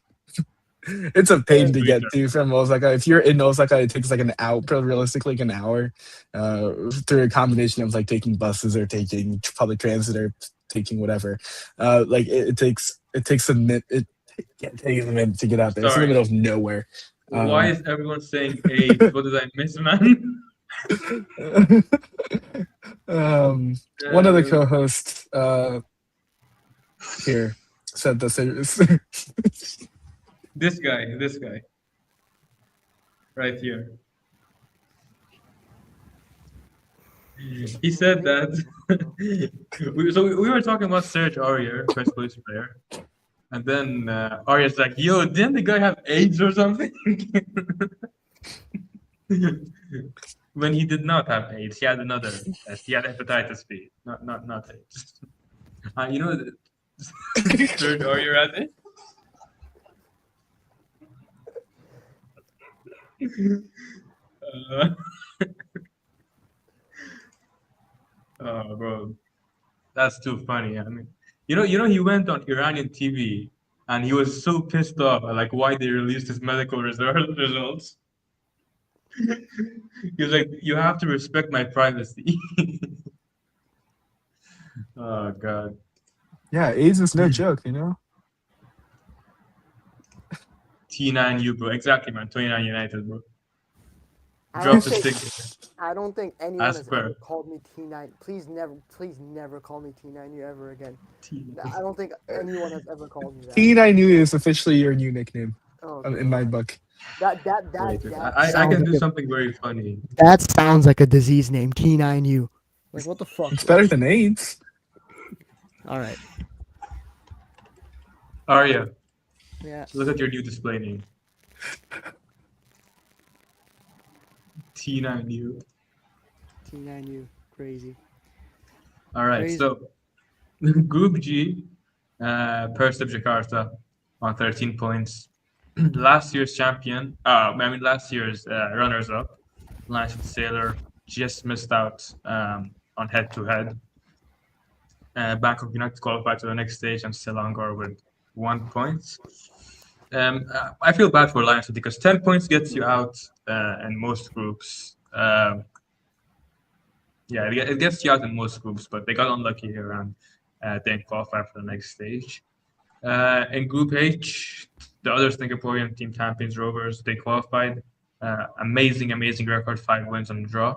it's a pain to get to from Osaka. If you're in Osaka, it takes like an hour, realistically like an hour, through a combination of like taking buses or taking public transit or taking whatever. Like it takes a minute. It takes a minute to get out there. It's in the middle of nowhere. Why is everyone saying AIDS? What did I miss, man? One of the co-hosts here said this. This guy. right here. He said that. we were talking about Serge Aurier, first police player, and then Aurier's like, "Yo, didn't the guy have AIDS or something?" When he did not have AIDS, he had another test. He had hepatitis B, not AIDS. You know, Serge Aurier had it. Uh, oh, bro, that's too funny. I mean, he went on Iranian TV and he was so pissed off at like why they released his medical results. He was like, "You have to respect my privacy." Oh God. Yeah, AIDS is no joke, you know. T9U, bro. Exactly, man. 29 United, bro. I Drop don't the think stick. I don't think anyone I has swear. ever called me T9. Please never call me T9 ever again. T9. I don't think anyone has ever called me that. T9U is officially your new nickname Oh, in my God. book. That Wait, I sounds can do like a, something very funny. that sounds like a disease name, T9U. Like, what the fuck? It's better than AIDS. All right. Arya, Yeah. look at your new display name. T9U. T9U. Crazy. All right, Crazy. so Group G, Persib Jakarta on 13 points. Last year's champion, last year's runners-up, United Sailor, just missed out on head-to-head. Bangkok United qualified to the next stage and Selangor with 1 point. I feel bad for Lions because 10 points gets you out in most groups. Yeah, it gets you out in most groups, but they got unlucky here and didn't qualify for the next stage. In Group H, the other Singaporean team, Tampines Rovers, they qualified. Amazing record, 5 wins and a draw.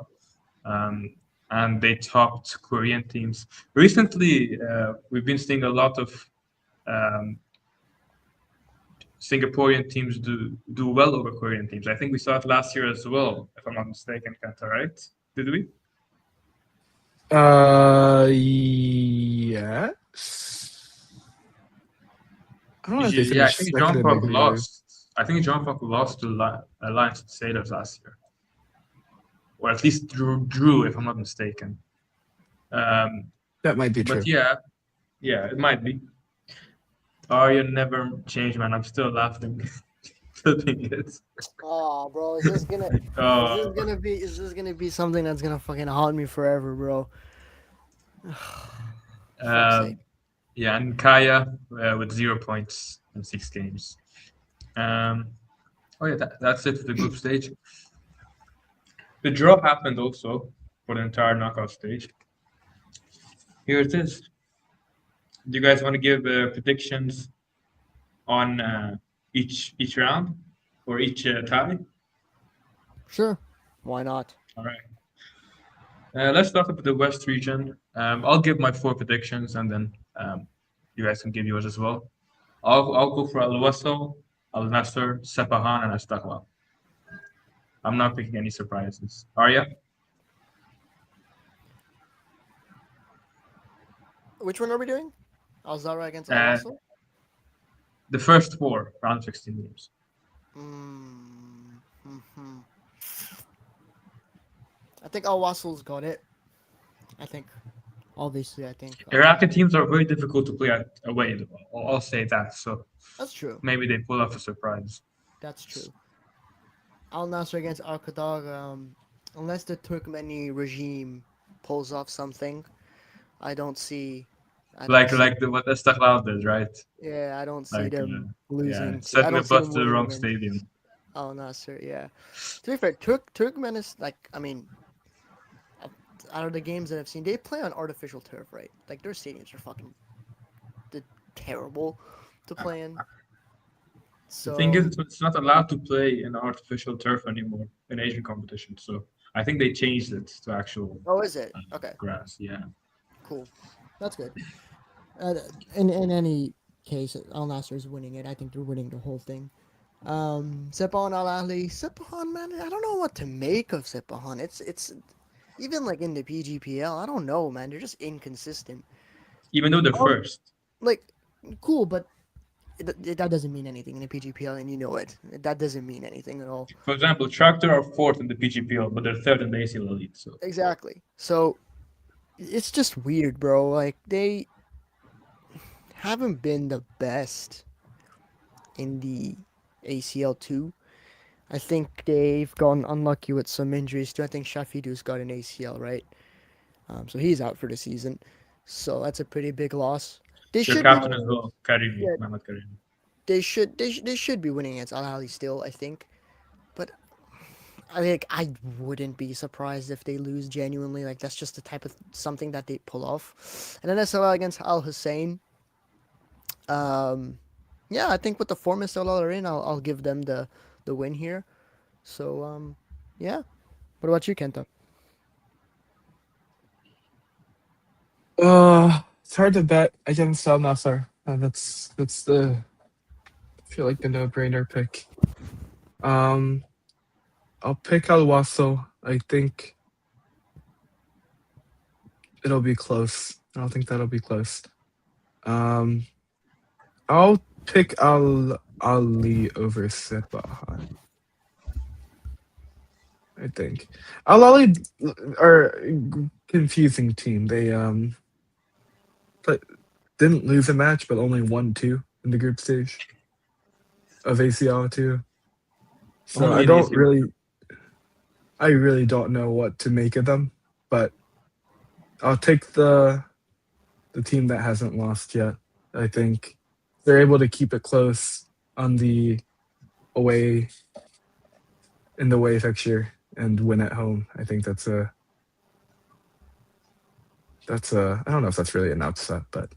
And they topped Korean teams. Recently, we've been seeing a lot of Singaporean teams do well over Korean teams. I think we saw it last year as well, if I'm not mistaken, Kenta, right? Did we? Yes. I don't know if they Yeah, I finished think second John in the Park group. lost. I think John Park lost to Lions Sailors last year, or at least drew, if I'm not mistaken. That might be true. But yeah, it might be. Arya never changed, man. I'm still laughing. Flipping it. Oh, bro, is this gonna be something that's gonna fucking haunt me forever, bro? Fuck's sake. Yeah, and Kaya with 0 points in 6 games. That's it for the group stage. The draw happened also for the entire knockout stage. Here it is. Do you guys want to give predictions on each round or each tie? Sure. Why not? All right. Let's start with the West region. I'll give my 4 predictions, and then you guys can give yours as well. I'll go for Al Wasl, Al Nasser, Sepahan, and Istiqlal. I'm not picking any surprises. Arya? Which one are we doing? Al Zahra against Al Wasl? The first 4 round 16 games. I think Al Wasl's got it. Obviously, Iraqi teams are very difficult to play away. I'll say that. So that's true. Maybe they pull off a surprise. That's true. Al Nasser against Al Qatar, unless the Turkmeni regime pulls off something, I don't see. What Istiqlal did, right? Yeah, I don't see them losing. Yeah, setting the bus to the wrong stadium. Al Nasser, yeah. To be fair, Turkmen is out of the games that I've seen, they play on artificial turf, right? Like their stadiums are fucking terrible to play in. So the thing is, it's not allowed to play in artificial turf anymore in Asian competition. So I think they changed it to actual. Oh, is it? Okay. Grass, yeah. Cool, that's good. In any case, Al Nasser is winning it. I think they're winning the whole thing. Sepahan Al Ahly. Sepahan, man, I don't know what to make of Sepahan. It's even like in the PGPL. I don't know, man. They're just inconsistent. Even though they're Oh, first. like cool, but that doesn't mean anything in the PGPL, and you know it. That doesn't mean anything at all. For example, Tractor are fourth in the PGPL, but they're third in the ACL Elite. So Exactly. So it's just weird, bro. Like they haven't been the best in the ACL too. I think they've gone unlucky with some injuries too. I think Shafidu's got an ACL, right? So he's out for the season. So that's a pretty big loss. They their should be captain as winning. well, Karimi, Yeah, Mehmet Karimi. they should be winning against Al Ahly still. I think, but I think I wouldn't be surprised if they lose genuinely. Like that's just the type of something that they pull off. And then SLL against Al Hussein. Um, yeah, I think with the form SLL are in, I'll give them the win here. So yeah. What about you, Kenta? It's hard to bet against Al Nassr. That's the I feel like the no-brainer pick. Um, I'll pick Al Wasso. I think it'll be close. I don't think that'll be close. Um, I'll pick Al Ali over Sepahan. I think Al Ali are a confusing team. They but didn't lose a match, but only won two in the group stage of ACL two. So Only in ACL. I really don't know what to make of them. But I'll take the team that hasn't lost yet. I think they're able to keep it close on the away in the away fixture and win at home. I think that's a I don't know if that's really an upset, but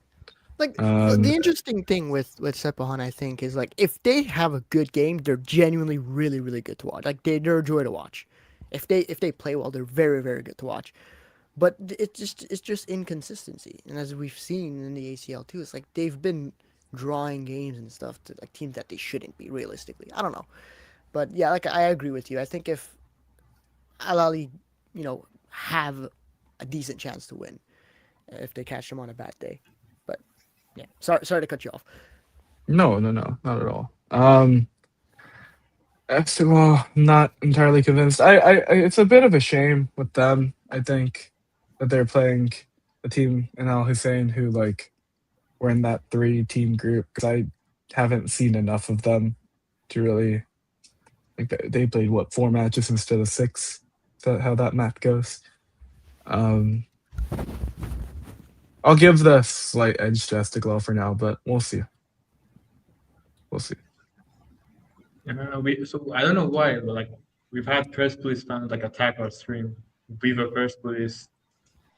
Like the um interesting thing with Sepahan, I think, is like if they have a good game, they're genuinely really good to watch. Like they're a joy to watch. If they play well, they're very good to watch. But it's just inconsistency, and as we've seen in the ACL too, it's like they've been drawing games and stuff to like teams that they shouldn't be realistically. I don't know, but yeah, like I agree with you. I think if Al Ahly, have a decent chance to win if they catch them on a bad day. But yeah, sorry to cut you off. no, not at all. Well, not entirely convinced. It's a bit of a shame with them. I think that they're playing a team in Al Hussein who like were in that three-team group because I haven't seen enough of them to really like they played what 4 matches instead of 6. Is that how that math goes? Um, I'll give the slight edge to Esteghlal for now, but we'll see. We'll see. So I don't know why, but like we've had Persepolis fans like attack our stream. Viva Persepolis,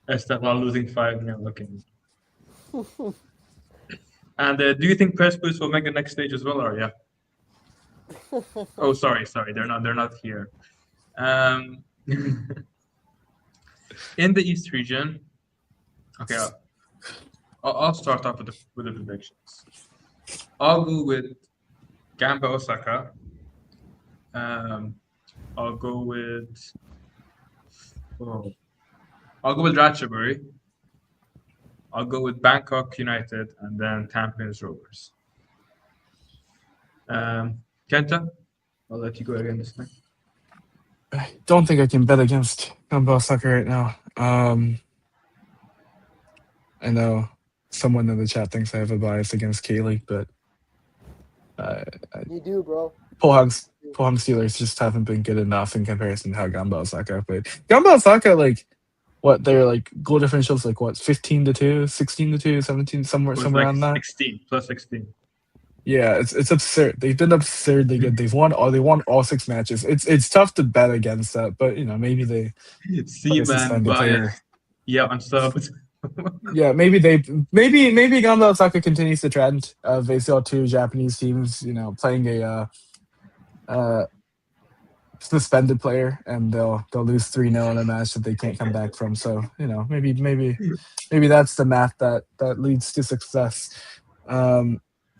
Estefan losing 5-0 looking. And do you think Persepolis will make the next stage as well, or yeah? Oh, sorry, they're not here. Um, in the East region, okay, I'll start off with the predictions. I'll go with Gamba Osaka. I'll go with oh, I'll go with Ratchaburi. I'll go with Bangkok United and then Tampines Rovers. Kenta, I'll let you go again this time. I don't think I can bet against Gamba Osaka right now. I know someone in the chat thinks I have a bias against K League, but uh, You do, bro. Pohang Steelers just haven't been good enough in comparison to how Gamba Osaka played. Gamba Osaka, like, what, their, like, goal differentials, like, what, 15-2, 16-2, 17, somewhere Like around that? 16, plus 16. Yeah, it's absurd. They've been absurdly good. They won all 6 matches. It's tough to bet against that, but, maybe they put a Seaman suspended player. bias. Yeah, I'm subbed. Yeah, maybe Gamba Osaka continues the trend of ACL two Japanese teams, playing a suspended player, and they'll lose 3-0 in a match that they can't come back from. So maybe that's the math that leads to success.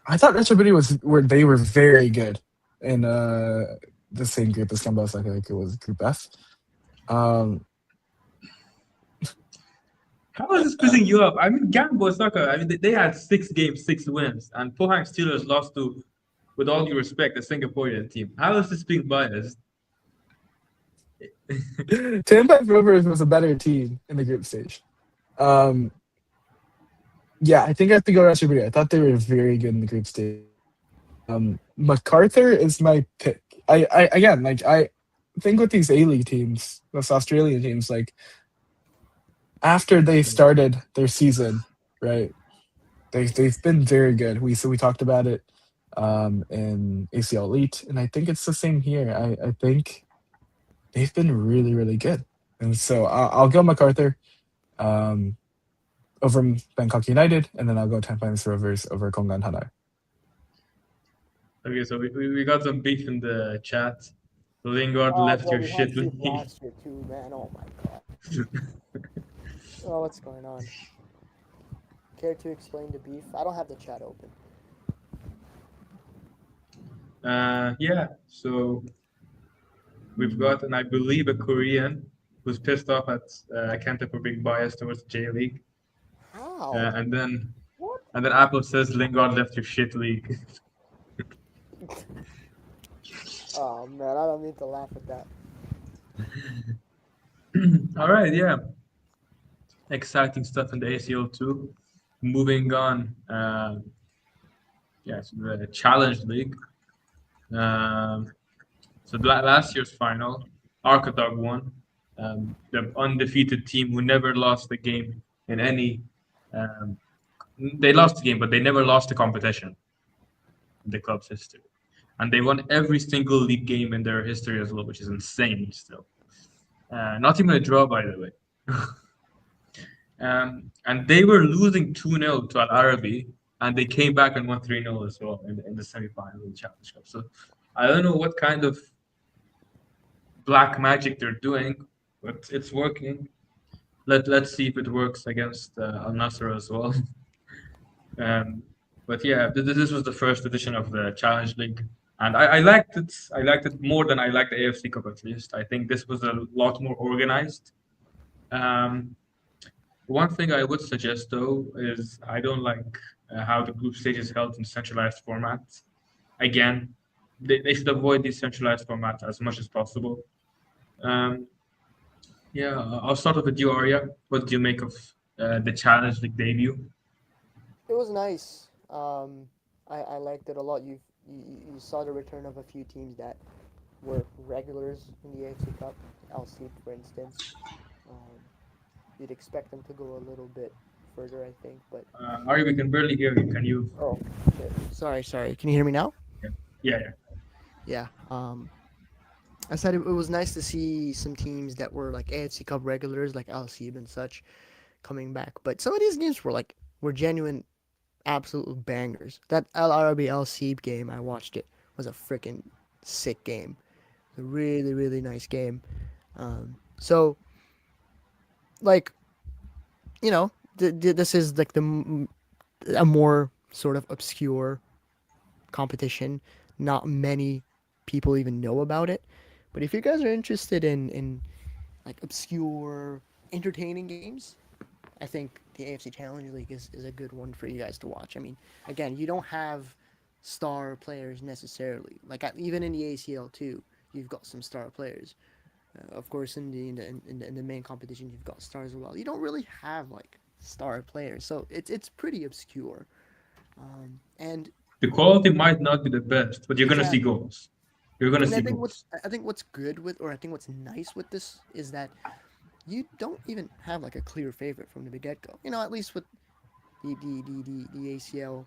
I thought Retrobity they were very good in the same group as Gambos. I think it was Group F. Um, How is this pissing you off? I mean, Gambo Soccer, I mean, they had 6 games, 6 wins, and Pohang Steelers lost to, with all due respect, the Singaporean team. How is this being biased? Tampa Rovers was a better team in the group stage. Um, yeah, I think I have to go Ratchaburi. I thought they were very good in the group stage. MacArthur is my pick. I again, like I think with these A-League teams, those Australian teams, like after they started their season, right? They've been very good. We talked about it in ACL Elite, and I think it's the same here. I think they've been really good, and so I'll go MacArthur over Bangkok United, and then I'll go Tampines Rovers over Kongan Hanoi. Okay, so we got some beef in the chat. Lingard Oh, left bro, your we shit had beef league. last year too, man. Oh my god. Oh, what's going on? Care to explain the beef? I don't have the chat open. Yeah, so we've got, and I believe, a Korean who's pissed off at Kenta for being biased towards J League. How? And then What? Apple says Lingard left your shit league. Oh man, I don't mean to laugh at that. All right, yeah. Exciting stuff in the ACL too. Moving on, to the Challenge League. So last year's final, Arkadog won. The undefeated team who never lost the game in any. They lost the game, but they never lost the competition in the club's history. And they won every single league game in their history as well, which is insane still. Not even a draw, by the way. And they were losing 2-0 to Al Arabi, and they came back and won 3-0 as well in the semi-final of the Challenge Cup. So I don't know what kind of black magic they're doing, but it's working. Let's see if it works against Al Nassr as well. But yeah, this was the first edition of the Challenge League, and I liked it. I liked it more than I liked the AFC Cup, at least. I think this was a lot more organized. One thing I would suggest, though, is I don't like how the group stage is held in centralized format. Again, they should avoid these centralized formats as much as possible. Yeah, I'll start off with you, Arya. What do you make of the Challenge League debut? It was nice. I liked it a lot. You saw the return of a few teams that were regulars in the AFC Cup. LC, for instance. You'd expect them to go a little bit further, I think. But Arya, we can barely hear you. Can you? oh, shit. Sorry. Can you hear me now? Yeah. Yeah. I said it was nice to see some teams that were like AFC Cup regulars, like Al Seeb and such, coming back. But some of these games were genuine, absolute bangers. That Al Arabi Al Seeb game, I watched it, was a freaking sick game. A really nice game. So, like, you know, this is like a more sort of obscure competition. Not many people even know about it. But if you guys are interested in like obscure, entertaining games, I think the AFC Challenge League is a good one for you guys to watch. I mean, again, you don't have star players necessarily. Like even in the ACL too, you've got some star players. Of course, in the main competition, you've got stars as well. You don't really have like star players, so it's pretty obscure. And the quality might not be the best, but you're gonna see exactly. goals. You're gonna And see goals. I think what's good with, or I think what's nice with this is that you don't even have like a clear favorite from the get go. You know, at least with the ACL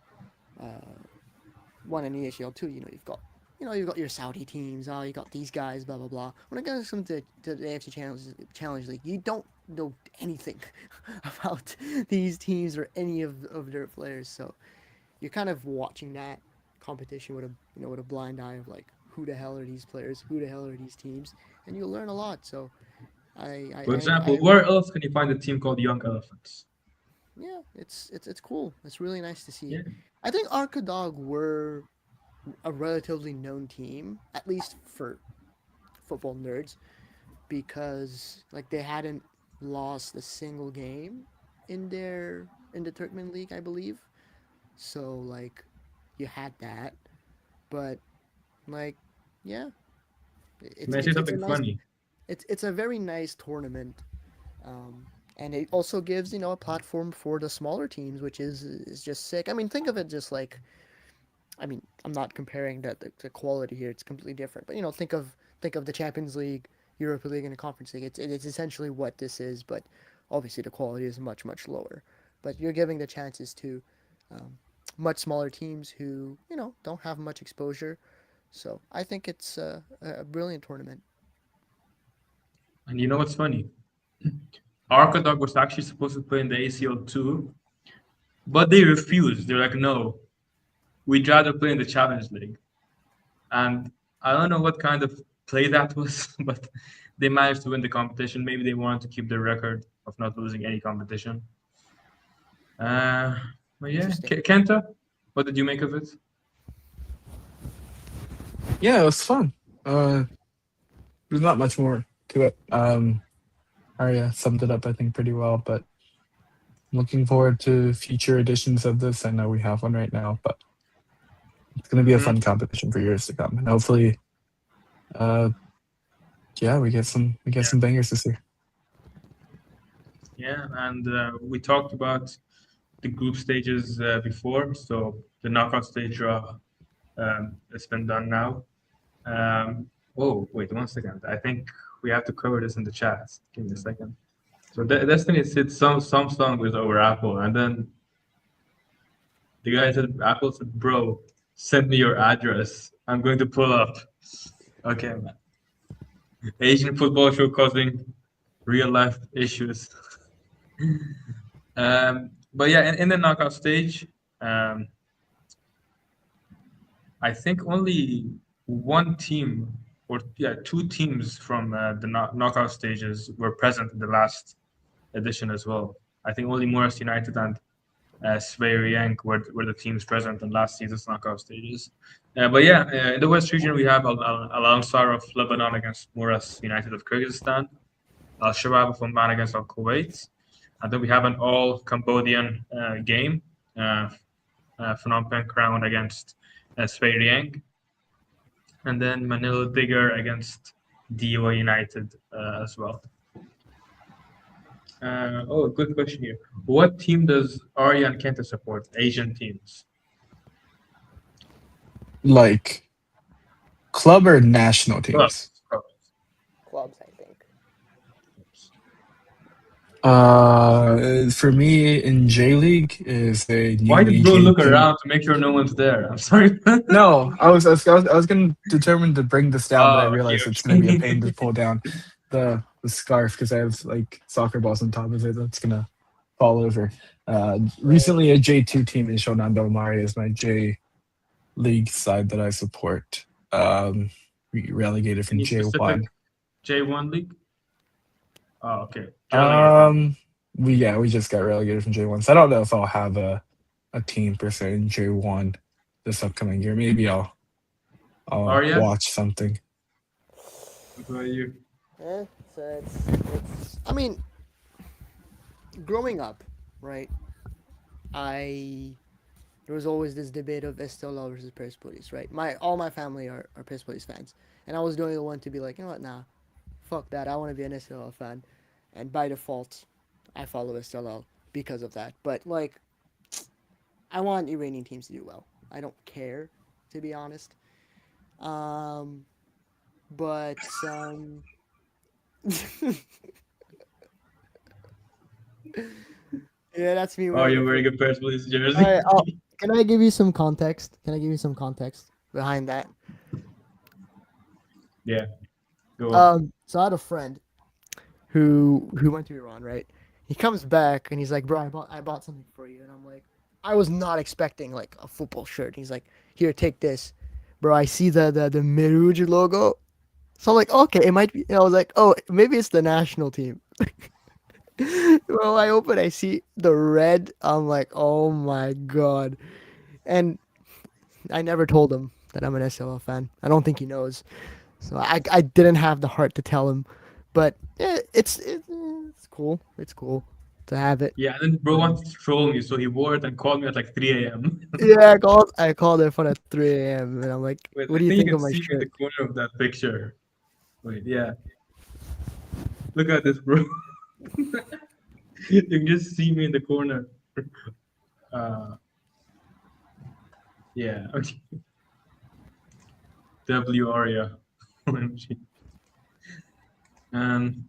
one and the ACL two, you've got your Saudi teams. Oh, you got these guys. Blah blah blah. When it comes to the AFC Challenge League, you don't know anything about these teams or any of their players. So you're kind of watching that competition with a blind eye of like, who the hell are these players? Who the hell are these teams? And you'll learn a lot. So For example, where else can you find a team called Young Elephants? yeah, it's cool. It's really nice to see. Yeah. I think Arkadog were a relatively known team, at least for football nerds, because like they hadn't lost a single game in the Turkmen League, I believe. So like you had that, but like yeah, May I say it's a something nice funny? it's a very nice tournament. Um, and it also gives a platform for the smaller teams, which is just sick. I mean, think of it just like I mean, I'm not comparing the quality here; it's completely different. But think of the Champions League, Europa League, and the Conference League. It's essentially what this is, but obviously the quality is much lower. But you're giving the chances to um, much smaller teams who don't have much exposure. So I think it's a brilliant tournament. And you know what's funny? Arkadog was actually supposed to play in the ACL too, but they refused. They're like, no, we'd rather play in the Challenge League. And I don't know what kind of play that was, but they managed to win the competition. Maybe they wanted to keep their record of not losing any competition. Uh, but yeah, Interesting. Kenta, what did you make of it? Yeah, it was fun. There's not much more to it. Arya summed it up, I think, pretty well. But looking forward to future editions of this. I know we have one right now, but it's going to be a Hmm. fun competition for years to come, and hopefully, uh, yeah, we get Yeah, some bangers this year. yeah, and we talked about the group stages before, so the knockout stage draw it's been done now. Oh, wait 1 second. I think we have to cover this in the chat. Give me a second. So Destiny said some song was over Apple, and then the guy said Apple said, "Bro, send me your address. I'm going to pull up." Okay, man. Asian football show causing real life issues. But yeah, in the knockout stage, um, I think only one team, or yeah, two teams from the knockout stages were present in the last edition as well. I think only Morris United and Svea Yank were the teams present in last season's knockout stages. But yeah, in the West region, we have Al Ansar of Lebanon against Muras United of Kyrgyzstan, Al Shabab of Oman against Al Kuwait. And then we have an all Cambodian game, Phnom Penh Crown against Svea Yank. And then Manila Digger against DOA United as well. Oh, good question here. What team does Arya and Kenta support? Asian teams. Like club or national teams. Clubs. Clubs. Clubs, I think. For me in J League is a Why did newly bro look JP. around to make sure no one's there? I'm sorry. No, I was going to determine to bring this down, but I Oh, okay, realized it's going to be a pain to okay. pull down the scarf because I have like soccer balls on top of it. That's gonna fall over. Recently, a J2 team in Shonan Mari is my J League side that I support. We relegated from Any specific J1. J1 league? Oh, okay. Relegated from. Um, we just got relegated from J1, so I don't know if I'll have a team per se in J1 this upcoming year. Maybe I'll Arya, watch something. what about you? Eh, so it's. I mean, growing up, right? I there was always this debate of Estella versus Persepolis, right? All my family are Persepolis fans, and I was the only one to be like, you know what, nah, fuck that. I want to be an Estella fan, and by default, I follow Estella because of that. But like, I want Iranian teams to do well. I don't care, to be honest. Um, but yeah, that's me Oh, wearing a you're wearing a Persepolis All jersey. right, can I give you some context? Can I give you some context behind that? Yeah, go on. So I had a friend who went to Iran, right? He comes back and he's like, "Bro, I bought something for you," and I'm like, I was not expecting like a football shirt. He's like, "Here, take this, bro." I see the Miruj logo, so I'm like, "Okay, it might be." And I was like, "Oh, maybe it's the national team." Well, I open, I see the red. I'm like, "Oh my god!" And I never told him. that I'm an SLL fan. I don't think he knows. So I didn't have the heart to tell him, but it's cool. It's cool to have it. Yeah, and then bro wanted to troll me, so he wore it and called me at like 3 a.m. Yeah, I called Erfan at 3 a.m. and I'm like, Wait, "What I do you think you think can of my see me in the shirt?" corner of that picture. Wait, yeah. Look at this, bro. You can just see me in the corner. Uh, yeah. Okay. W Arya. OMG. Um,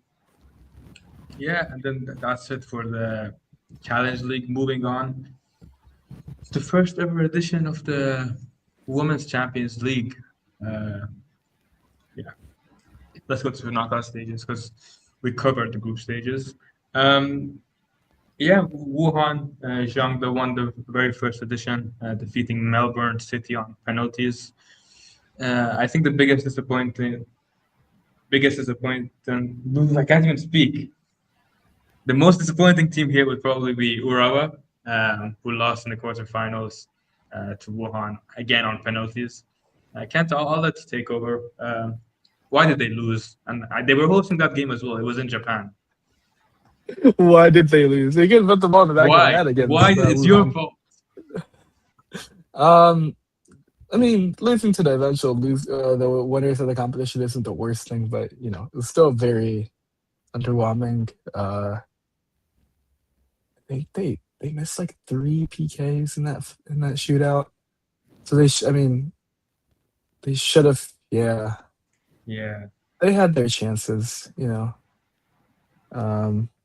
yeah, and then that's it for the Challenge League. Moving on, it's the first ever edition of the Women's Champions League. Uh, yeah, let's go to the knockout stages because we covered the group stages. Um, yeah, Wuhan, Zhangde won the very first edition, defeating Melbourne City on penalties. I think the biggest disappointment, I can't even speak. The most disappointing team here would probably be Urawa, who lost in the quarterfinals to Wuhan again on penalties. Kent, I'll let you take over. Why did they lose? And they were hosting that game as well. It was in Japan. Why did they lose? They couldn't put the ball in the back of the Why? net Why? against It's your Wuhan. fault. I mean, losing to the the winners of the competition isn't the worst thing, but it's still very underwhelming. They missed like 3 PKs in that shootout, so I mean, they should have. Yeah, Yeah. they had their chances.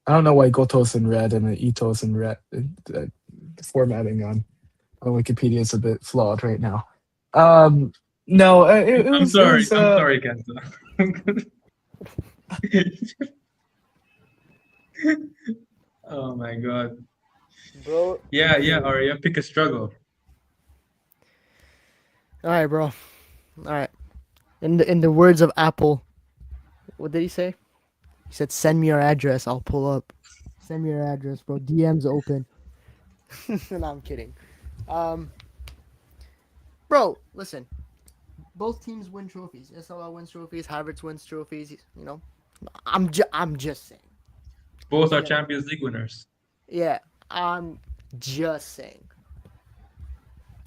I don't know why Goto's in red and Ito's in red. Formatting on Wikipedia is a bit flawed right now. No, it I'm was it sorry. was I'm sorry, Kenta. Oh my god. Bro. Yeah, yeah, Arya, pick a struggle. All right, bro. All right. In the words of Apple, what did he say? He said, "Send me your address. I'll pull up. Send me your address, bro. DM's open." No, I'm kidding. Um, bro, listen. Both teams win trophies. SLL wins trophies. Havertz wins trophies. I'm just saying. Both are Yeah, Champions League winners. yeah. I'm just saying.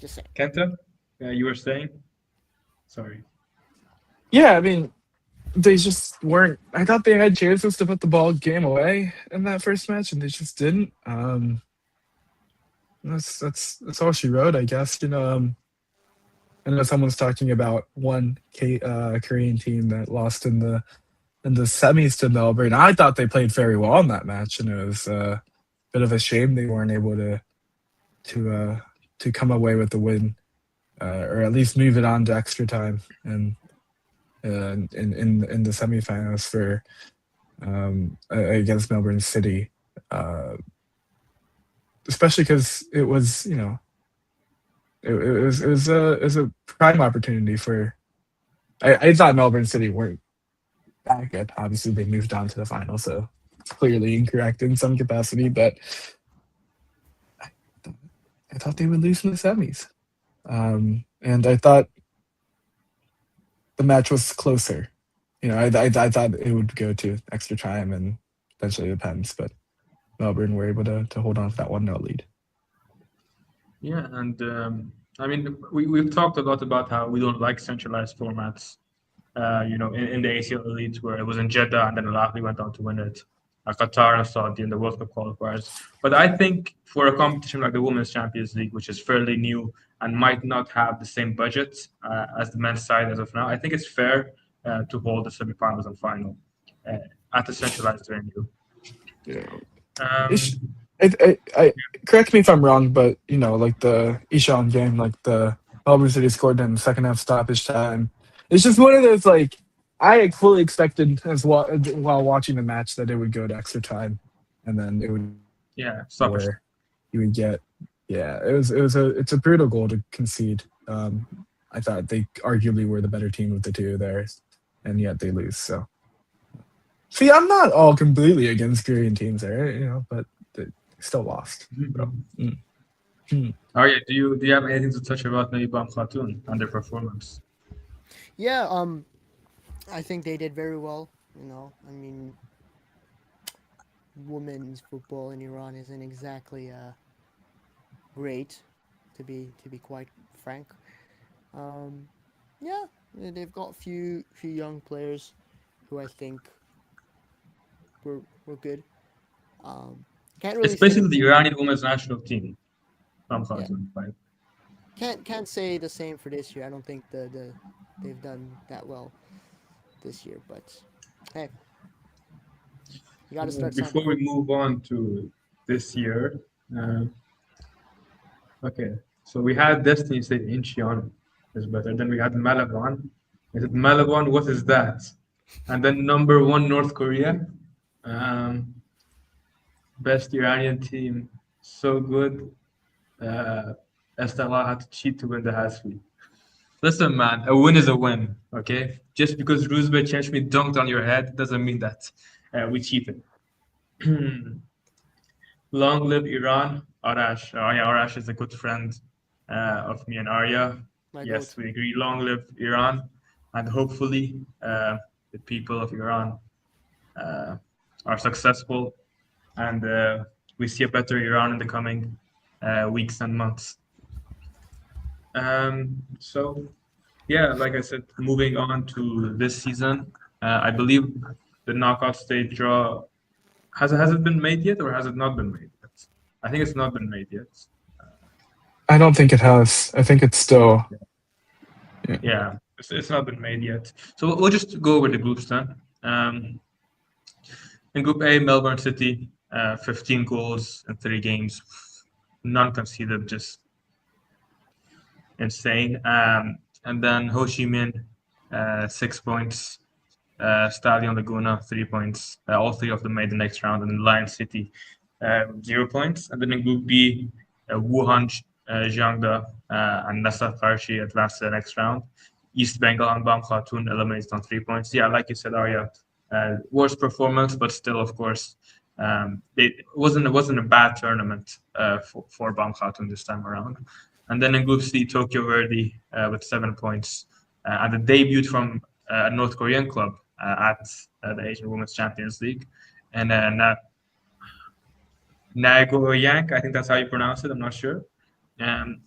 Just saying. Kenta, you were saying? Sorry. Yeah. I mean, they just weren't. I thought they had chances to put the ball game away in that first match, and they just didn't. That's all she wrote, I guess. I know someone's talking about one Korean team that lost in the semis to Melbourne. I thought they played very well in that match, and it was a bit of a shame they weren't able to uh, to come away with the win, or at least move it on to extra time and in the semifinals for against Melbourne City, uh, especially because it was it was a prime opportunity for. I thought Melbourne City weren't that good. Obviously, they moved on to the final, so it's clearly incorrect in some capacity. But I thought they would lose in the semis, and I thought the match was closer. I thought it would go to extra time and potentially the pens, but Melbourne were able to hold on to that 1-0 lead. Yeah, and I mean, we've talked a lot about how we don't like centralized formats. In the ACL Elite, where it was in Jeddah and then Al Ahly went on to win it. Qatar and Saudi in the World Cup qualifiers. But I think for a competition like the Women's Champions League, which is fairly new and might not have the same budget as the men's side as of now, I think it's fair to hold the semifinals and final at a centralized venue. Yeah. Um, Correct me if I'm wrong, but like the Ishan game, like the Melbourne City scored in the second half stoppage time. It's just one of those I fully expected as well while watching the match that it would go to extra time, and then it would yeah, stoppage. where you would get it's a brutal goal to concede. I thought they arguably were the better team of the two there, and yet they lose. So see, I'm not all completely against Korean teams there, but they still lost. So, Arya, do you have anything to touch about maybe Bam Khartoum and their performance? Yeah, I think they did very well. I mean, women's football in Iran isn't exactly great, to be quite frank. Um, yeah, they've got few young players who I think were good. Um, can't really It's say basically the the same. Iranian women's national team, Bam Yeah, Khartoum, right? can't say the same for this year. I don't think they've done that well this year, but hey, you got to start Before somewhere. we move on to this year, uh, okay. So we had Destiny say Incheon is better. Then we had Malabon. Is it Malabon? What is that? And then number one, North Korea. Um, Best Iranian team. So good. Uh, Estella had to cheat to win the Hasfi. Listen, man, a win is a win, okay? Just because Roosevelt changed me dunked on your head doesn't mean that we cheated. Long live Iran. Arash. Yeah, Arash is a good friend of me and Arya. My Yes, goat. we agree. Long live Iran. And hopefully, the people of Iran uh, are successful and we see a better Iran in the coming weeks and months. So, yeah, like I said, moving on to this season, I believe the knockout stage draw has it been made yet, or has it not been made yet? I think it's not been made yet. I don't think it has. I think it's still. Yeah. Yeah, it's not been made yet. So we'll just go over the groups then. In Group A, Melbourne City, 15 goals in 3 games, none conceded, just insane. And then Ho Chi Minh, 6 points. Stadion Laguna, 3 points. All three of them made the next round. And then Lion City, 0 points. And then in Group B, Wuhan, Jiangda, and Nasa Karshi advanced to the next round. East Bengal and Bam Khartoum eliminated on 3 points. Yeah, like you said, Arya, worst performance, but still, of course, it wasn't a bad tournament for Bam Khartoum this time around. And then in Group C, Tokyo Verdy with 7 points. And the debut from a North Korean club at the Asian Women's Champions League. And Nagoyank, I think that's how you pronounce it, I'm not sure. And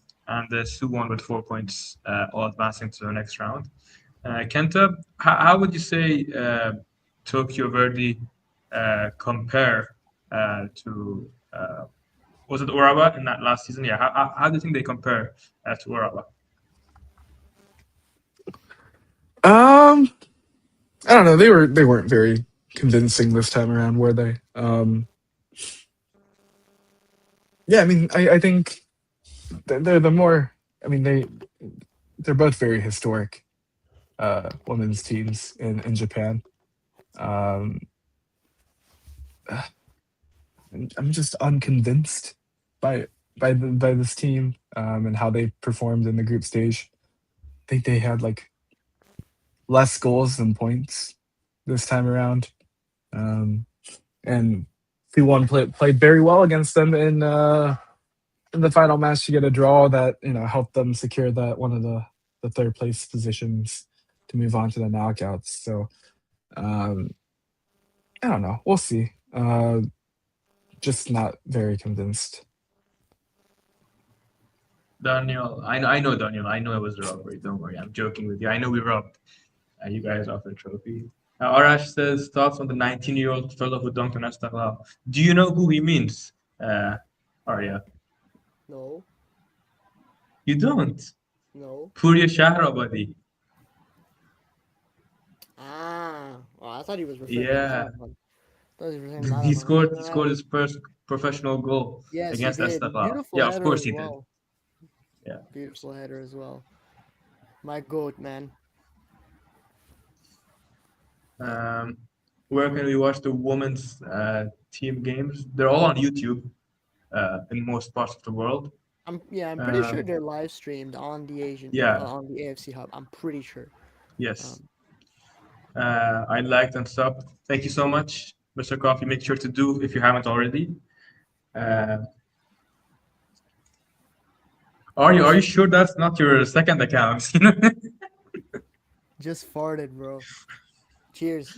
the Suwon with 4 points, all advancing to the next round. Kenta, how would you say Tokyo Verdy compare to was it Urawa in that last season? Yeah, how do you think they compare to Urawa? I don't know. They weren't very convincing this time around, were they? Yeah, I mean, I think they're the more. I mean, they're both very historic women's teams in Japan. Um, I'm just unconvinced by by this team and how they performed in the group stage. I think they had like less goals than points this time around, and C1 played very well against them in the final match to get a draw that helped them secure that one of the third place positions to move on to the knockouts. So um, I don't know. We'll see. Just not very convinced. Daniel, I know Daniel. I know it was a robbery. Don't worry. I'm joking with you. I know we robbed you guys off the trophy. Arash says thoughts on the 19-year-old fellow who dunked on Esteghlal. Do you know who he means, Arya? No, You don't. no. Purya Shahrabadi. Well, I thought he was referring to Yeah, Malaban. I thought he was referring to he Malaban. scored. No, He no, scored no. his first professional goal Yes, he against did. Esteghlal. Beautiful Yeah, of header course as he did. well. Yeah. Beautiful header as well. My goat, man. Um, where can we watch the women's team games? They're all on YouTube in most parts of the world. I'm pretty sure Um, they're live streamed on the yeah. on the AFC Hub. I'm pretty sure. Yes. Um, I liked and subbed. Thank you so much, Mr. Coffee. Make sure to do if you haven't already. Uh, Are you sure that's not your second account? Just farted, bro. Cheers.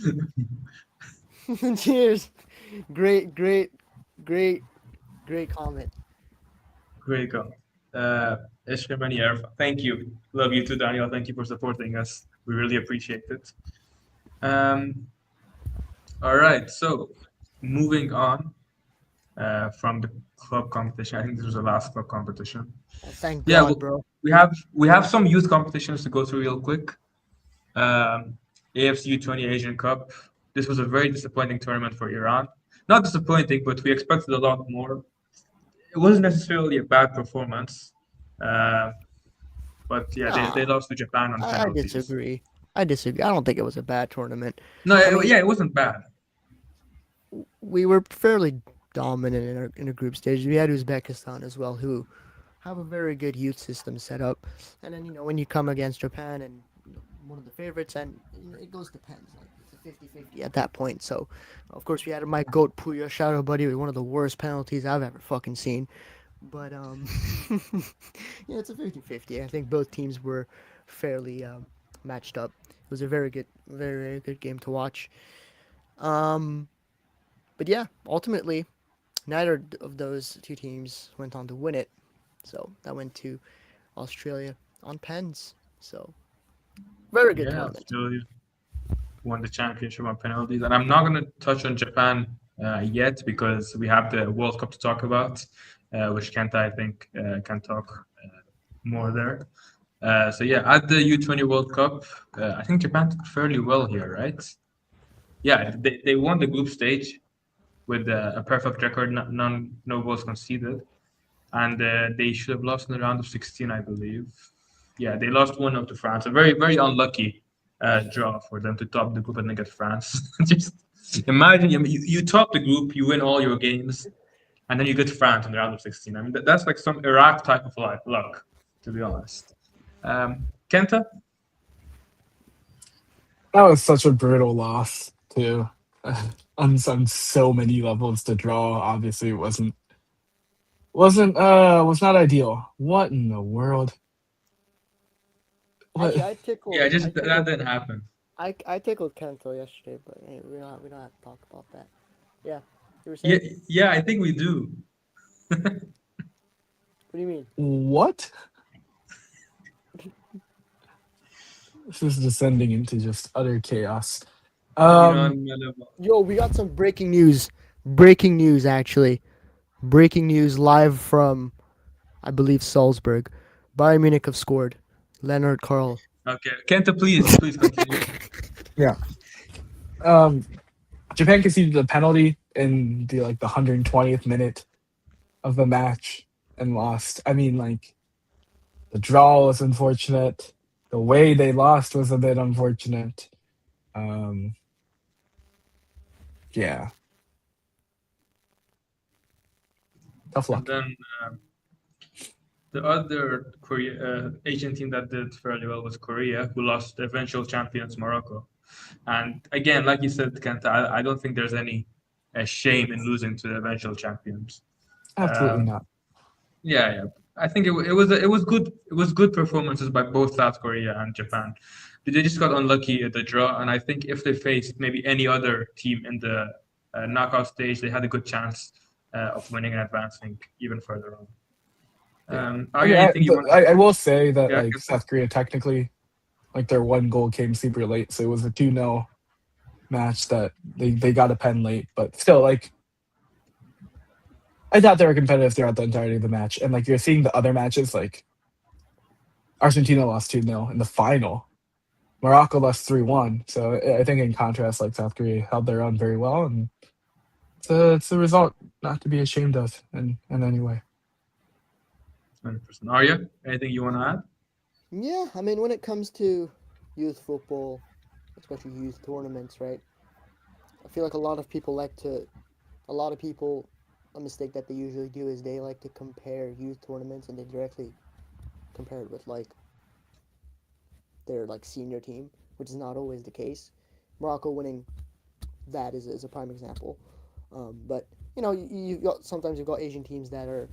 Cheers. Great, great, great, great comment. Great go. Uh, Ishramani Erfa. Thank you. Love you too, Daniel. Thank you for supporting us. We really appreciate it. Um, all right. So moving on from the club competition, I think this was the last club competition. Oh, thank Yeah, God, bro. we have some youth competitions to go through real quick. Um, AFC U20 Asian Cup. This was a very disappointing tournament for Iran. Not disappointing, but we expected a lot more. It wasn't necessarily a bad performance, uh, but yeah, they Nah, lost to Japan on I penalties. disagree. I disagree. I don't think it was a bad tournament. No, I mean, yeah, it wasn't bad. we were fairly dominant in our group stage. We had Uzbekistan as well, who have a very good youth system set up. And then when you come against Japan and one of the favorites, and it goes depends. Like it's a 50-50 at that point. So, of course, we had my goat Puya shadow buddy with one of the worst penalties I've ever fucking seen. But yeah, it's a 50-50. I think both teams were fairly matched up. It was a very good game to watch. Um, but yeah, ultimately, neither of those two teams went on to win it. So that went to Australia on pens. So very good Yeah, tournament. Australia won the championship on penalties, and I'm not going to touch on Japan yet because we have the World Cup to talk about, which Kenta I think can talk more there. So yeah, at the U20 World Cup, I think Japan did fairly well here, right? Yeah, they won the group stage with a perfect record, no goals conceded, and they should have lost in the round of 16, I believe. Yeah, they lost 1-0 to France. A very unlucky draw for them to top the group and then get France. Just imagine you top the group, you win all your games, and then you get France in the round of 16. I mean, that's like some Iraq type of luck, to be honest. Kenta? That was such a brutal loss too. On so many levels, to draw obviously was not ideal. What in the world? What? Actually, Yeah, just that didn't happen. I tickled Kento yesterday, but hey, we don't have to talk about that. Yeah, you were Yeah, saying? yeah, I think we do. What do you mean? What? This is descending into just utter chaos. You're on Um, my level. Yo, we got some breaking news. Breaking news, actually. Breaking news live from, I believe, Salzburg. Bayern Munich have scored. Leonard Carl. Okay, Kenta, please continue. yeah. Um, Japan conceded a penalty in the 120th minute of the match and lost. I mean, like, the draw was unfortunate. The way they lost was a bit unfortunate. Um, yeah, tough And luck. then the other Asian team that did fairly well was Korea, who lost the eventual champions Morocco. And again, like you said, Kenta, I don't think there's any shame in losing to the eventual champions. Absolutely Um, not. yeah. I think it was good. It was good performances by both South Korea and Japan. They just got unlucky at the draw, and I think if they faced maybe any other team in the knockout stage, they had a good chance of winning and advancing even further on. Yeah. Are I you mean, anything you want to? I will say that Yeah, like South Korea technically, like their one goal came super late, so it was a 2-0 match that they got a pen late, but still like I thought they were competitive throughout the entirety of the match. And like you're seeing the other matches, like Argentina lost 2-0 in the final. Morocco lost 3-1. So I think in contrast, like South Korea held their own very well, and it's a result not to be ashamed of in any way. 100%. Are you anything you want to add? Yeah, I mean, when it comes to youth football, especially youth tournaments, right? I feel like a lot of people, a mistake that they usually do is they like to compare youth tournaments and they directly compare it with like their like senior team, which is not always the case. Morocco winning that is a prime example. But you've got sometimes you've got Asian teams that are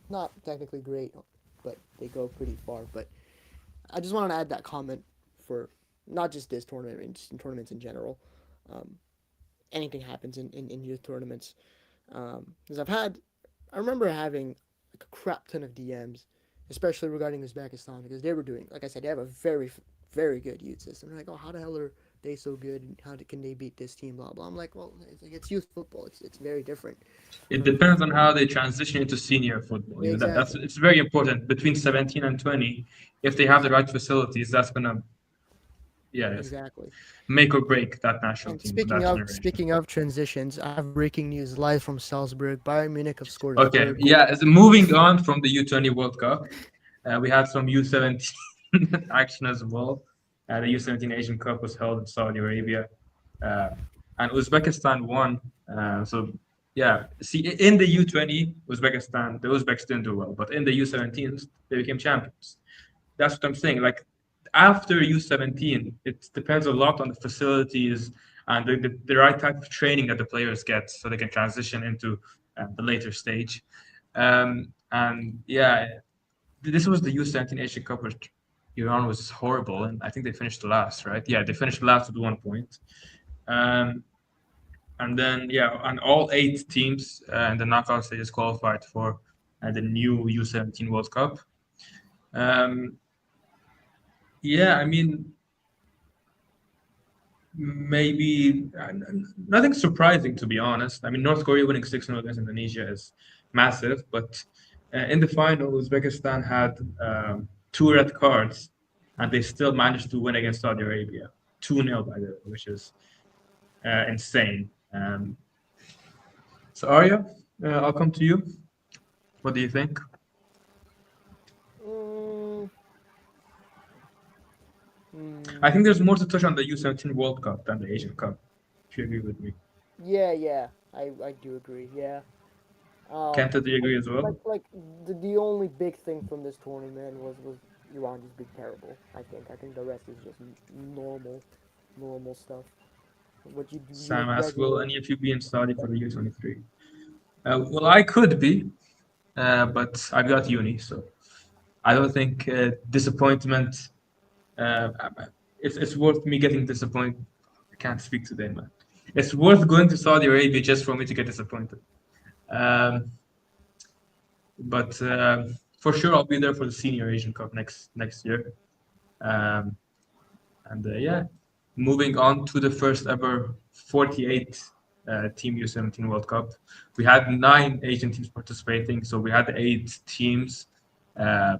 not technically great but they go pretty far. But I just wanted to add that comment for not just this tournament, I mean, just in tournaments in general. Um, Anything happens in youth tournaments. Because I remember having like a crap ton of DMs, especially regarding Uzbekistan, because they were doing, like I said, they have a very good youth system. They're like, oh, how the hell are they so good? And can they beat this team? Blah blah. I'm like, well, it's youth football. It's very different. It depends on how they transition into senior football. You know, that's Exactly. it's very important between 17 and 20. If they have the right facilities, that's gonna Exactly. make or break that national And team, that generation. speaking of transitions, I have breaking news live from Salzburg. Bayern Munich have scored a Okay, third goal. yeah. Moving on from the U20 World Cup, we had some U17 action as well. The U17 Asian Cup was held in Saudi Arabia, and Uzbekistan won. So yeah, see, in the U20, Uzbekistan, the Uzbeks didn't do well, but in the U17s, they became champions. That's what I'm saying. Like after U17, it depends a lot on the facilities and the right type of training that the players get, so they can transition into the later stage. And yeah, this was the U17 Asia Cup, which Iran was horrible, and I think they finished last, right? Yeah, they finished last with 1 point. Um, and then yeah, and all 8 teams in the knockout stages qualified for the new U17 World Cup. Um, yeah, I mean, maybe nothing surprising, to be honest. I mean, North Korea winning 6-0 against Indonesia is massive, but in the final, Uzbekistan had 2 red cards, and they still managed to win against Saudi Arabia 2-0, by the way, which is insane. So Arya, I'll come to you. What do you think? Mm, I think there's more to touch on the U17 World Cup than the Asian Cup, if you agree with me. yeah, I do agree. Yeah. Kenta, do you agree as well? Like the only big thing from this tournament was Iran just being terrible. I think the rest is just normal stuff. What Sam you asks, guys will were. any of you be in Saudi for the U23? Well, I could be, but I've got uni, so I don't think disappointment. Uh, it's worth me getting disappointed. I can't speak today, man. It's worth going to Saudi Arabia just for me to get disappointed. Um, but for sure, I'll be there for the Senior Asian Cup next year. Um, and yeah, moving on to the first ever 48 Team U17 World Cup. We had 9 Asian teams participating, so we had 8 teams uh,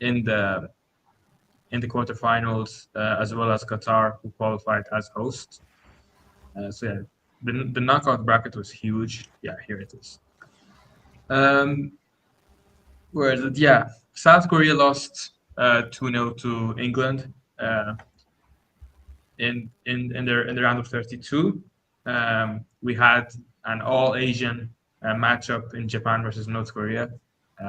in the quarterfinals, as well as Qatar, who qualified as hosts. So yeah, the knockout bracket was huge. Yeah, here it is. Where is it? Yeah, South Korea lost 2-0 to England in the round of 32. We had an all Asian matchup in Japan versus North Korea,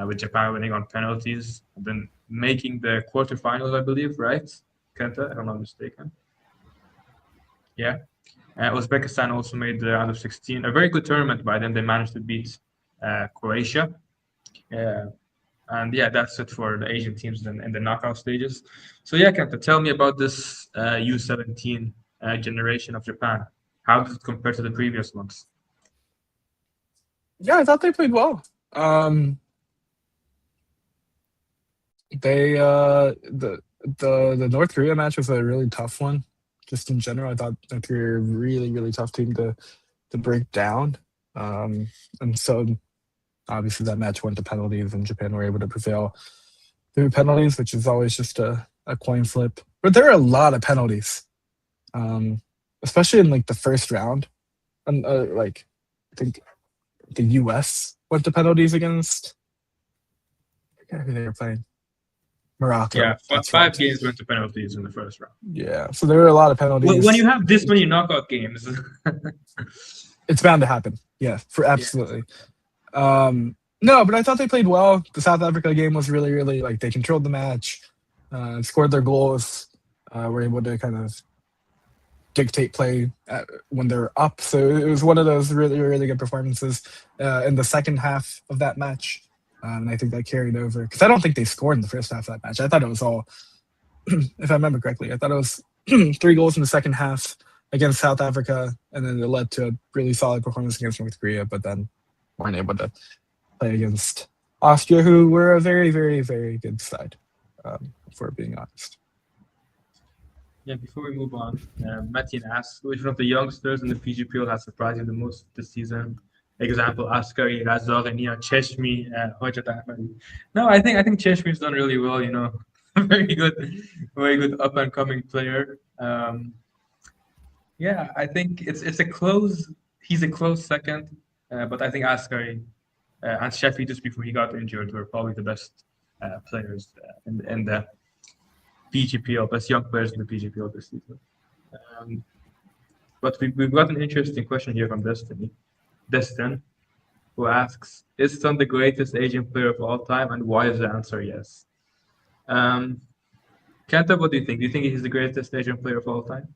with Japan winning on penalties and then making the quarterfinals, I believe, right? Kenta, if I'm not mistaken. Yeah. Uzbekistan also made the round of 16. A very good tournament by them. They managed to beat Croatia. And yeah, that's it for the Asian teams in the knockout stages. So yeah, Kenta, tell me about this U17 generation of Japan. How does it compare to the previous ones? Yeah, I thought they played well. They the North Korea match was a really tough one. Just in general, I thought North Korea were a really tough team to break down. And so obviously that match went to penalties, and Japan were able to prevail through penalties, which is always just a coin flip. But there are a lot of penalties, especially in like the first round. And like I think the U.S. went to penalties against. I forget who they were playing. Morocco. Yeah, That's 5 right. games went to penalties in the first round. Yeah, so there were a lot of penalties. When you have this many knockout games, it's bound to happen. Yeah, for absolutely. Yeah. No, but I thought they played well. The South Africa game was really like they controlled the match, scored their goals, were able to kind of dictate play when they're up. So it was one of those really good performances in the second half of that match. And I think that carried over because I don't think they scored in the first half of that match. I thought it was all, if I remember correctly, I thought it was 3 goals in the second half against South Africa, and then it led to a really solid performance against North Korea, but then weren't able to play against Austria, who were a very, very, very good side, for being honest. Yeah, before we move on, Metin asks, which one of the youngsters in the PGPL has surprised you the most this season? Example, Asghari, Razorenia, Cheshmi, Hojat Ahmadi. No, I think Cheshmi's done really well, you know. Very good up and coming player. Yeah, I think it's a close. He's a close second, but I think Asghari and Sheffi just before he got injured were probably the best players in the PGPL, best young players in the PGPL this season. But we've got an interesting question here from Destin, who asks, is Son the greatest Asian player of all time, and why is the answer yes? Kenta, what do you think? Do you think he's the greatest Asian player of all time?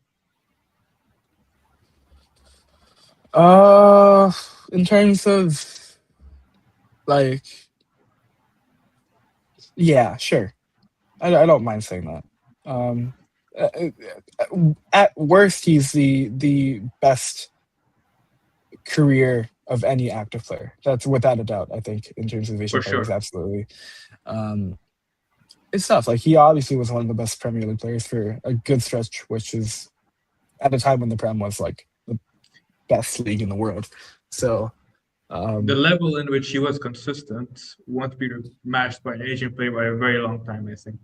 In terms of, like, yeah, sure. I don't mind saying that. At worst, he's the best career of any active player. That's without a doubt, I think, in terms of Asian For players, sure. absolutely. It's tough. Like, he obviously was one of the best Premier League players for a good stretch, which is at a time when the Prem was like the best league in the world. So The level in which he was consistent won't be matched by an Asian player by a very long time, I think.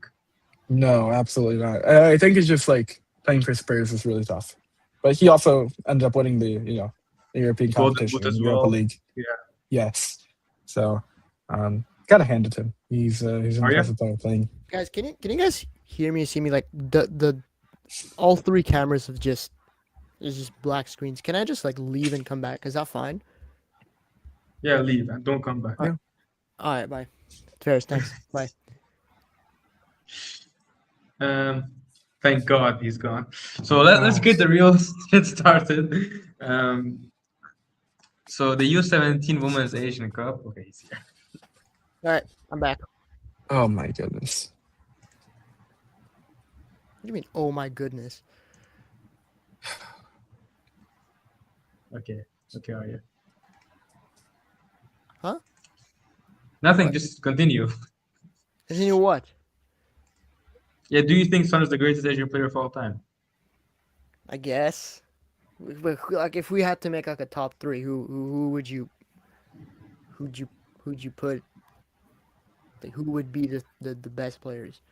no, absolutely not. I think it's just like playing for Spurs is really tough. But he also ended up winning the the European Golden competition Boot in as the Europa well. League. Yeah. Yes. So gotta hand it to him. He's an impressive player playing. Guys, can you guys hear me and see me? Like the all 3 cameras have just it's just black screens. Can I just like leave and come back? Is that fine? Yeah, leave and don't come back. Yeah. All right, bye. Ferris, thanks. Bye. Thank God he's gone. So let's get the real shit started. So the U17 Women's Asian Cup. Okay, he's here. All right, I'm back. Oh my goodness. What do you mean? Oh my goodness. Okay, Arya. Huh? Nothing, What? just continue. Continue what? Yeah, do you think Son is the greatest Asian player of all time? I guess. Like if we had to make like a top 3, who would you put? Like who would be the best players?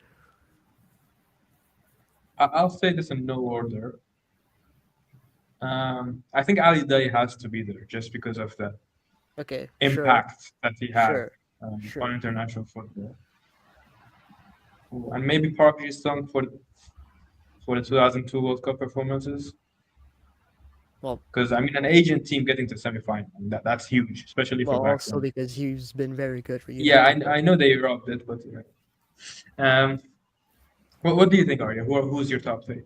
I'll say this in no order. I think Ali Day has to be there just because of the Okay. impact that he had Sure. on international football. And maybe Park Ji-sung for the 2002 World Cup performances. Well, because I mean, an Asian team getting to semifinal, that's huge, especially for back also then. because he's been very good for you. Yeah, I know they robbed it, but yeah. What do you think, Arya? Who's your top 3?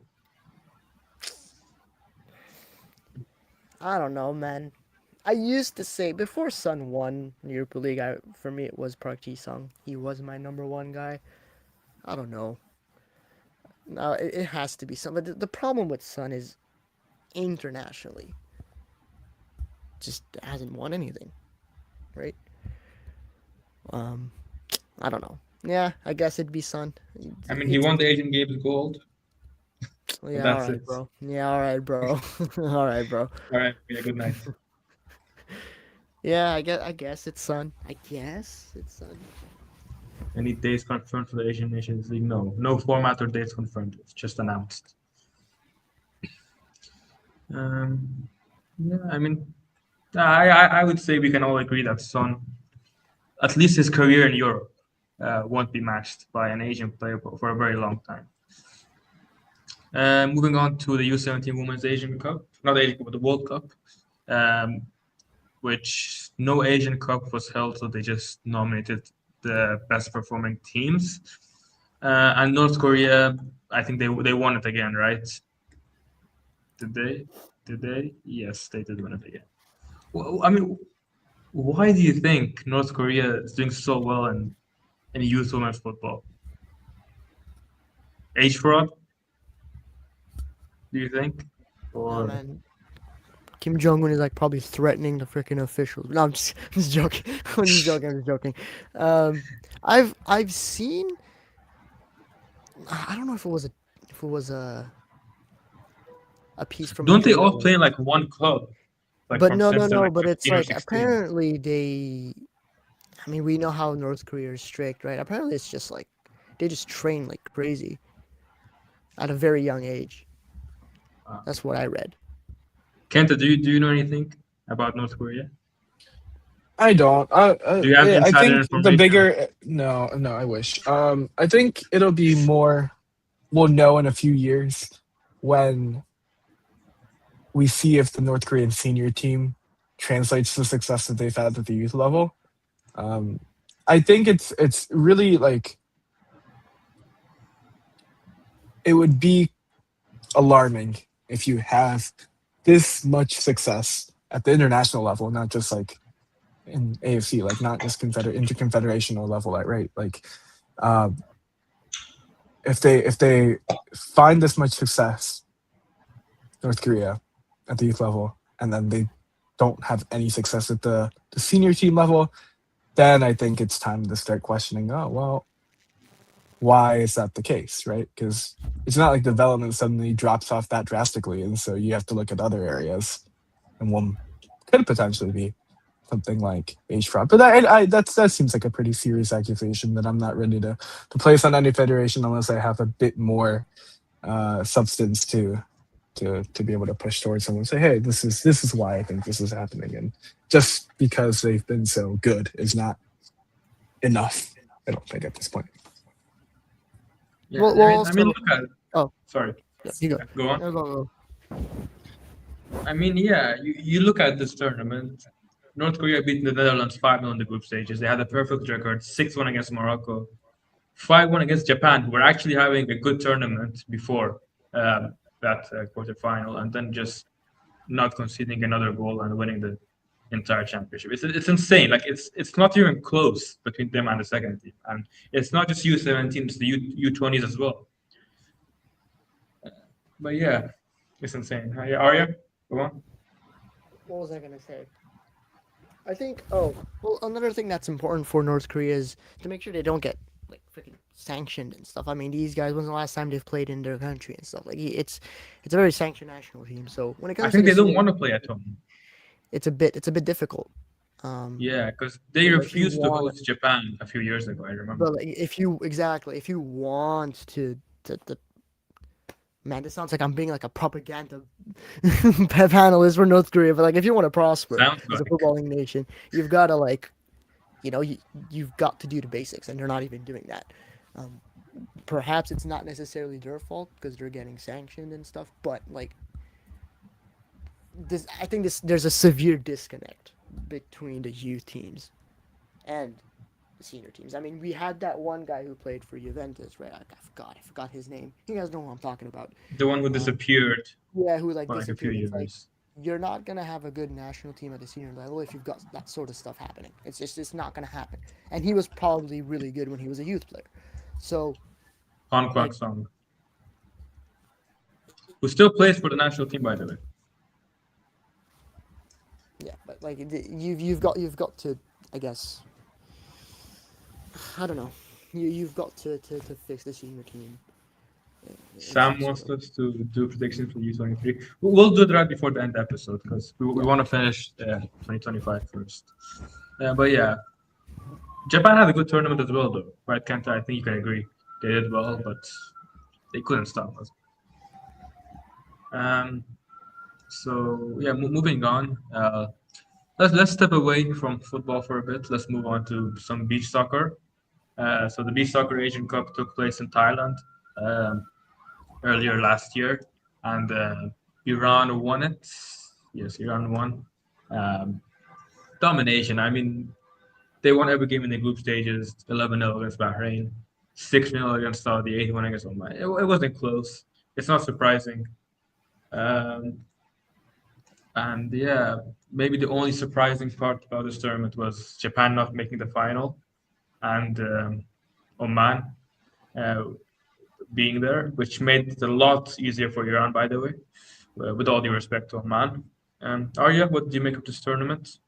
I don't know, man. I used to say before Sun won Europa League, for me it was Park Ji-sung. He was my number 1 guy. I don't know. No, it has to be Sun. But the problem with Sun is internationally, just hasn't won anything, right? I don't know. Yeah, I guess it'd be Sun. I mean, he won the Asian Games gold. Yeah, that's all right, it. bro. Yeah, all right, bro. All right, bro. All right, yeah, good night. Yeah, I guess it's Sun. I guess it's Sun. Any dates confirmed for the Asian Nations League? No format or dates confirmed. It's just announced. Yeah, I mean, I would say we can all agree that Son, at least his career in Europe, won't be matched by an Asian player for a very long time. Moving on to the U17 Women's Asian Cup, not Asian Cup, but the World Cup, which no Asian Cup was held, so they just nominated the best performing teams. And North Korea, I think they won it again, right? Did they? Yes, they did win it again. Well, I mean, Why do you think North Korea is doing so well in youth women's football? Age fraud, do you think? Oh Or man, Kim Jong Un is like probably threatening the freaking officials. No, I'm just joking. I'm just joking. I'm just joking. Um, I've seen. I don't know if it was a piece from a don't they all journalist. play in like one club, like But from no, no, since they're no. like But it's 15 or like 16? apparently they. I mean, we know how North Korea is strict, right? Apparently, it's just like they just train like crazy at a very young age. Uh, That's what I read. Kenta, do you know anything about North Korea? I don't. Do you have I insider think the information? bigger. No, no, I wish. I think it'll be more. We'll know in a few years when we see if the North Korean senior team translates the success that they've had at the youth level. Um, I think it's really like it would be alarming if you have this much success at the international level, not just like in AFC, like not just interconfederational level, like right, like um, if they find this much success, North Korea, at the youth level, and then they don't have any success at the senior team level, then I think it's time to start questioning. Oh well, why is that the case, right? Because it's not like development suddenly drops off that drastically, and so you have to look at other areas, and one could potentially be something like age fraud. But that seems like a pretty serious accusation that I'm not ready to place on any federation unless I have a bit more substance to be able to push towards someone and say, hey, this is why I think this is happening, and just because they've been so good is not enough. I don't think at this point. Yeah, Well, I mean, also. look at. Oh, Sorry, yeah, you go. go on. No, go, go. I mean, yeah, you look at this tournament. North Korea beat the Netherlands 5-0 in the group stages. They had a perfect record, 6-1 against Morocco, 5-1 against Japan, who were actually having a good tournament before that quarterfinal, and then just not conceding another goal and winning the entire championship. It's insane. Like it's not even close between them and the second team, and it's not just U17, it's the U20s as well. But yeah, it's insane. Yeah, Arya, go on. What was I gonna say? I think. Oh, well, another thing that's important for North Korea is to make sure they don't get like freaking sanctioned and stuff. I mean, these guys. When's the last time they've played in their country and stuff? Like, it's a very sanctioned national team. So when it I comes to think the they don't senior, want to play at home. it's a bit difficult. Um, Yeah, because they if you refused to want, host Japan a few years ago. I remember. but like, if you want to man, this sounds like I'm being like a propaganda panelist for North Korea. But like, if you want to prosper Sounds as a like. footballing nation, you've got to like, you've got to do the basics, and they're not even doing that. Um, Perhaps it's not necessarily their fault because they're getting sanctioned and stuff, but like this, I think there's a severe disconnect between the youth teams and the senior teams. I mean, we had that one guy who played for Juventus, right? I forgot his name. You guys know who I'm talking about. The one who Um, disappeared yeah, who like for like a few disappeared. It's like years. you're not gonna have a good national team at the senior level if you've got that sort of stuff happening. It's not gonna happen. And he was probably really good when he was a youth player. So Han Kwang like Song, who still plays for the national team, by the way. yeah, but like you've got to, I guess, I don't know. You've got to fix the senior team in some Sam sort wants of. us to do predictions for U23. We'll do it right before the end episode because we Yeah. want to finish 2025 first. But yeah, Japan had a good tournament as well, though. Right, Kenta? I think you can agree. They did well, but they couldn't stop us. Um, so yeah, moving on. Let's step away from football for a bit. Let's move on to some beach soccer. So the beach soccer Asian Cup took place in Thailand earlier last year, and Iran won it. Yes, Iran won. Um, Domination. I mean, they won every game in the group stages. 11-0 against Bahrain, 6-0 against Saudi, 8-1 against Oman. It wasn't close. It's not surprising. Um, and yeah, maybe the only surprising part about this tournament was Japan not making the final, and Oman uh, being there, which made it a lot easier for Iran, by the way, with all due respect to Oman. Arya, what do you make of this tournament?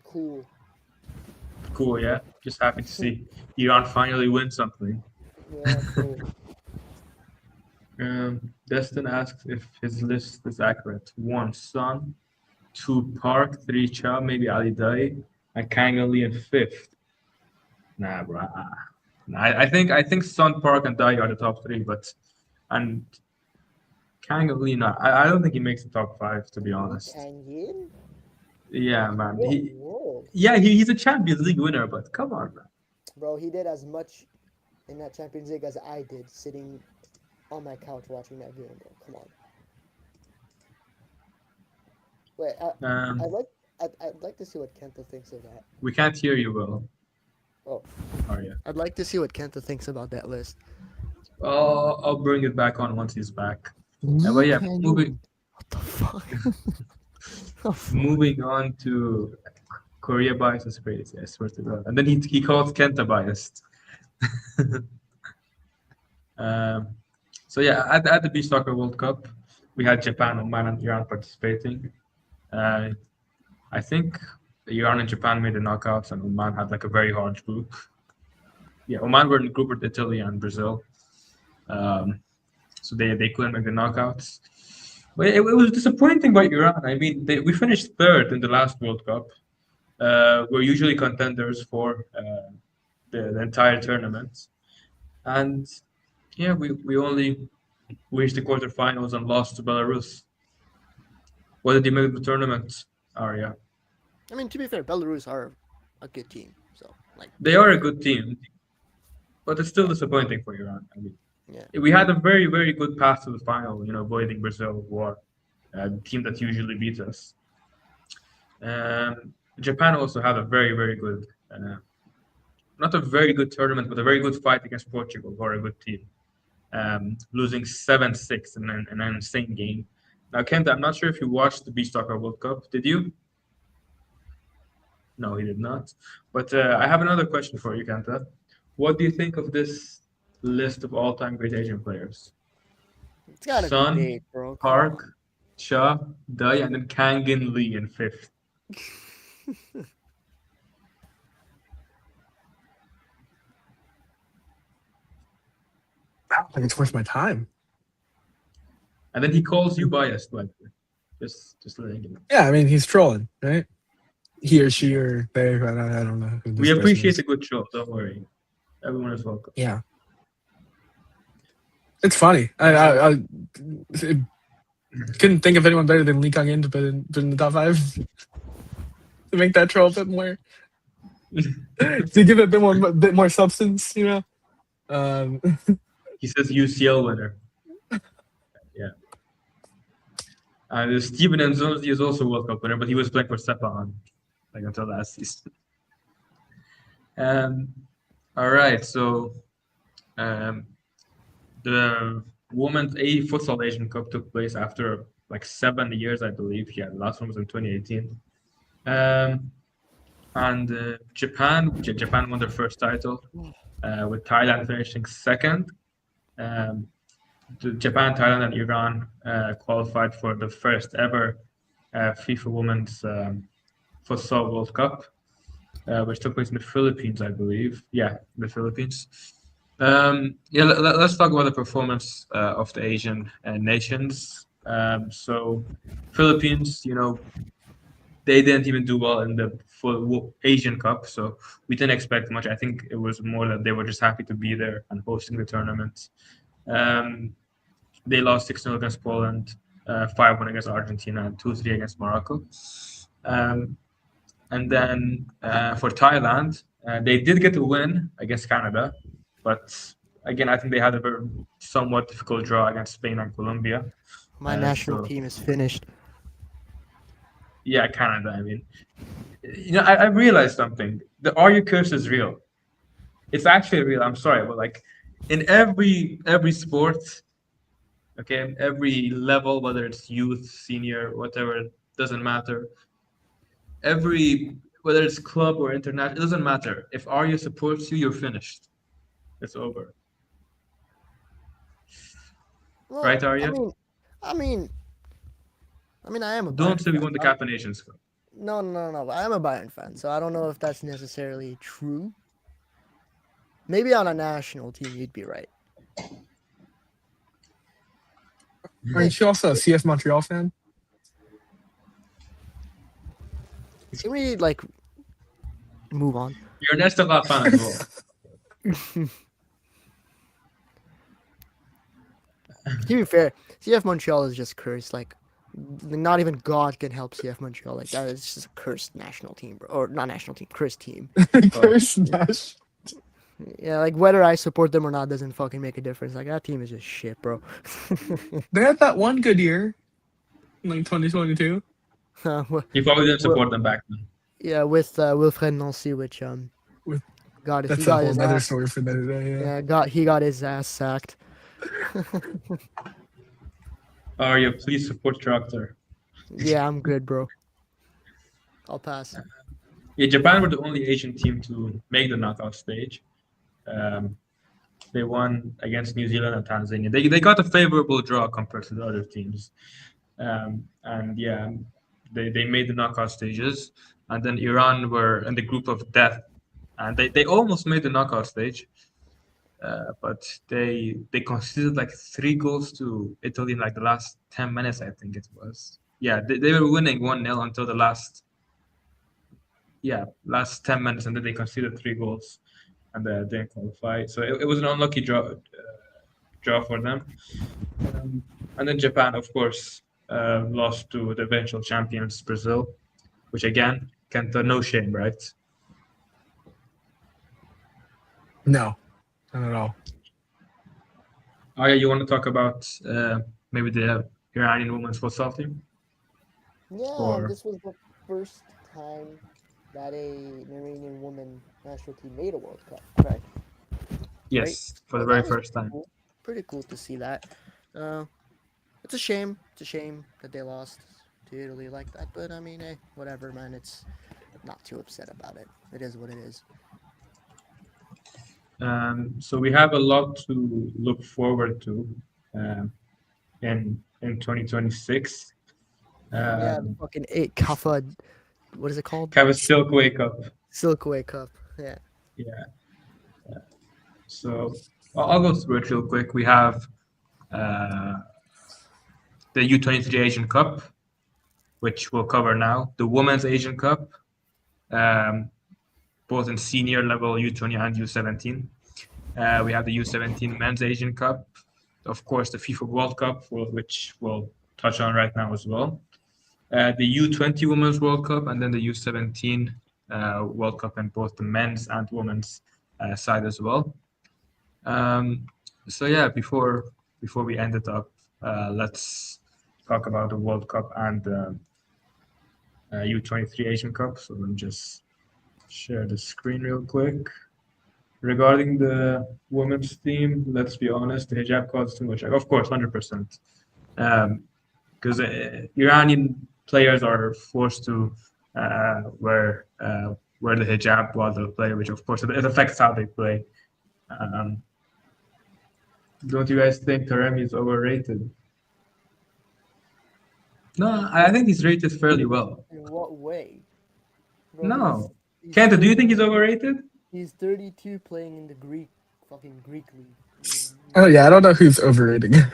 Cool. Cool, yeah. Just happy to see Iran finally win something. Yeah, cool. Destin asks if his list is accurate. 1 Sun, 2 Park, 3 Cha, maybe Ali Dai, and Kang Ali in 5th. Nah, bro. I think Sun, Park, and Dai are the top 3, and Kang Ali, no, I don't think he makes the top 5, to be honest. Kang Yin? Yeah, man. What world? He's a Champions League winner, but come on, man. Bro, he did as much in that Champions League as I did sitting on my couch watching that game, bro. Come on. Wait, I'd like to see what Kenta thinks of that. We can't hear you well. Oh. Arya. I'd like to see what Kenta thinks about that list. I'll bring it back on once he's back. But yeah, moving. What the fuck? Moving on to Korea bias is crazy, I swear to God. And then he calls Kenta biased. So yeah, at the Beach Soccer World Cup, we had Japan, Oman, and Iran participating. I think Iran and Japan made the knockouts, and Oman had like a very hard group. Yeah, Oman were in the group with Italy and Brazil. So they couldn't make the knockouts. But it was disappointing by Iran. I mean, we finished 3rd in the last World Cup. We're usually contenders for the entire tournament. And yeah, we only reached the quarterfinals and lost to Belarus. What did you make of the tournament, Arya? I mean, to be fair, Belarus are a good team. So, like, They are a good team, but it's still disappointing for Iran. I mean, yeah. we had a very, very good path to the final, avoiding Brazil, who are a team that usually beats us. Japan also had a very, very good, not a very good tournament, but a very good fight against Portugal, who are a good team, losing 7-6 in an insane game. Now, Kenta, I'm not sure if you watched the Beach Soccer World Cup. Did you? No, he did not. But I have another question for you, Kenta. What do you think of this list of all-time great Asian players? It's gotta Son, be Nate, bro. Come Park, Cha, Dai, and then Kangin Lee in 5th. I don't think it's worth my time. And then he calls you biased, like just letting you know. Yeah, I mean, he's trolling, right? He or she or they, I don't know. Who this We person appreciate is. a good show. Don't worry. Everyone is welcome. Yeah. It's funny. I couldn't think of anyone better than Lee Kang In to put in the top 5. To make that troll a bit more. To give it a bit more substance, you know? He says UCL winner. Yeah. And Steven Nzonzi is also World Cup winner, but he was playing for Sepahan until last season. All right, so the Women's A Futsal Asian Cup took place after 7 years, I believe. Yeah, the last one was in 2018. And Japan won their first title, with Thailand finishing 2nd. Japan, Thailand, and Iran qualified for the first ever FIFA Women's Futsal World Cup, which took place in the Philippines, I believe. Yeah, the Philippines. Let's talk about the performance of the Asian nations. So, Philippines, they didn't even do well in the full Asian Cup, so we didn't expect much. I think it was more that they were just happy to be there and hosting the tournament. They lost 6-0 against Poland, 5-1 against Argentina, and 2-3 against Morocco. And then for Thailand, they did get a win against Canada, but again, I think they had a very somewhat difficult draw against Spain and Colombia. My national team is finished. Yeah, Canada. I mean, I realized something. The Arya curse is real. It's actually real. I'm sorry, but in every sport, okay, every level, whether it's youth, senior, whatever, doesn't matter. Every whether it's club or international, it doesn't matter. If Arya supports you, you're finished. It's over. Well, Right, Arya? I mean, I am a Don't Bayern say we fan. won the Cup Nations Cup. No. I am a Bayern fan, so I don't know if that's necessarily true. Maybe on a national team, you'd be right. Hey, Aren't you also a CF Montreal fan? can we like move on? You're an Esteban fan as well. To be fair, CF Montreal is just cursed. Like, not even God can help CF Montreal. Like that is just a cursed national team, bro. Or not national team, cursed team. Curse Nash. Yeah, like whether I support them or not doesn't fucking make a difference. Like that team is just shit, bro. They had that one good year, in like 2022. You probably didn't support them back then. Yeah, with Wilfred Nancy, which With got he That's a got whole his other ass. story for another day. Yeah. Yeah, he got his ass sacked. Arya, please support Tractor. Yeah, I'm good, bro. I'll pass. Yeah, Japan were the only Asian team to make the knockout stage. Um, they won against New Zealand and Tanzania. They got a favorable draw compared to the other teams. And yeah, they made the knockout stages. And then Iran were in the group of death. And they almost made the knockout stage. But they conceded like 3 goals to Italy in like the last 10 minutes, I think it was. Yeah, they were winning 1-0 until the last 10 minutes, and then they conceded 3 goals and didn't qualify. So it was an unlucky draw for them. And then Japan, of course, lost to the eventual champions Brazil, which again, Kenta, no shame, right? No, not at all. Arya, you want to talk about maybe the Iranian women's futsal team? Yeah, Or this was the first time that an Iranian woman national team made a World Cup. Right. yes, for the Well, very that was first time. cool. Pretty cool to see that. It's a shame. It's a shame that they lost to Italy like that. But I mean, hey, whatever, man. It's not too upset about it. It is what it is. So we have a lot to look forward to in 2026. Yeah, the fucking 8 Kafa. What is it called? Have a Silk Wake Up. Silkway Cup. Yeah. Yeah. So I'll go through it real quick. We have uh, the U23 Asian Cup, which we'll cover now. The Women's Asian Cup, both in senior level U20 and U17. We have the U17 Men's Asian Cup, of course, the FIFA World Cup, which we'll touch on right now as well. The U20 Women's World Cup, and then the U17 World Cup in both the men's and women's side as well. So yeah, before we end it up, let's talk about the World Cup and the U23 Asian Cup. So let me just share the screen real quick. Regarding the women's team, let's be honest, the hijab caused too much. Of course, 100%. Because Iranian players are forced to wear the hijab while they play, which of course it affects how they play. Don't you guys think Taremi is overrated? No, I think he's rated fairly well. In what way? Bro, No. he's Kenta, do you think he's overrated? He's 32 playing in the fucking Greek league. Oh yeah, I don't know who's overrating. Yeah,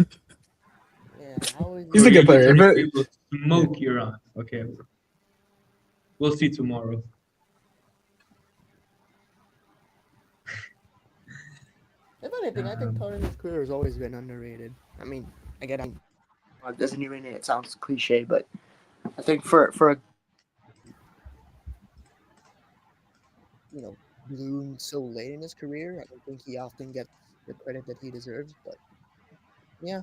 how is He's a good player, but We will smoke Iran. Okay. We'll see tomorrow. If anything, I think Taremi's career has always been underrated. I mean, again, it doesn't even it sounds cliche, but I think for a bloomed so late in his career, I don't think he often gets the credit that he deserves. But yeah,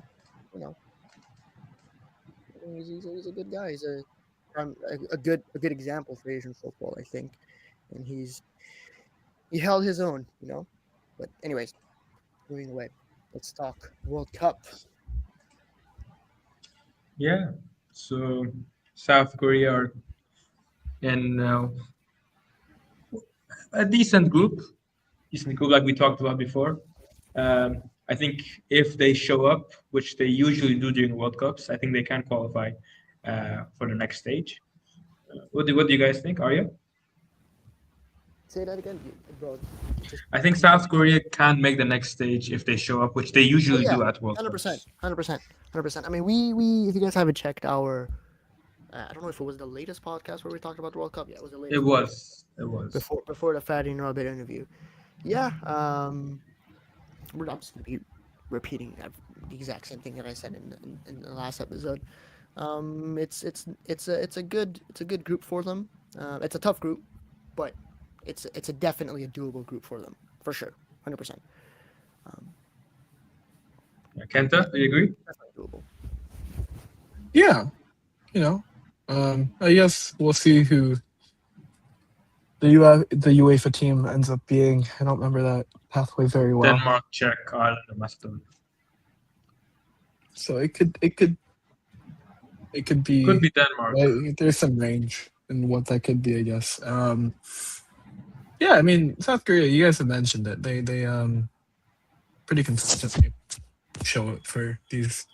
he's a good guy. He's a good example for Asian football, I think, and he held his own, But anyways, moving away, let's talk World Cup. Yeah. So South Korea are in a decent group like we talked about before. I think if they show up, which they usually do during World Cups, I think they can qualify for the next stage. What do you guys think? Arya? Say that again, bro. Just I think South Korea can make the next stage if they show up, which they Oh usually yeah, do at World 100%, Cups. 100%, 100%. I mean, we if you guys haven't checked our, I don't know if it was the latest podcast where we talked about the World Cup. Yeah, it was the It latest one was. It was. before the Fadi Robert interview. Yeah, I'm just gonna be repeating the exact same thing that I said in the last episode. It's a good group for them. It's a tough group, but it's a definitely a doable group for them for sure, 100%. Kenta, do you agree? Definitely doable. Yeah, I guess we'll see who the UEFA team ends up being. I don't remember that pathway very well, Denmark, Czech, Ireland, and Macedonia. so it could be. Could be Denmark. There's some range in what that could be, I guess. Yeah, I mean South Korea. You guys have mentioned it. They pretty consistently show up for these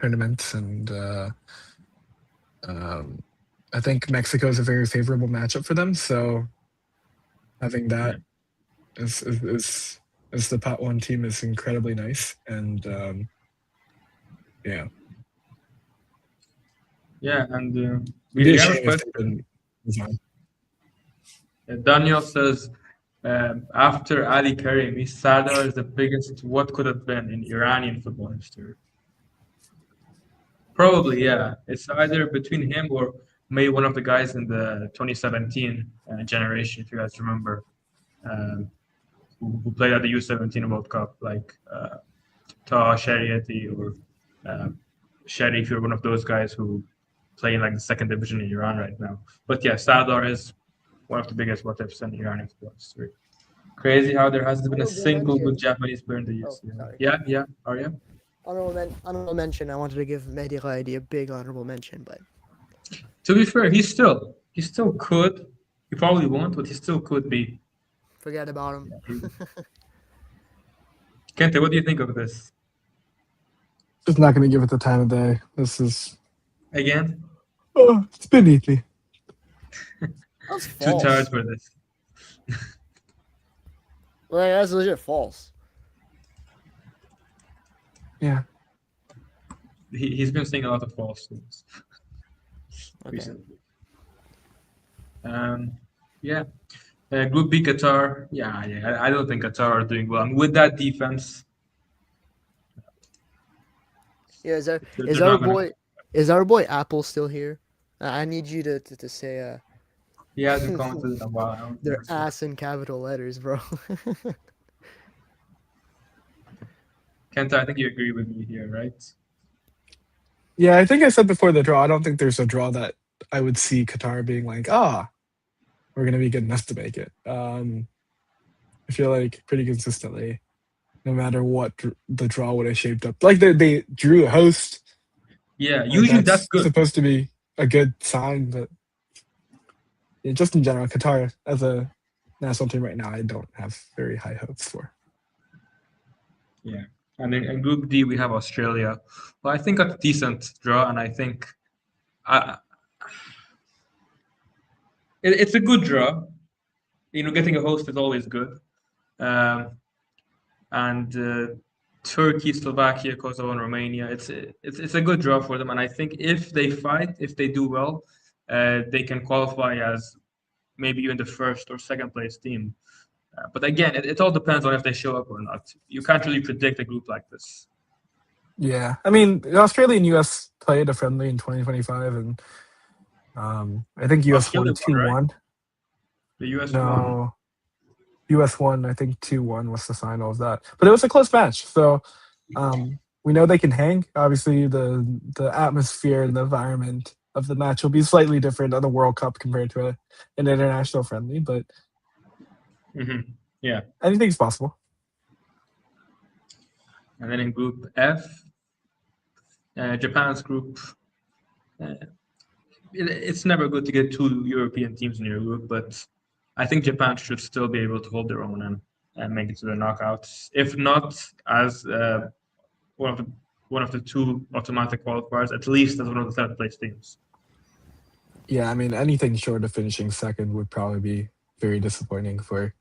tournaments, and I think Mexico is a very favorable matchup for them. So having that as the pot one team is incredibly nice, and yeah. Yeah, and It'd we be a have a shame if question. they didn't move on. Daniel says, after Ali Karimi, Sardar is the biggest what could have been in Iranian football history. Probably, yeah. It's either between him or maybe one of the guys in the 2017 generation, if you guys remember, who played at the U17 World Cup, like Taha Shariati or Shari, if you're one of those guys who play in like the second division in Iran right now. But yeah, Sardar is one of the biggest what ifs in Iranian football history. Crazy how there hasn't been a Honorable single good mention. Japanese player in the Oh, UCL. sorry. Yeah, Arya? Honorable mention. I wanted to give Mahdi Ghaidi a big honorable mention, but To be fair, he still could. He probably won't, but he still could be. forget about him. Kente, what do you think of this? Just not going to give it the time of day. This is Again? it's beneath me. That's Too false. tired for this. Like, that's legit false. Yeah. He's been saying a lot of false things Okay. recently. Yeah. Group B Qatar. Yeah. I don't think Qatar are doing well. And with that defense, Yeah, they're not gonna- is our boy Apple still here? I need you to say he hasn't commented in a while. I don't their think so. ass in capital letters, bro. Kenta, I think you agree with me here, right? Yeah, I think I said before the draw, I don't think there's a draw that I would see Qatar being like, we're going to be good enough to make it. I feel like pretty consistently, no matter what the draw would have shaped up. Like they drew a host. Yeah, Like, usually that's good. supposed to be a good sign, but yeah, just in general, Qatar as a national team right now, I don't have very high hopes for. Yeah. And in Group D, we have Australia. Well, I think a decent draw, and I think it's a good draw. Getting a host is always good. And Turkey, Slovakia, Kosovo, and Romania. It's a good draw for them, and I think if they fight, if they do well, they can qualify as maybe even the first or second place team. But again, it all depends on if they show up or not. You can't really predict a group like this. Yeah, I mean, Australia and US played a friendly in 2025, and I think US won Australia won, right? 2-1. The US won. No, US won. I think 2-1 was the final of that, but it was a close match. So we know they can hang. Obviously, the atmosphere and the environment of the match will be slightly different on the World Cup compared to an international friendly, but yeah, anything's possible. And then in Group F, Japan's group, it's never good to get two European teams in your group, but I think Japan should still be able to hold their own and make it to the knockouts. If not as one of the one of the two automatic qualifiers, at least as one of the third place teams. Yeah, I mean, anything short of finishing second would probably be very disappointing for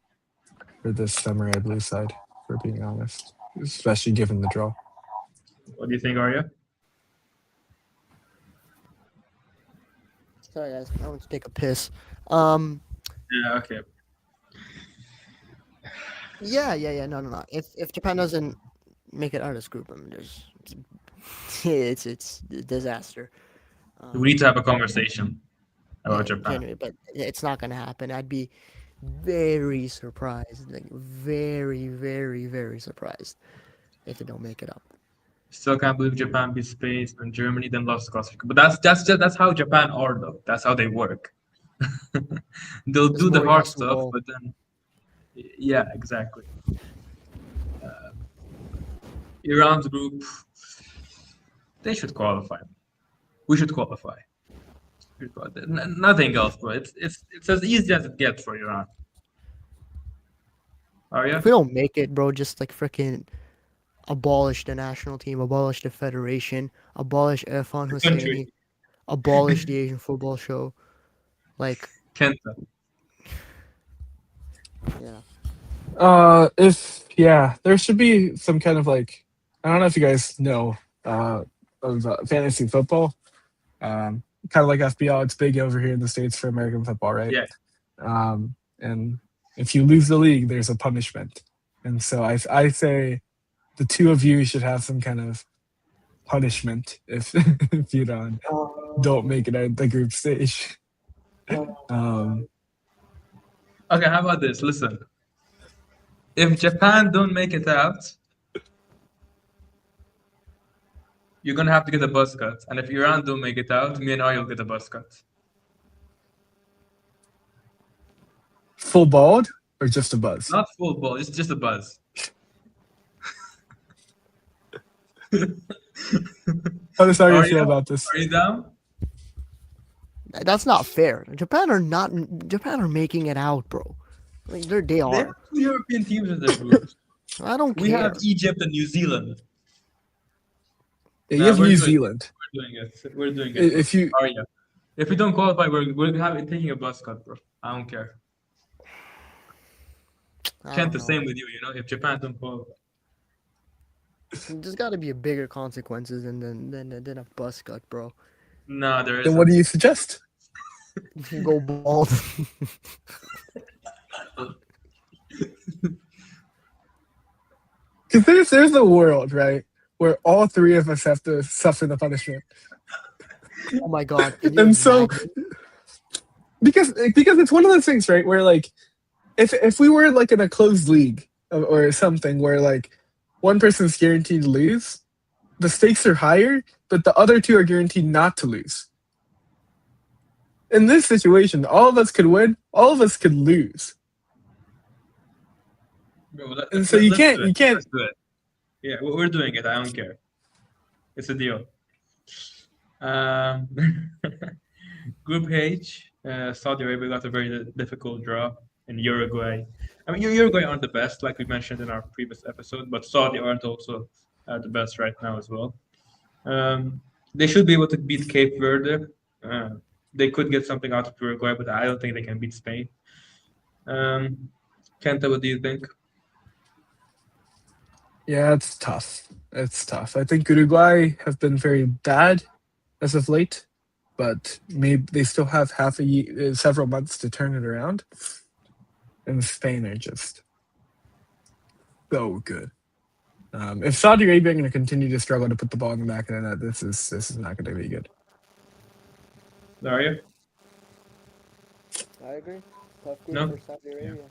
this Samurai Blue side, for being honest, especially given the draw. What do you think, Arya? Sorry, guys. I want to take a piss. Yeah, okay. Yeah. No. If Japan doesn't make it out of this group, I mean, it's a disaster. We need to have a conversation about Japan. Genuinely, but it's not gonna happen. I'd be very surprised, like very, very, very surprised if they don't make it up. Still can't believe Japan beat Spain and Germany, then lost to Costa Rica. But that's how Japan are though. That's how they work. They'll It's do the more hard yes and stuff, goal. but then yeah, exactly. Iran's group, they should qualify. We should qualify. Nothing else, bro. It's as easy as it gets for Iran. Arya? If we don't make it, bro, just like freaking abolish the national team, abolish the federation, abolish Erfan The Hoseiny, country. abolish the Asian football show. Like, Kenta. yeah. There should be some kind of like, I don't know if you guys know of fantasy football. Kind of like FBL, it's big over here in the States for American football, right? Yeah. And if you lose the league, there's a punishment. And so I say the two of you should have some kind of punishment if if you don't make it out of the group stage. Okay, how about this? Listen. If Japan don't make it out, you're gonna have to get a buzz cut. And if Iran don't make it out, me and Arya will get a buzz cut. Full bald or just a buzz? Not full ball, it's just a buzz. How does Arya Arya, feel about this? Are you down? That's not fair. Japan are making it out, bro. Like they There are. are two European teams in their group. I don't We care. have Egypt and New Zealand. Yeah, Nah, you have we're New doing it. Zealand. We're doing it. If you Arya. If we don't qualify, we're taking a bus cut, bro. I don't care. I Kent, don't the know. same with you, if Japan don't qualify. There's got to be a bigger consequences than a bus cut, bro. No, there then isn't. what do you suggest? Go bald. Because there's a world, right, where all three of us have to suffer the punishment. Oh my god. Can you And so imagine? because it's one of those things, right, where like if we were like in a closed league or something where like one person's guaranteed to lose, the stakes are higher, but the other two are guaranteed not to lose. In this situation, all of us could win, all of us could lose. Bro, And so you let's can't do it. you can't Let's do it. Yeah, we're doing it. I don't care. It's a deal. Group H, Saudi Arabia got a very difficult draw in Uruguay. I mean, Uruguay aren't the best, like we mentioned in our previous episode, but Saudi aren't also the best right now as well. They should be able to beat Cape Verde. They could get something out of Uruguay, but I don't think they can beat Spain. Kenta, what do you think? Yeah, it's tough. It's tough. I think Uruguay have been very bad as of late, but maybe they still have several months to turn it around. And Spain are just so good. If Saudi Arabia are going to continue to struggle to put the ball in the back of the net, this is not going to be good. Arya? I agree. Tough group No? for Saudi Arabia.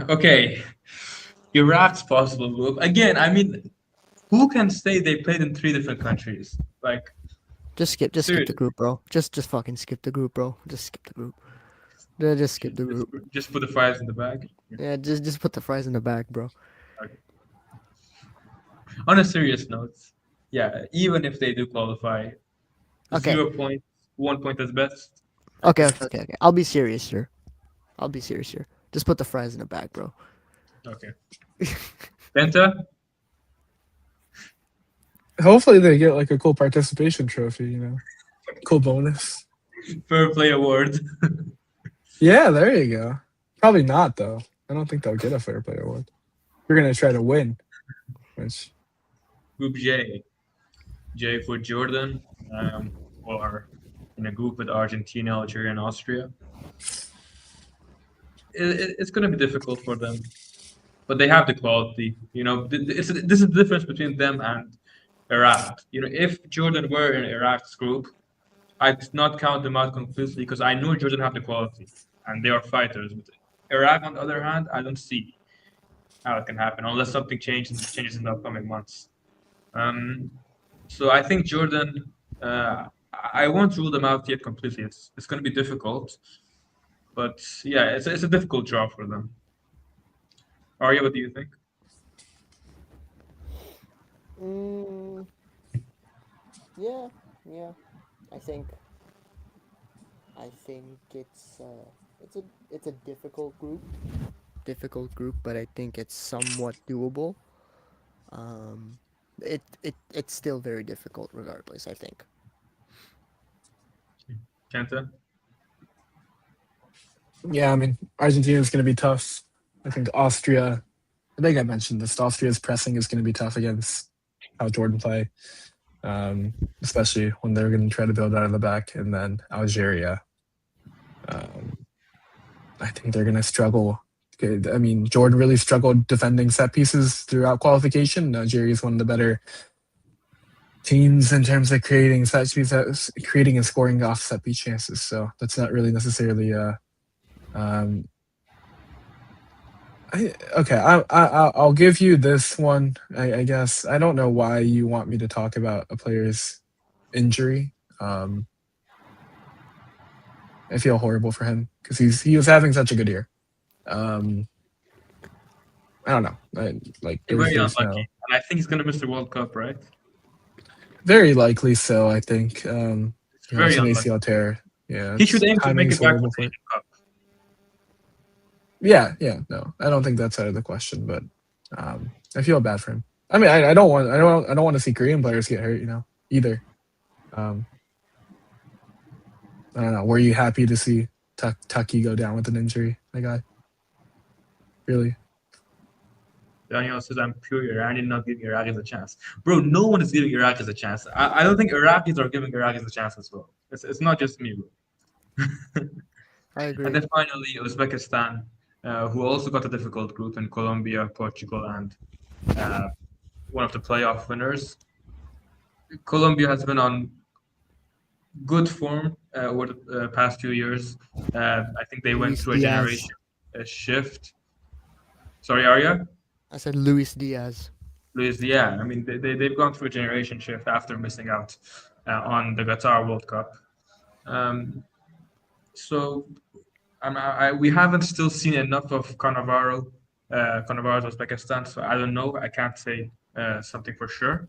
Okay. Iraq's possible group. Again, I mean, who can say they played in 3 different countries? Like, Just skip the Seriously. group, bro. Just fucking skip the group, bro. Just skip the group. Just skip the group. just put the fries in the bag. Yeah, just put the fries in the bag, bro. On a serious note, yeah, even if they do qualify, Okay. 0 points, 1 point is best. Okay. I'll be serious, sir. I'll be serious here. Just put the fries in the bag, bro. Okay. Kenta, Hopefully they get like a cool participation trophy, you know, cool bonus. fair play award. Yeah, there you go. Probably not though. I don't think they'll get a fair play award. We're gonna try to win, which Group J. J for Jordan, or in a group with Argentina, Algeria, and Austria. It's going to be difficult for them, but they have the quality. You know, this is the difference between them and Iraq. You know, if Jordan were in Iraq's group, I'd not count them out completely because I know Jordan have the quality and they are fighters. But Iraq, on the other hand, I don't see how it can happen unless something changes in the upcoming months. So I think Jordan. I won't rule them out yet completely. It's going to be difficult, but yeah, it's a difficult draw for them. Arya, what do you think? Mm, yeah, yeah. I think it's a difficult group, but I think it's somewhat doable. Um, it's still very difficult regardless, I think. Kenta? yeah, I mean Argentina is gonna be tough. I think Austria. I think I mentioned this. Austria's pressing is gonna be tough against how Jordan play, especially when they're gonna try to build out of the back, and then Algeria. I think they're gonna struggle. I mean, Jordan really struggled defending set pieces throughout qualification. Algeria is one of the better teams in terms of creating set pieces, creating and scoring off set piece chances. So that's not really necessarily I'll give you this one. I guess I don't know why you want me to talk about a player's injury. I feel horrible for him because he was having such a good year. I don't know. Very There's unlucky. no And I think he's going to miss the World Cup, right? very likely so. I think It's very it's an unlucky. ACL tear. Yeah, He should aim to timing make is it back for horrible the for it. Asian Cup. Yeah, no, I don't think that's out of the question, but I feel bad for him. I mean, I don't want to see Korean players get hurt, either. I don't know. Were you happy to see Tucky go down with an injury? My guy, really? Daniel says, I'm pure Iranian, not giving Iraqis a chance. Bro, no one is giving Iraqis a chance. I don't think Iraqis are giving Iraqis a chance as well. It's not just me, bro. I And agree. then finally, Uzbekistan, who also got a difficult group in Colombia, Portugal, and one of the playoff winners. Colombia has been on good form over the past few years. I think they went Luis through a Diaz. generation shift. Sorry, Arya? I said Luis Diaz. Luis, yeah. I mean, they've gone through a generation shift after missing out on the Qatar World Cup. So we haven't still seen enough of Cannavaro's Uzbekistan, so I don't know. I can't say something for sure.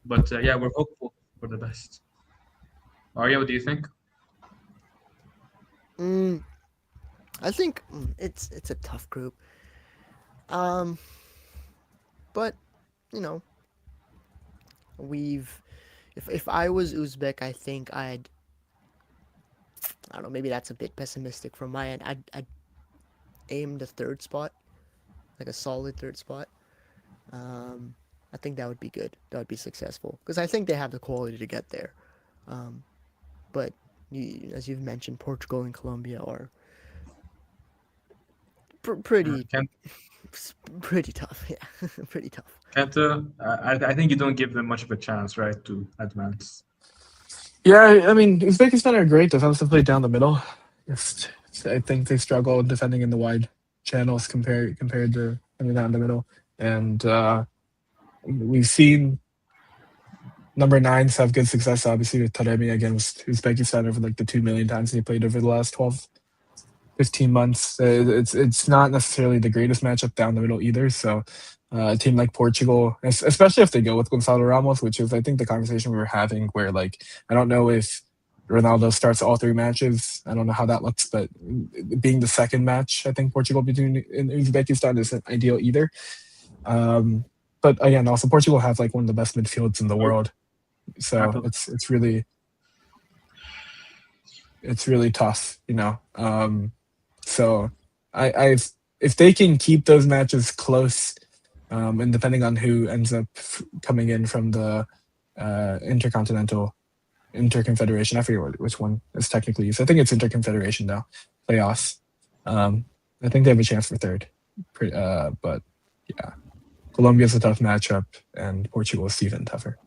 But yeah, we're hopeful for the best. Arya, what do you think? I think it's a tough group. Um, but you know, we've if I was Uzbek, I think I don't know, maybe that's a bit pessimistic from my end. I'd aim the third spot, like a solid third spot. I think that would be good. That would be successful because I think they have the quality to get there. But as you've mentioned, Portugal and Colombia are pretty Kent, pretty tough. Yeah, pretty tough. Kenta, I think you don't give them much of a chance, right, to advance. Yeah, I mean, Uzbekistan are great defensively down the middle. I think they struggle defending in the wide channels compared to down the middle. And we've seen number 9s have good success, obviously, with Taremi against Uzbekistan over like the 2 million times he played over the last 12, 15 months. It's not necessarily the greatest matchup down the middle either. So a team like Portugal, especially if they go with Gonzalo Ramos, which is I think the conversation we were having, where like I don't know if Ronaldo starts all 3 matches. I don't know how that looks, but being the second match, I think Portugal between in Uzbekistan isn't ideal either. But again, also Portugal have like one of the best midfields in the world, so it's really tough, you know. So I've if they can keep those matches close, and depending on who ends up coming in from the interconfederation, I forget which one is technically used. I think it's interconfederation now playoffs. I think they have a chance for third, but yeah, Colombia's a tough matchup, and Portugal is even tougher,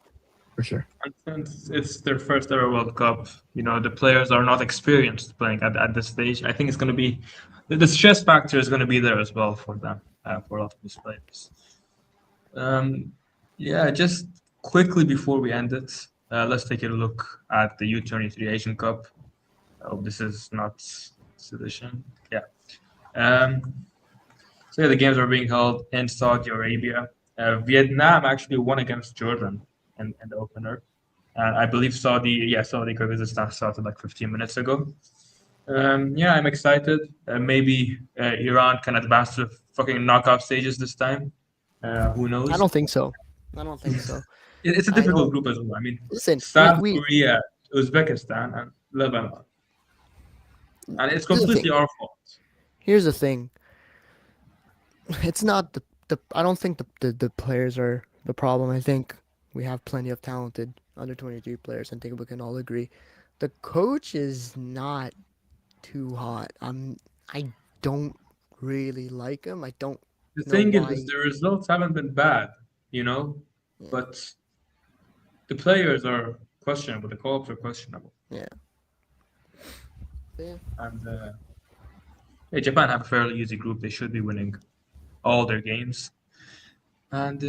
for sure. And since it's their first ever World Cup, you know, the players are not experienced playing at this stage. I think it's going to be the stress factor is going to be there as well for them, for a lot of these players. Yeah, just quickly before we end it, let's take a look at the U23 Asian Cup. Oh, this is not this edition. Yeah. So yeah, the games are being held in Saudi Arabia. Vietnam actually won against Jordan in the opener. I believe Saudi Kyrgyzstan started like 15 minutes ago. Yeah, I'm excited. Maybe Iran can advance to fucking knockout stages this time. Who knows? I don't think so. It's a difficult group as well. I mean, Listen, South Korea, Uzbekistan, and Lebanon. And it's completely our fault. Here's the thing. It's not the I don't think the players are the problem. I think we have plenty of talented under 23 players. I think we can all agree. The coach is not too hot. I don't really like him. I don't The know thing why. is, the results haven't been bad, you know, but the players are questionable. The co-ops are questionable. Yeah. And Japan have a fairly easy group. They should be winning all their games. And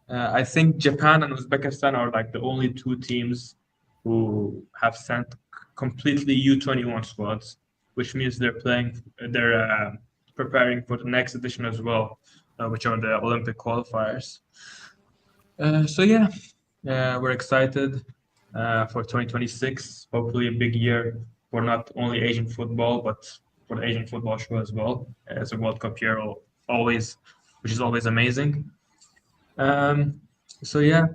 I think Japan and Uzbekistan are like the only 2 teams who have sent completely U21 squads, which means they're preparing for the next edition as well, which are the Olympic qualifiers. So yeah, we're excited for 2026. Hopefully, a big year for not only Asian football but for the Asian football show as well. It's a World Cup year, which is always amazing. So yeah,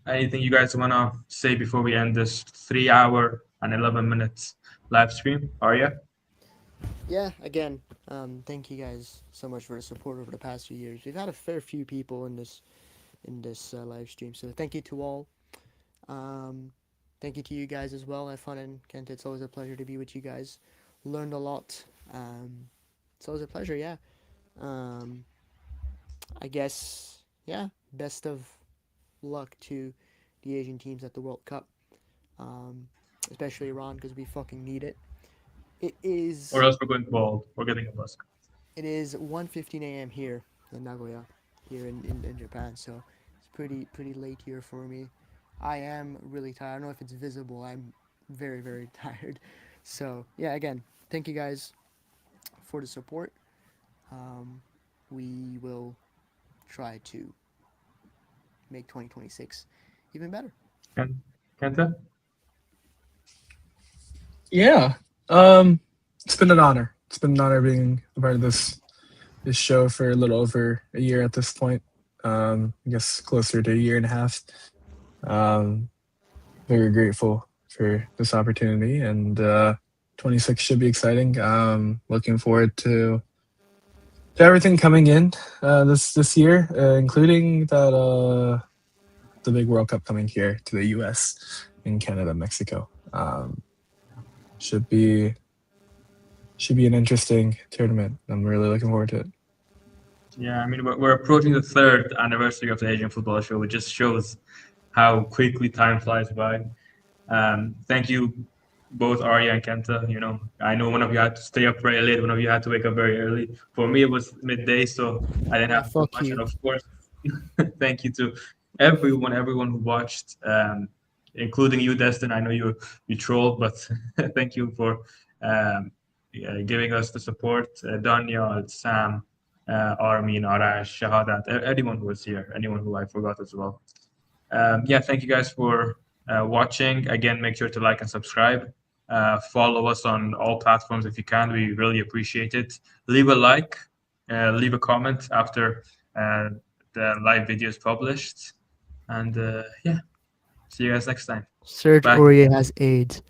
anything you guys wanna say before we end this 3 hour and 11 minutes live stream? Arya? Yeah, again, thank you guys so much for the support over the past few years. We've had a fair few people in this live stream, so thank you to all. Thank you to you guys as well. Have fun, and Kent, it's always a pleasure to be with you guys. Learned a lot. It's always a pleasure. Yeah. I guess best of luck to the Asian teams at the World Cup, especially Iran, because we fucking need it. It is. Or else we're going bald. We're getting a bus. It is 1:15 a.m. here in Nagoya, here in Japan. So it's pretty late here for me. I am really tired. I don't know if it's visible. I'm very, very tired. So yeah, again, thank you guys for the support. We will try to make 2026 even better. Kenta? Yeah. It's been an honor. It's been an honor being a part of this show for a little over a year at this point. I guess closer to a year and a half. Very grateful for this opportunity, and 26 should be exciting. Looking forward to everything coming in this year, including the big World Cup coming here to the US and Canada, Mexico. Should be an interesting tournament. I'm really looking forward to it. Yeah, I mean, we're approaching the 3rd anniversary of the Asian Football Show, which just shows how quickly time flies by. Thank you, both Arya and Kenta. You know, I know one of you had to stay up very late, one of you had to wake up very early. For me, it was midday, so I didn't have too much. And of course, thank you to everyone who watched, including you, Destin. I know you trolled, but thank you for giving us the support. Daniel, Sam, Armin, Arash, Shahadat, anyone who was here, anyone who I forgot as well. Yeah, thank you guys for watching. Again, make sure to like and subscribe. Follow us on all platforms if you can. We really appreciate it. Leave a like, leave a comment after the live video is published. And yeah, see you guys next time. Serge Bye. Aurier has AIDS.